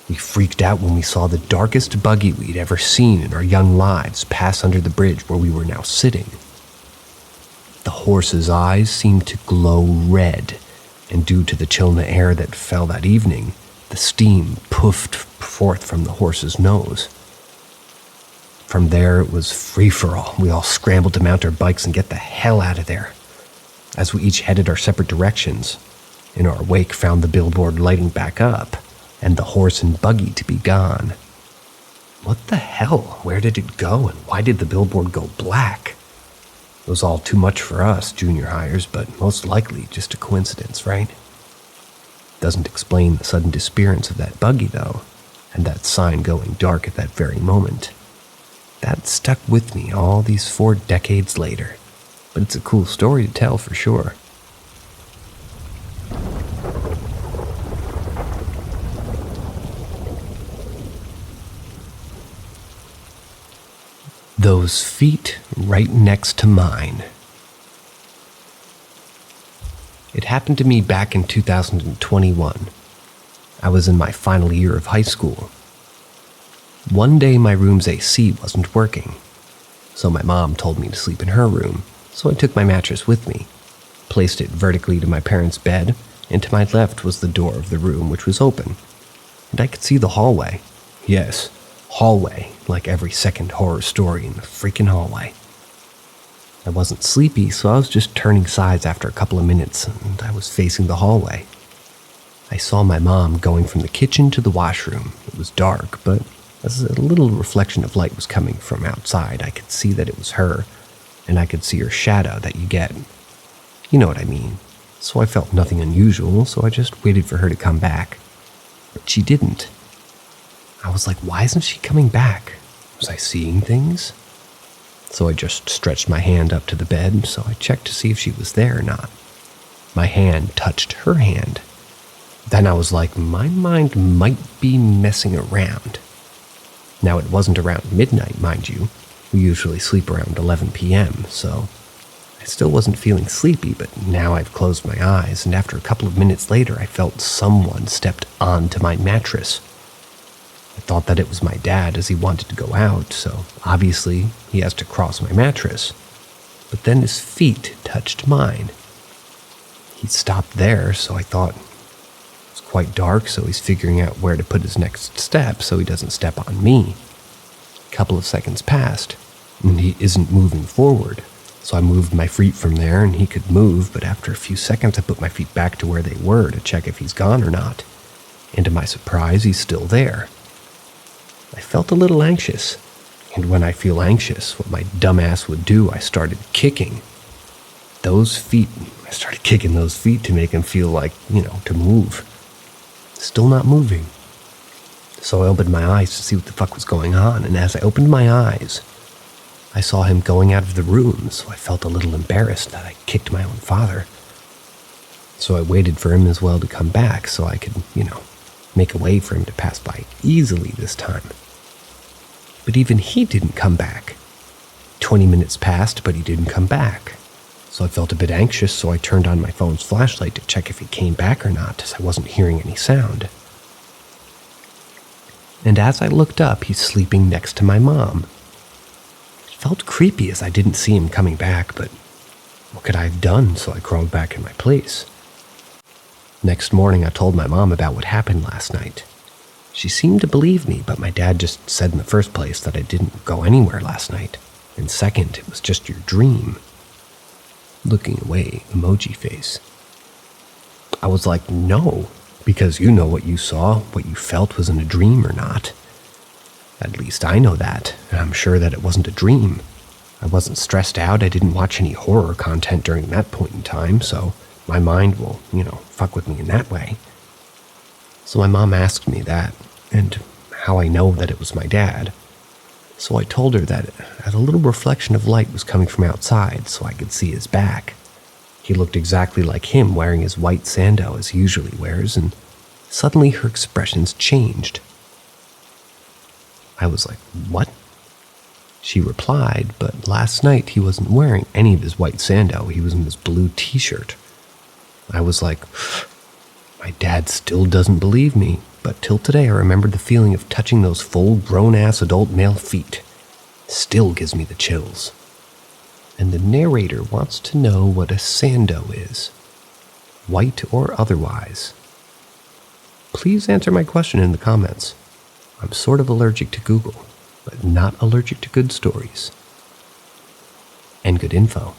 We freaked out when we saw the darkest buggy we'd ever seen in our young lives pass under the bridge where we were now sitting. The horse's eyes seemed to glow red, and due to the chill in the air that fell that evening, the steam puffed forth from the horse's nose. From there, it was free-for-all. We all scrambled to mount our bikes and get the hell out of there. As we each headed our separate directions, in our wake found the billboard lighting back up, and the horse and buggy to be gone. What the hell? Where did it go, and why did the billboard go black? It was all too much for us junior hires, but most likely just a coincidence, right? Doesn't explain the sudden disappearance of that buggy, though, and that sign going dark at that very moment. That stuck with me all these 4 decades later, but it's a cool story to tell for sure. Those feet right next to mine. It happened to me back in 2021. I was in my final year of high school. One day my room's AC wasn't working, so my mom told me to sleep in her room, so I took my mattress with me, placed it vertically to my parents' bed, and to my left was the door of the room, which was open, and I could see the hallway. Yes, hallway, like every second horror story in the freaking hallway. I wasn't sleepy, so I was just turning sides after a couple of minutes, and I was facing the hallway. I saw my mom going from the kitchen to the washroom. It was dark, but as a little reflection of light was coming from outside, I could see that it was her, and I could see her shadow that you get. You know what I mean. So I felt nothing unusual, so I just waited for her to come back. But she didn't. I was like, why isn't she coming back? Was I seeing things? So I just stretched my hand up to the bed, so I checked to see if she was there or not. My hand touched her hand. Then I was like, my mind might be messing around. Now, it wasn't around midnight, mind you. We usually sleep around 11 p.m., so I I still wasn't feeling sleepy, but now I've closed my eyes, and after a couple of minutes later, I felt someone stepped onto my mattress. I thought that it was my dad as he wanted to go out, so obviously he has to cross my mattress. But then his feet touched mine. He stopped there, so I thought it was quite dark, so he's figuring out where to put his next step so he doesn't step on me. A couple of seconds passed, and he isn't moving forward. So I moved my feet from there, and he could move, but after a few seconds I put my feet back to where they were to check if he's gone or not. And to my surprise, he's still there. I felt a little anxious, and when I feel anxious, what my dumbass would do, I started kicking. I started kicking those feet to make him feel like, to move. Still not moving. So I opened my eyes to see what the fuck was going on, and as I opened my eyes, I saw him going out of the room, so I felt a little embarrassed that I kicked my own father. So I waited for him as well to come back so I could, make a way for him to pass by easily this time. But even he didn't come back. 20 minutes passed, but he didn't come back. So I felt a bit anxious, so I turned on my phone's flashlight to check if he came back or not, as I wasn't hearing any sound. And as I looked up, he's sleeping next to my mom. It felt creepy as I didn't see him coming back, but what could I have done? So I crawled back in my place. Next morning, I told my mom about what happened last night. She seemed to believe me, but my dad just said in the first place that I didn't go anywhere last night, and second, it was just your dream. Looking away, emoji face. I was like, no, because you know what you saw, what you felt was in a dream or not. At least I know that, and I'm sure that it wasn't a dream. I wasn't stressed out, I didn't watch any horror content during that point in time, so my mind will, fuck with me in that way. So my mom asked me that, and how I know that it was my dad. So I told her that a little reflection of light was coming from outside so I could see his back. He looked exactly like him, wearing his white sando as he usually wears, and suddenly her expressions changed. I was like, what? She replied, but last night he wasn't wearing any of his white sando, he was in his blue t-shirt. I was like, my dad still doesn't believe me, but till today I remembered the feeling of touching those full grown-ass adult male feet. Still gives me the chills. And the narrator wants to know what a sando is, white or otherwise. Please answer my question in the comments. I'm sort of allergic to Google, but not allergic to good stories. And good info.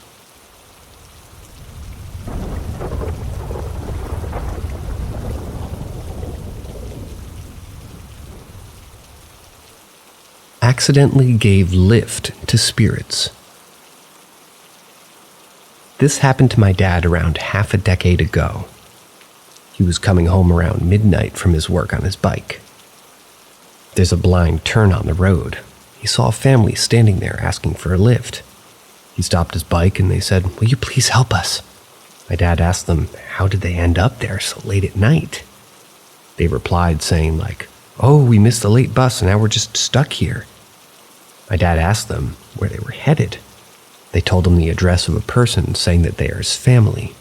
Accidentally gave lift to spirits. This happened to my dad around half a decade ago. He was coming home around midnight from his work on his bike. There's a blind turn on the road. He saw a family standing there asking for a lift. He stopped his bike and they said, "Will you please help us?" My dad asked them, how did they end up there so late at night? They replied saying "Oh, we missed the late bus and now we're just stuck here." My dad asked them where they were headed. They told him the address of a person, saying that they are his family.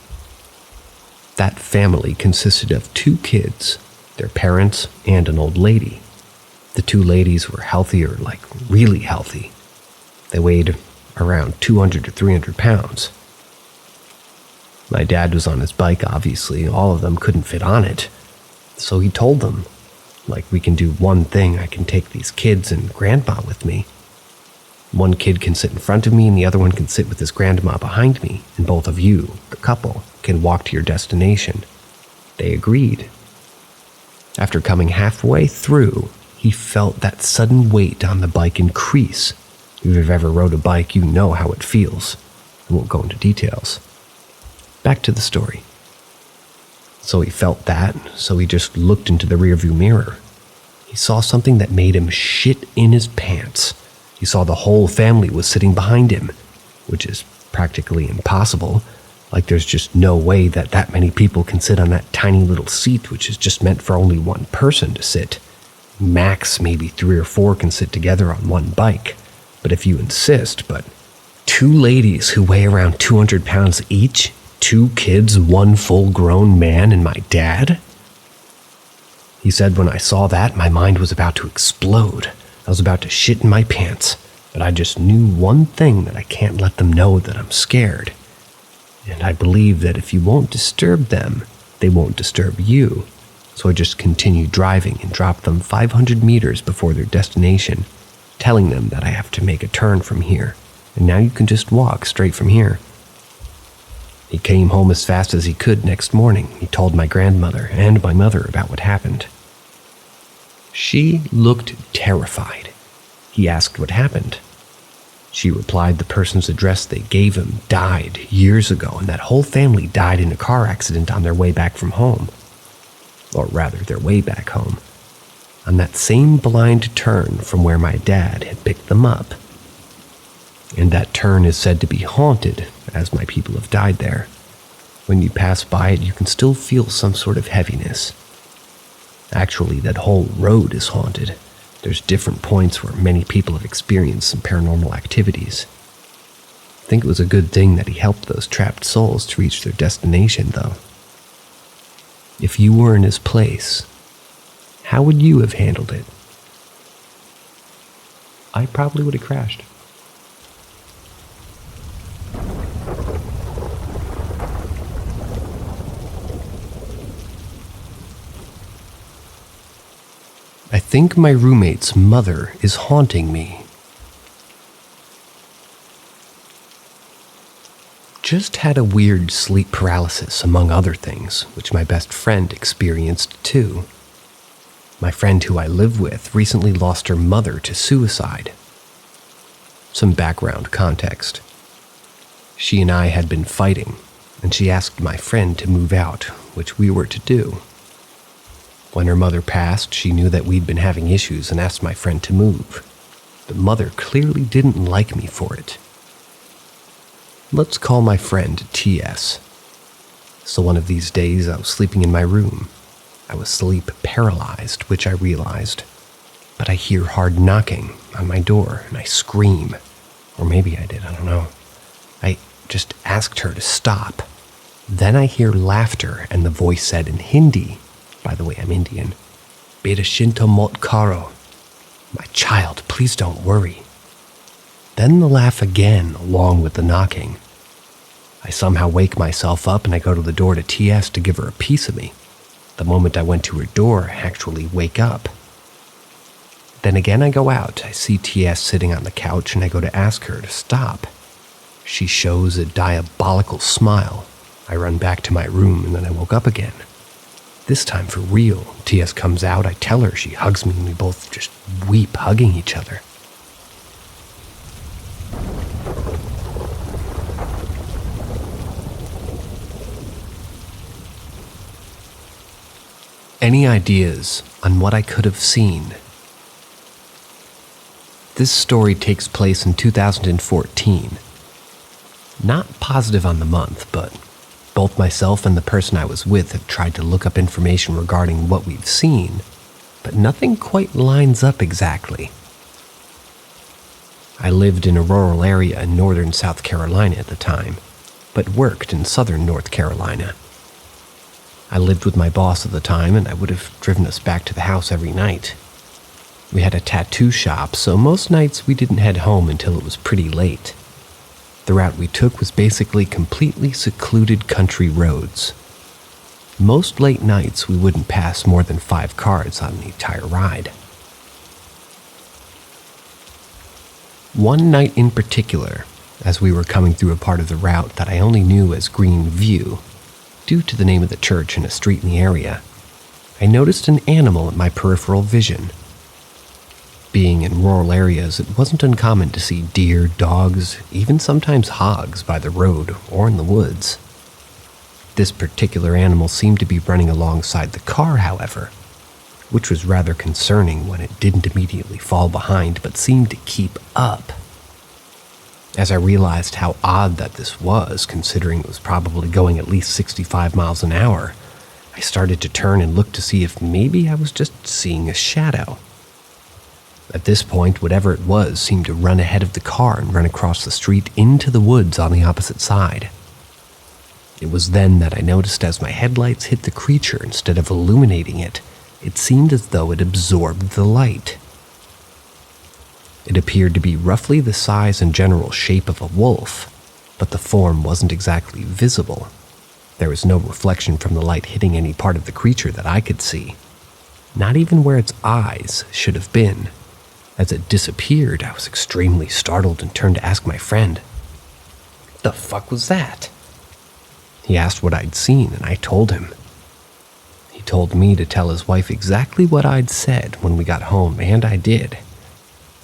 That family consisted of 2 kids, their parents, and an old lady. The 2 ladies were healthier, really healthy. They weighed around 200 to 300 pounds. My dad was on his bike, obviously. All of them couldn't fit on it. So he told them, we can do one thing. I can take these kids and grandma with me. One kid can sit in front of me and the other one can sit with his grandma behind me, and both of you, the couple, can walk to your destination. They agreed. After coming halfway through, he felt that sudden weight on the bike increase. If you've ever rode a bike, you know how it feels. I won't go into details. Back to the story. So he felt that, so he just looked into the rearview mirror. He saw something that made him shit in his pants. He saw the whole family was sitting behind him, which is practically impossible. There's just no way that many people can sit on that tiny little seat, which is just meant for only one person to sit. Max, maybe 3 or 4 can sit together on one bike. But if you insist, 2 ladies who weigh around 200 pounds each, 2 kids, 1 full-grown man, and my dad? He said when I saw that, my mind was about to explode. I was about to shit in my pants, but I just knew one thing, that I can't let them know that I'm scared. And I believe that if you won't disturb them, they won't disturb you. So I just continued driving and dropped them 500 meters before their destination, telling them that I have to make a turn from here, and now you can just walk straight from here. He came home as fast as he could next morning. He told my grandmother and my mother about what happened. She looked terrified. He asked what happened. She replied the person's address they gave him died years ago, and that whole family died in a car accident on their way back from home. Or rather, their way back home. On that same blind turn from where my dad had picked them up. And that turn is said to be haunted, as my people have died there. When you pass by it, you can still feel some sort of heaviness. Actually, that whole road is haunted. There's different points where many people have experienced some paranormal activities. I think it was a good thing that he helped those trapped souls to reach their destination, though. If you were in his place, how would you have handled it? I probably would have crashed. I think my roommate's mother is haunting me. Just had a weird sleep paralysis, among other things, which my best friend experienced too. My friend who I live with recently lost her mother to suicide. Some background context. She and I had been fighting, and she asked my friend to move out, which we were to do. When her mother passed, she knew that we'd been having issues and asked my friend to move. The mother clearly didn't like me for it. Let's call my friend T.S. So one of these days, I was sleeping in my room. I was sleep paralyzed, which I realized. But I hear hard knocking on my door, and I scream. Or maybe I did, I don't know. I just asked her to stop. Then I hear laughter, and the voice said in Hindi, by the way, I'm Indian, Beta Shinto Mot Karo. My child, please don't worry. Then the laugh again, along with the knocking. I somehow wake myself up and I go to the door to TS to give her a piece of me. The moment I went to her door, I actually wake up. Then again I go out, I see TS sitting on the couch and I go to ask her to stop. She shows a diabolical smile. I run back to my room and then I woke up again. This time for real. TS comes out, I tell her, she hugs me and we both just weep, hugging each other. Any ideas on what I could have seen? This story takes place in 2014. Not positive on the month, but both myself and the person I was with have tried to look up information regarding what we've seen, but nothing quite lines up exactly. I lived in a rural area in northern South Carolina at the time, but worked in southern North Carolina. I lived with my boss at the time, and I would have driven us back to the house every night. We had a tattoo shop, so most nights we didn't head home until it was pretty late. The route we took was basically completely secluded country roads. Most late nights we wouldn't pass more than 5 cars on the entire ride. One night in particular, as we were coming through a part of the route that I only knew as Green View, due to the name of the church and a street in the area, I noticed an animal in my peripheral vision. Being in rural areas, it wasn't uncommon to see deer, dogs, even sometimes hogs by the road or in the woods. This particular animal seemed to be running alongside the car, however, which was rather concerning when it didn't immediately fall behind but seemed to keep up. As I realized how odd that this was, considering it was probably going at least 65 miles an hour, I started to turn and look to see if maybe I was just seeing a shadow. At this point, whatever it was seemed to run ahead of the car and run across the street into the woods on the opposite side. It was then that I noticed as my headlights hit the creature, instead of illuminating it, it seemed as though it absorbed the light. It appeared to be roughly the size and general shape of a wolf, but the form wasn't exactly visible. There was no reflection from the light hitting any part of the creature that I could see, not even where its eyes should have been. As it disappeared, I was extremely startled and turned to ask my friend, "What the fuck was that?" He asked what I'd seen, and I told him. He told me to tell his wife exactly what I'd said when we got home, and I did.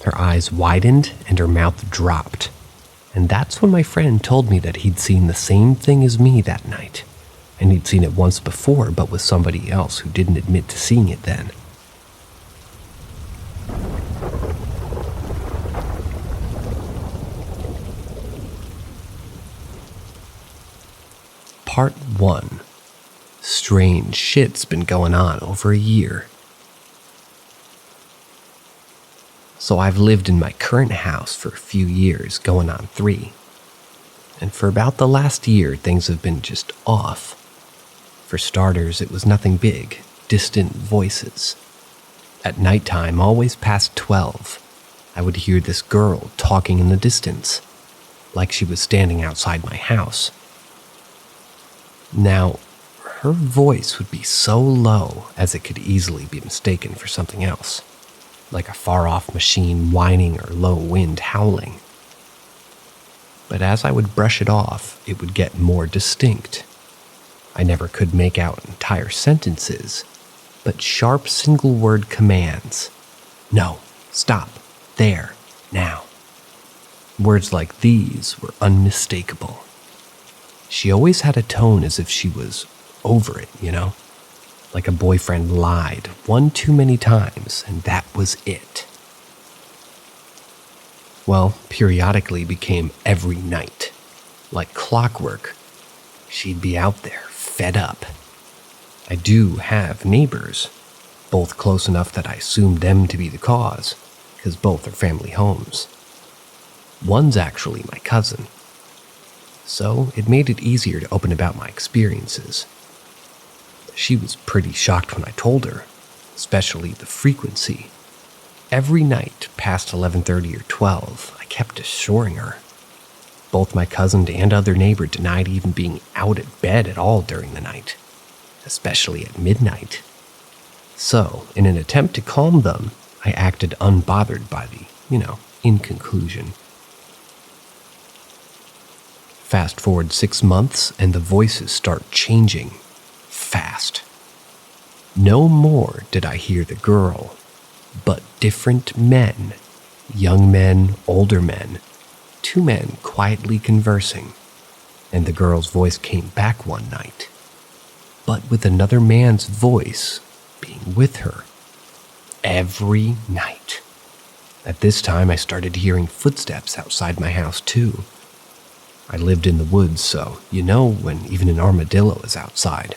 Her eyes widened and her mouth dropped, and that's when my friend told me that he'd seen the same thing as me that night, and he'd seen it once before, but with somebody else who didn't admit to seeing it then. Part 1. Strange shit's been going on over a year. So I've lived in my current house for a few years, going on 3. And for about the last year, things have been just off. For starters, it was nothing big, distant voices. At nighttime, always past 12, I would hear this girl talking in the distance, like she was standing outside my house. Now, her voice would be so low as it could easily be mistaken for something else, like a far-off machine whining or low wind howling. But as I would brush it off, it would get more distinct. I never could make out entire sentences, but sharp single-word commands. No, stop, there, now. Words like these were unmistakable. She always had a tone as if she was over it, like a boyfriend lied one too many times, and that was it. Well, periodically became every night. Like clockwork, she'd be out there, fed up. I do have neighbors, both close enough that I assumed them to be the cause, because both are family homes. One's actually my cousin. So it made it easier to open about my experiences. She was pretty shocked when I told her, especially the frequency. Every night past 11:30 or 12, I kept assuring her. Both my cousin and other neighbor denied even being out at bed at all during the night, especially at midnight. So, in an attempt to calm them, I acted unbothered by the, in conclusion. Fast forward 6 months and the voices start changing fast. No more did I hear the girl, but different men, young men, older men, 2 men quietly conversing, and the girl's voice came back one night, but with another man's voice being with her every night. At this time, I started hearing footsteps outside my house too. I lived in the woods, so when even an armadillo is outside,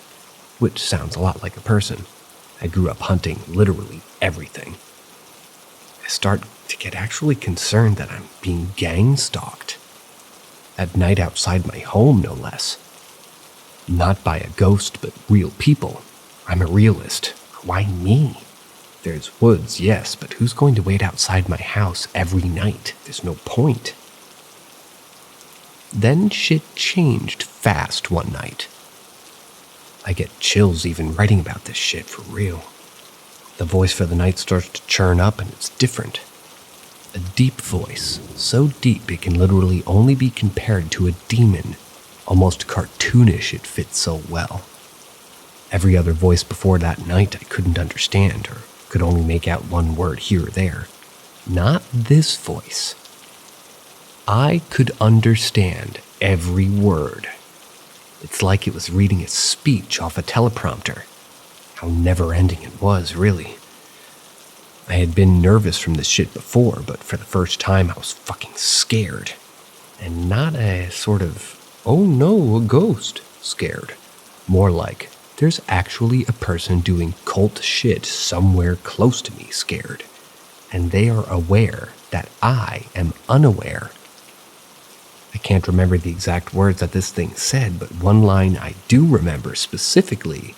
which sounds a lot like a person. I grew up hunting literally everything. I start to get actually concerned that I'm being gang stalked. At night outside my home, no less. Not by a ghost, but real people. I'm a realist. Why me? There's woods, yes, but who's going to wait outside my house every night? There's no point. Then shit changed fast one night. I get chills even writing about this shit for real. The voice for the night starts to churn up and it's different. A deep voice, so deep it can literally only be compared to a demon. Almost cartoonish, it fits so well. Every other voice before that night I couldn't understand or could only make out one word here or there. Not this voice. I could understand every word. It's like it was reading a speech off a teleprompter. How never-ending it was, really. I had been nervous from this shit before, but for the first time I was fucking scared. And not a sort of, oh no, a ghost scared. More like, there's actually a person doing cult shit somewhere close to me scared. and they are aware that I am unaware. I can't remember the exact words that this thing said, but one line I do remember specifically.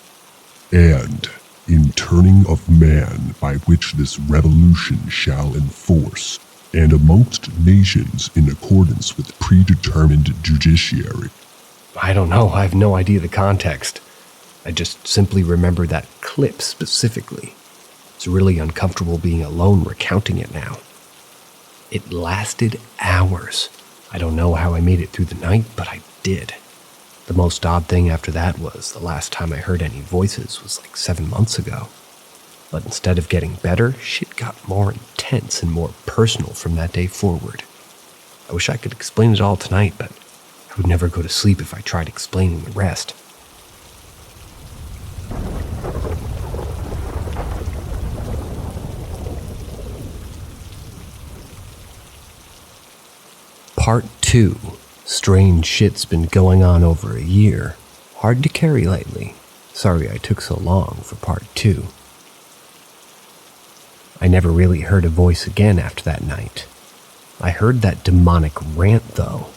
And in turning of man by which this revolution shall enforce, and amongst nations in accordance with predetermined judiciary. I don't know, I have no idea the context. I just simply remember that clip specifically. It's really uncomfortable being alone recounting it now. It lasted hours. I don't know how I made it through the night, but I did. The most odd thing after that was the last time I heard any voices was like 7 months ago. But instead of getting better, shit got more intense and more personal from that day forward. I wish I could explain it all tonight, but I would never go to sleep if I tried explaining the rest. Part 2. Strange shit's been going on over a year. Hard to carry lately. Sorry I took so long for part 2. I never really heard a voice again after that night. I heard that demonic rant though.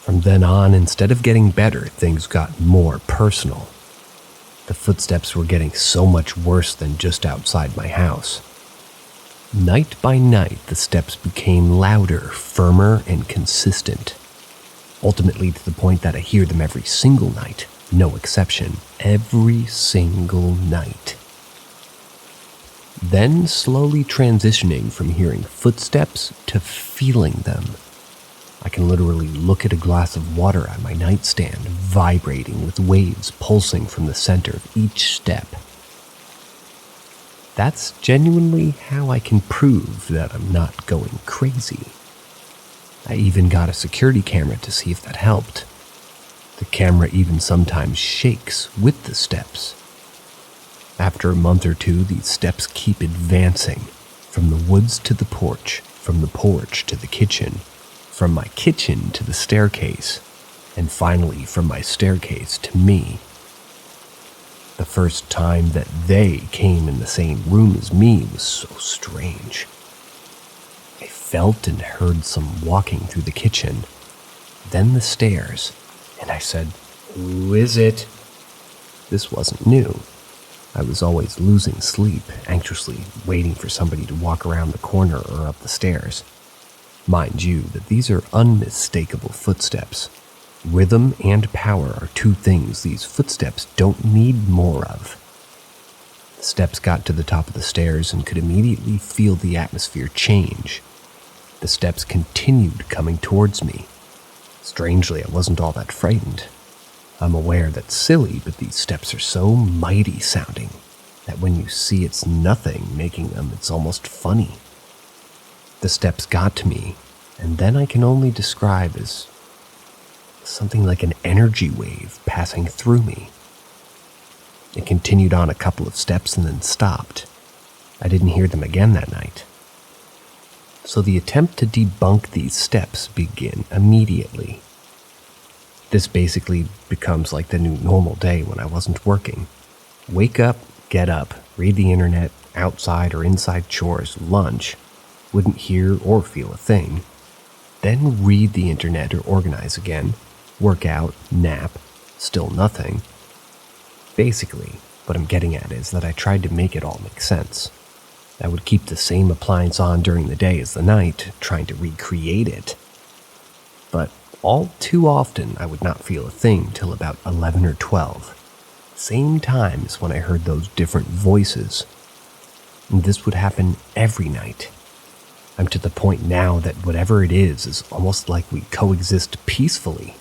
From then on, instead of getting better, things got more personal. The footsteps were getting so much worse than just outside my house. Night by night, the steps became louder, firmer, and consistent. Ultimately to the point that I hear them every single night, no exception, every single night. Then slowly transitioning from hearing footsteps to feeling them. I can literally look at a glass of water on my nightstand, vibrating with waves pulsing from the center of each step. That's genuinely how I can prove that I'm not going crazy. I even got a security camera to see if that helped. The camera even sometimes shakes with the steps. After a month or two, these steps keep advancing, from the woods to the porch, from the porch to the kitchen, from my kitchen to the staircase, and finally from my staircase to me. The first time that they came in the same room as me was so strange. I felt and heard some walking through the kitchen, then the stairs, and I said, "Who is it?" This wasn't new. I was always losing sleep, anxiously waiting for somebody to walk around the corner or up the stairs. Mind you, that these are unmistakable footsteps. Rhythm and power are two things these footsteps don't need more of. The steps got to the top of the stairs and could immediately feel the atmosphere change. The steps continued coming towards me. Strangely, I wasn't all that frightened. I'm aware that's silly, but these steps are so mighty sounding that when you see it's nothing making them, it's almost funny. The steps got to me, and then I can only describe as something like an energy wave passing through me. It continued on a couple of steps and then stopped. I didn't hear them again that night. So the attempt to debunk these steps began immediately. This basically becomes like the new normal day when I wasn't working. Wake up, get up, read the internet, outside or inside chores, lunch, wouldn't hear or feel a thing. Then read the internet or organize again, work out, nap, still nothing. Basically, what I'm getting at is that I tried to make it all make sense. I would keep the same appliance on during the day as the night, trying to recreate it. But all too often, I would not feel a thing till about 11 or 12. Same time as when I heard those different voices. And this would happen every night. I'm to the point now that whatever it is almost like we coexist peacefully.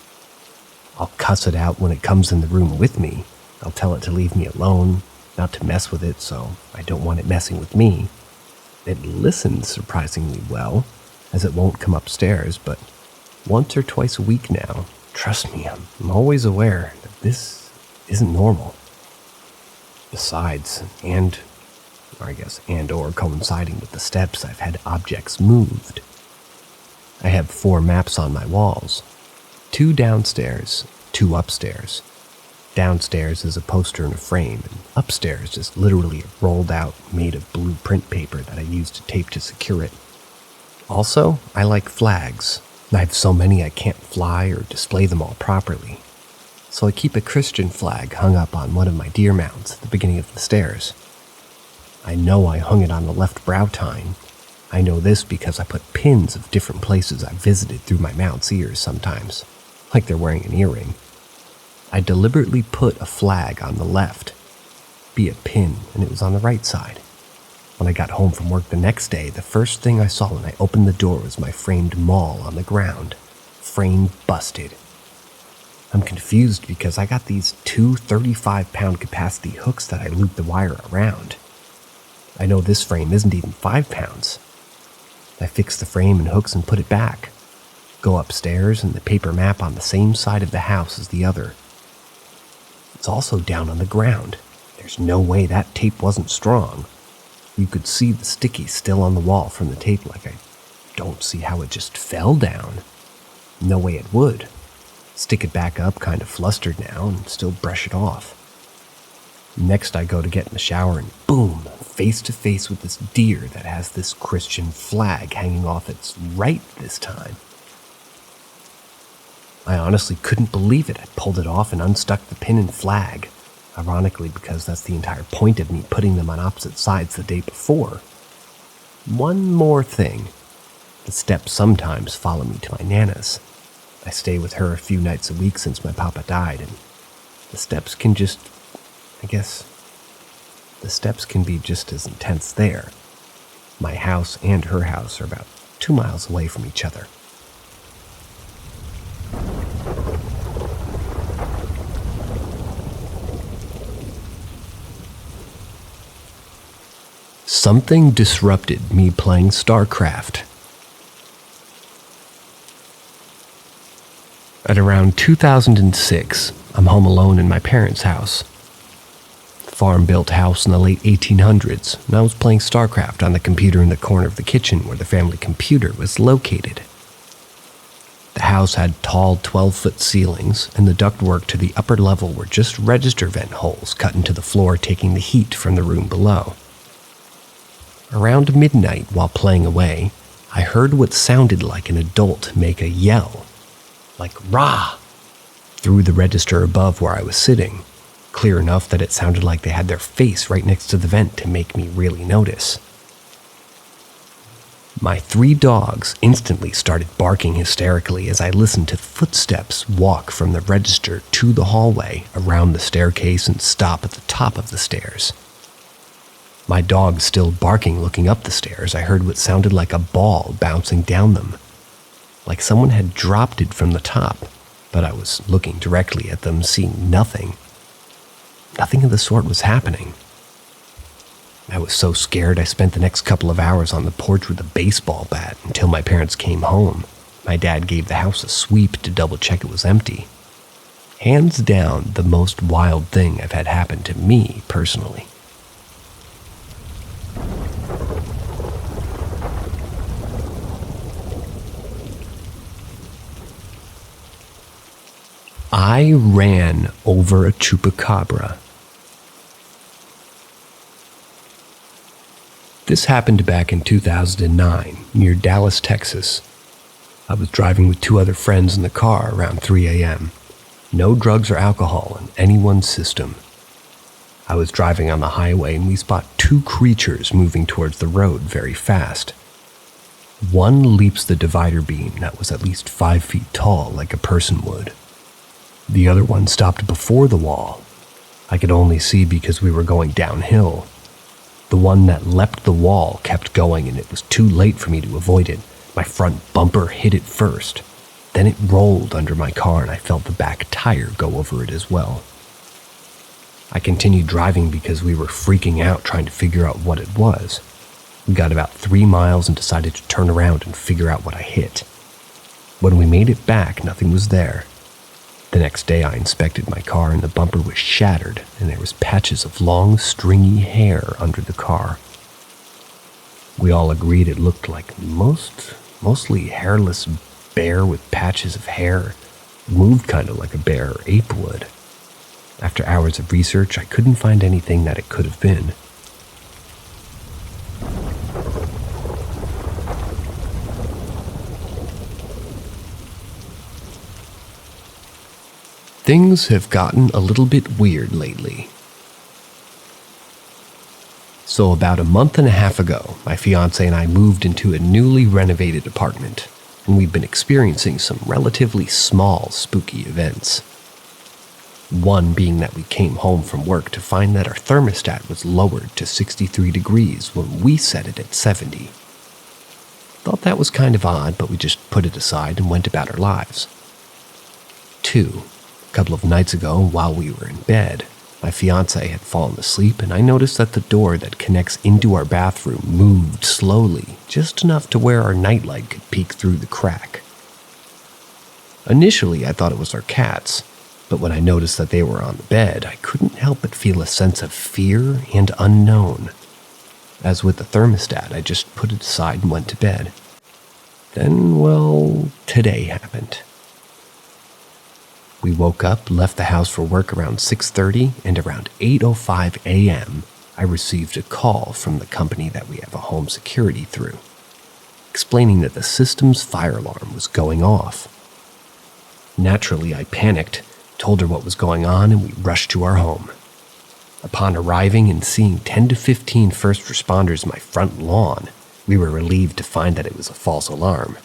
I'll cuss it out when it comes in the room with me. I'll tell it to leave me alone, not to mess with it, so I don't want it messing with me. It listens surprisingly well, as it won't come upstairs, but once or twice a week now, trust me, I'm always aware that this isn't normal. Besides, and or coinciding with the steps, I've had objects moved. I have 4 maps on my walls, 2 downstairs, 2 upstairs. Downstairs is a poster in a frame, and upstairs is literally a rolled out, made of blue print paper that I use to tape to secure it. Also, I like flags. I have so many I can't fly or display them all properly. So I keep a Christian flag hung up on one of my deer mounts at the beginning of the stairs. I know I hung it on the left brow tine. I know this because I put pins of different places I visited through my mount's ears sometimes, like they're wearing an earring. I deliberately put a flag on the left, be a pin, and it was on the right side. When I got home from work the next day, the first thing I saw when I opened the door was my framed maul on the ground. Frame busted. I'm confused because I got these two 35-pound capacity hooks that I looped the wire around. I know this frame isn't even 5 pounds. I fix the frame and hooks and put it back. Go upstairs and the paper map on the same side of the house as the other. It's also down on the ground. There's no way that tape wasn't strong. You could see the sticky still on the wall from the tape, like I don't see how it just fell down. No way it would. Stick it back up, kind of flustered now, and still brush it off. Next I go to get in the shower and boom, face to face with this deer that has this Christian flag hanging off its right this time. I honestly couldn't believe it. I pulled it off and unstuck the pin and flag, ironically because that's the entire point of me putting them on opposite sides the day before. One more thing. The steps sometimes follow me to my Nana's. I stay with her a few nights a week since my papa died, and the steps can just, the steps can be just as intense there. My house and her house are about 2 miles away from each other. Something disrupted me playing StarCraft. At around 2006, I'm home alone in my parents' house. Farm-built house in the late 1800s, and I was playing StarCraft on the computer in the corner of the kitchen where the family computer was located. The house had tall 12-foot ceilings, and the ductwork to the upper level were just register vent holes cut into the floor, taking the heat from the room below. Around midnight, while playing away, I heard what sounded like an adult make a yell, like "Rah!" through the register above where I was sitting, clear enough that it sounded like they had their face right next to the vent to make me really notice. My 3 dogs instantly started barking hysterically as I listened to footsteps walk from the register to the hallway, around the staircase, and stop at the top of the stairs. My dog still barking looking up the stairs, I heard what sounded like a ball bouncing down them, like someone had dropped it from the top, but I was looking directly at them, seeing nothing. Nothing of the sort was happening. I was so scared I spent the next couple of hours on the porch with a baseball bat until my parents came home. My dad gave the house a sweep to double check it was empty. Hands down, the most wild thing I've had happen to me personally. I ran over a chupacabra. This happened back in 2009, near Dallas, Texas. I was driving with 2 other friends in the car around 3 a.m. No drugs or alcohol in anyone's system. I was driving on the highway and we spot 2 creatures moving towards the road very fast. One leaps the divider beam that was at least 5 feet tall, like a person would. The other one stopped before the wall. I could only see because we were going downhill. The one that leapt the wall kept going, and it was too late for me to avoid it. My front bumper hit it first. Then it rolled under my car, and I felt the back tire go over it as well. I continued driving because we were freaking out trying to figure out what it was. We got about 3 miles and decided to turn around and figure out what I hit. When we made it back, nothing was there. The next day I inspected my car and the bumper was shattered and there was patches of long, stringy hair under the car. We all agreed it looked like mostly hairless bear with patches of hair, moved kind of like a bear or ape would. After hours of research, I couldn't find anything that it could have been. Things have gotten a little bit weird lately. So about a month and a half ago, my fiance and I moved into a newly renovated apartment, and we've been experiencing some relatively small spooky events. One being that we came home from work to find that our thermostat was lowered to 63 degrees when we set it at 70. Thought that was kind of odd, but we just put it aside and went about our lives. 2. A couple of nights ago, while we were in bed, my fiance had fallen asleep, and I noticed that the door that connects into our bathroom moved slowly, just enough to where our nightlight could peek through the crack. Initially, I thought it was our cats, but when I noticed that they were on the bed, I couldn't help but feel a sense of fear and unknown. As with the thermostat, I just put it aside and went to bed. Then, well, today happened. We woke up, left the house for work around 6:30, and around 8:05 a.m., I received a call from the company that we have a home security through, explaining that the system's fire alarm was going off. Naturally, I panicked, told her what was going on, and we rushed to our home. Upon arriving and seeing 10 to 15 first responders in my front lawn, we were relieved to find that it was a false alarm.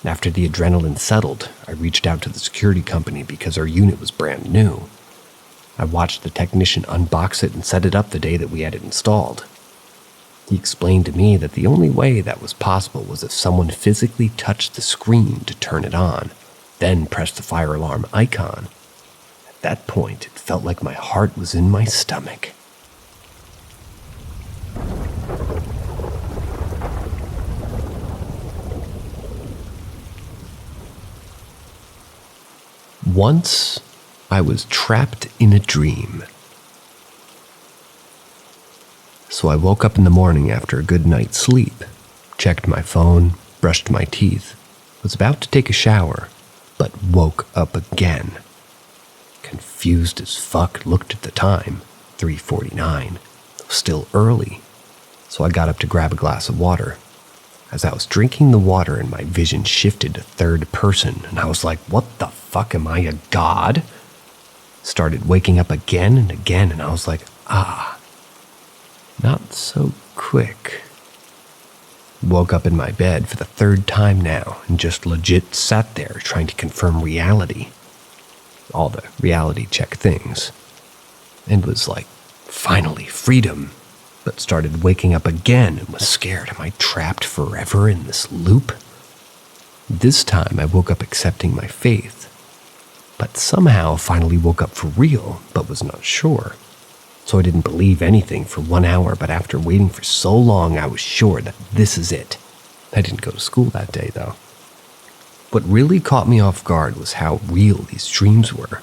After the adrenaline settled, I reached out to the security company because our unit was brand new. I watched the technician unbox it and set it up the day that we had it installed. He explained to me that the only way that was possible was if someone physically touched the screen to turn it on, then pressed the fire alarm icon. At that point, it felt like my heart was in my stomach. Once, I was trapped in a dream. So I woke up in the morning after a good night's sleep, checked my phone, brushed my teeth, was about to take a shower, but woke up again. Confused as fuck, looked at the time, 3:49. It was still early, so I got up to grab a glass of water. As I was drinking the water and my vision shifted to third person, and I was like, what the fuck, am I a god? Started waking up again and again, and I was like, not so quick. Woke up in my bed for the third time now, and just legit sat there trying to confirm reality. All the reality check things. And was like, finally, freedom. But started waking up again and was scared. Am I trapped forever in this loop? This time I woke up accepting my faith, but somehow finally woke up for real, but was not sure. So I didn't believe anything for 1 hour, but after waiting for so long, I was sure that this is it. I didn't go to school that day, though. What really caught me off guard was how real these dreams were.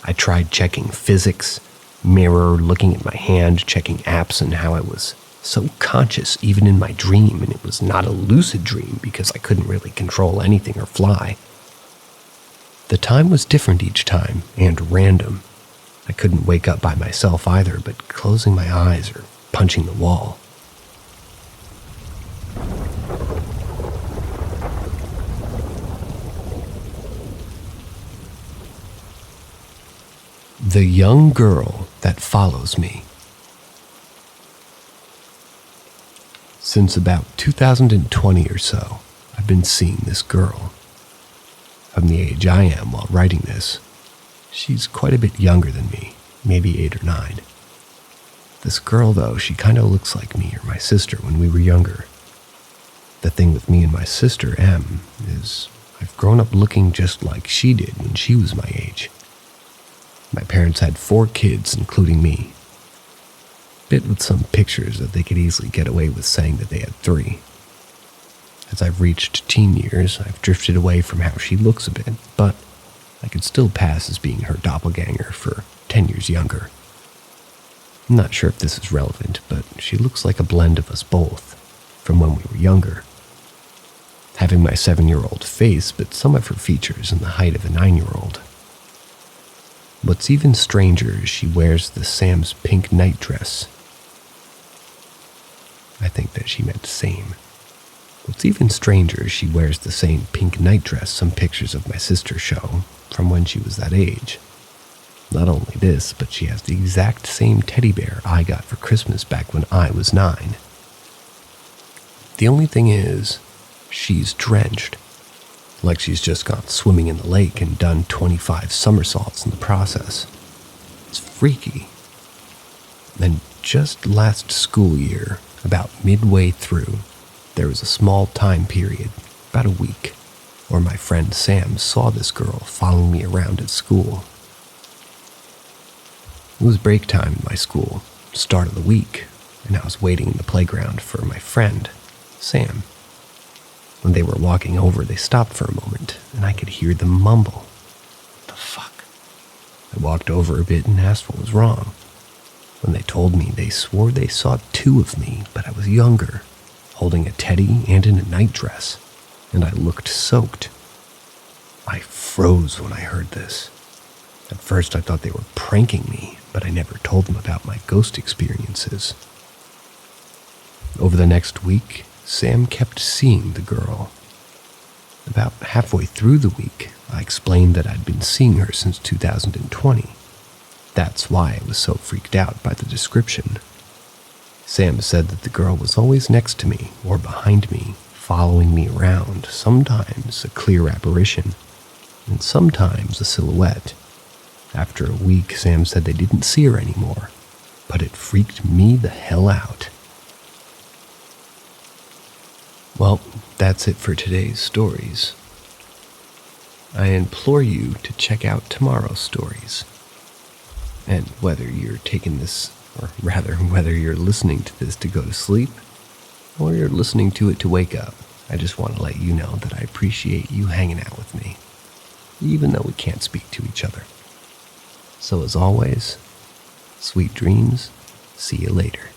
I tried checking physics, mirror, looking at my hand, checking apps, and how I was so conscious even in my dream, and it was not a lucid dream because I couldn't really control anything or fly. The time was different each time, and random. I couldn't wake up by myself either, but closing my eyes or punching the wall. The young girl that follows me. Since about 2020 or so, I've been seeing this girl. From the age I am while writing this, she's quite a bit younger than me, maybe 8 or 9. This girl, though, she kind of looks like me or my sister when we were younger. The thing with me and my sister, Em, is I've grown up looking just like she did when she was my age. My parents had 4 kids, including me. Bit with some pictures that they could easily get away with saying that they had 3. As I've reached teen years, I've drifted away from how she looks a bit, but I could still pass as being her doppelganger for 10 years younger. I'm not sure if this is relevant, but she looks like a blend of us both, from when we were younger. Having my 7-year-old face, but some of her features and the height of a 9-year-old. What's even stranger is she wears the Sam's pink night dress. I think that she meant same. What's even stranger is she wears the same pink night dress some pictures of my sister show from when she was that age. Not only this, but she has the exact same teddy bear I got for Christmas back when I was 9. The only thing is, she's drenched. Like she's just gone swimming in the lake and done 25 somersaults in the process. It's freaky. And just last school year, about midway through, there was a small time period, about a week, where my friend Sam saw this girl following me around at school. It was break time in my school, start of the week, and I was waiting in the playground for my friend, Sam. When they were walking over, they stopped for a moment, and I could hear them mumble. What the fuck? I walked over a bit and asked what was wrong. When they told me, they swore they saw 2 of me, but I was younger, holding a teddy and in a night dress, and I looked soaked. I froze when I heard this. At first I thought they were pranking me, but I never told them about my ghost experiences. Over the next week, Sam kept seeing the girl. About halfway through the week, I explained that I'd been seeing her since 2020. That's why I was so freaked out by the description. Sam said that the girl was always next to me or behind me, following me around, sometimes a clear apparition, and sometimes a silhouette. After a week, Sam said they didn't see her anymore, but it freaked me the hell out. Well, that's it for today's stories. I implore you to check out tomorrow's stories. And whether you're taking this, or rather, whether you're listening to this to go to sleep, or you're listening to it to wake up, I just want to let you know that I appreciate you hanging out with me, even though we can't speak to each other. So as always, sweet dreams, see you later.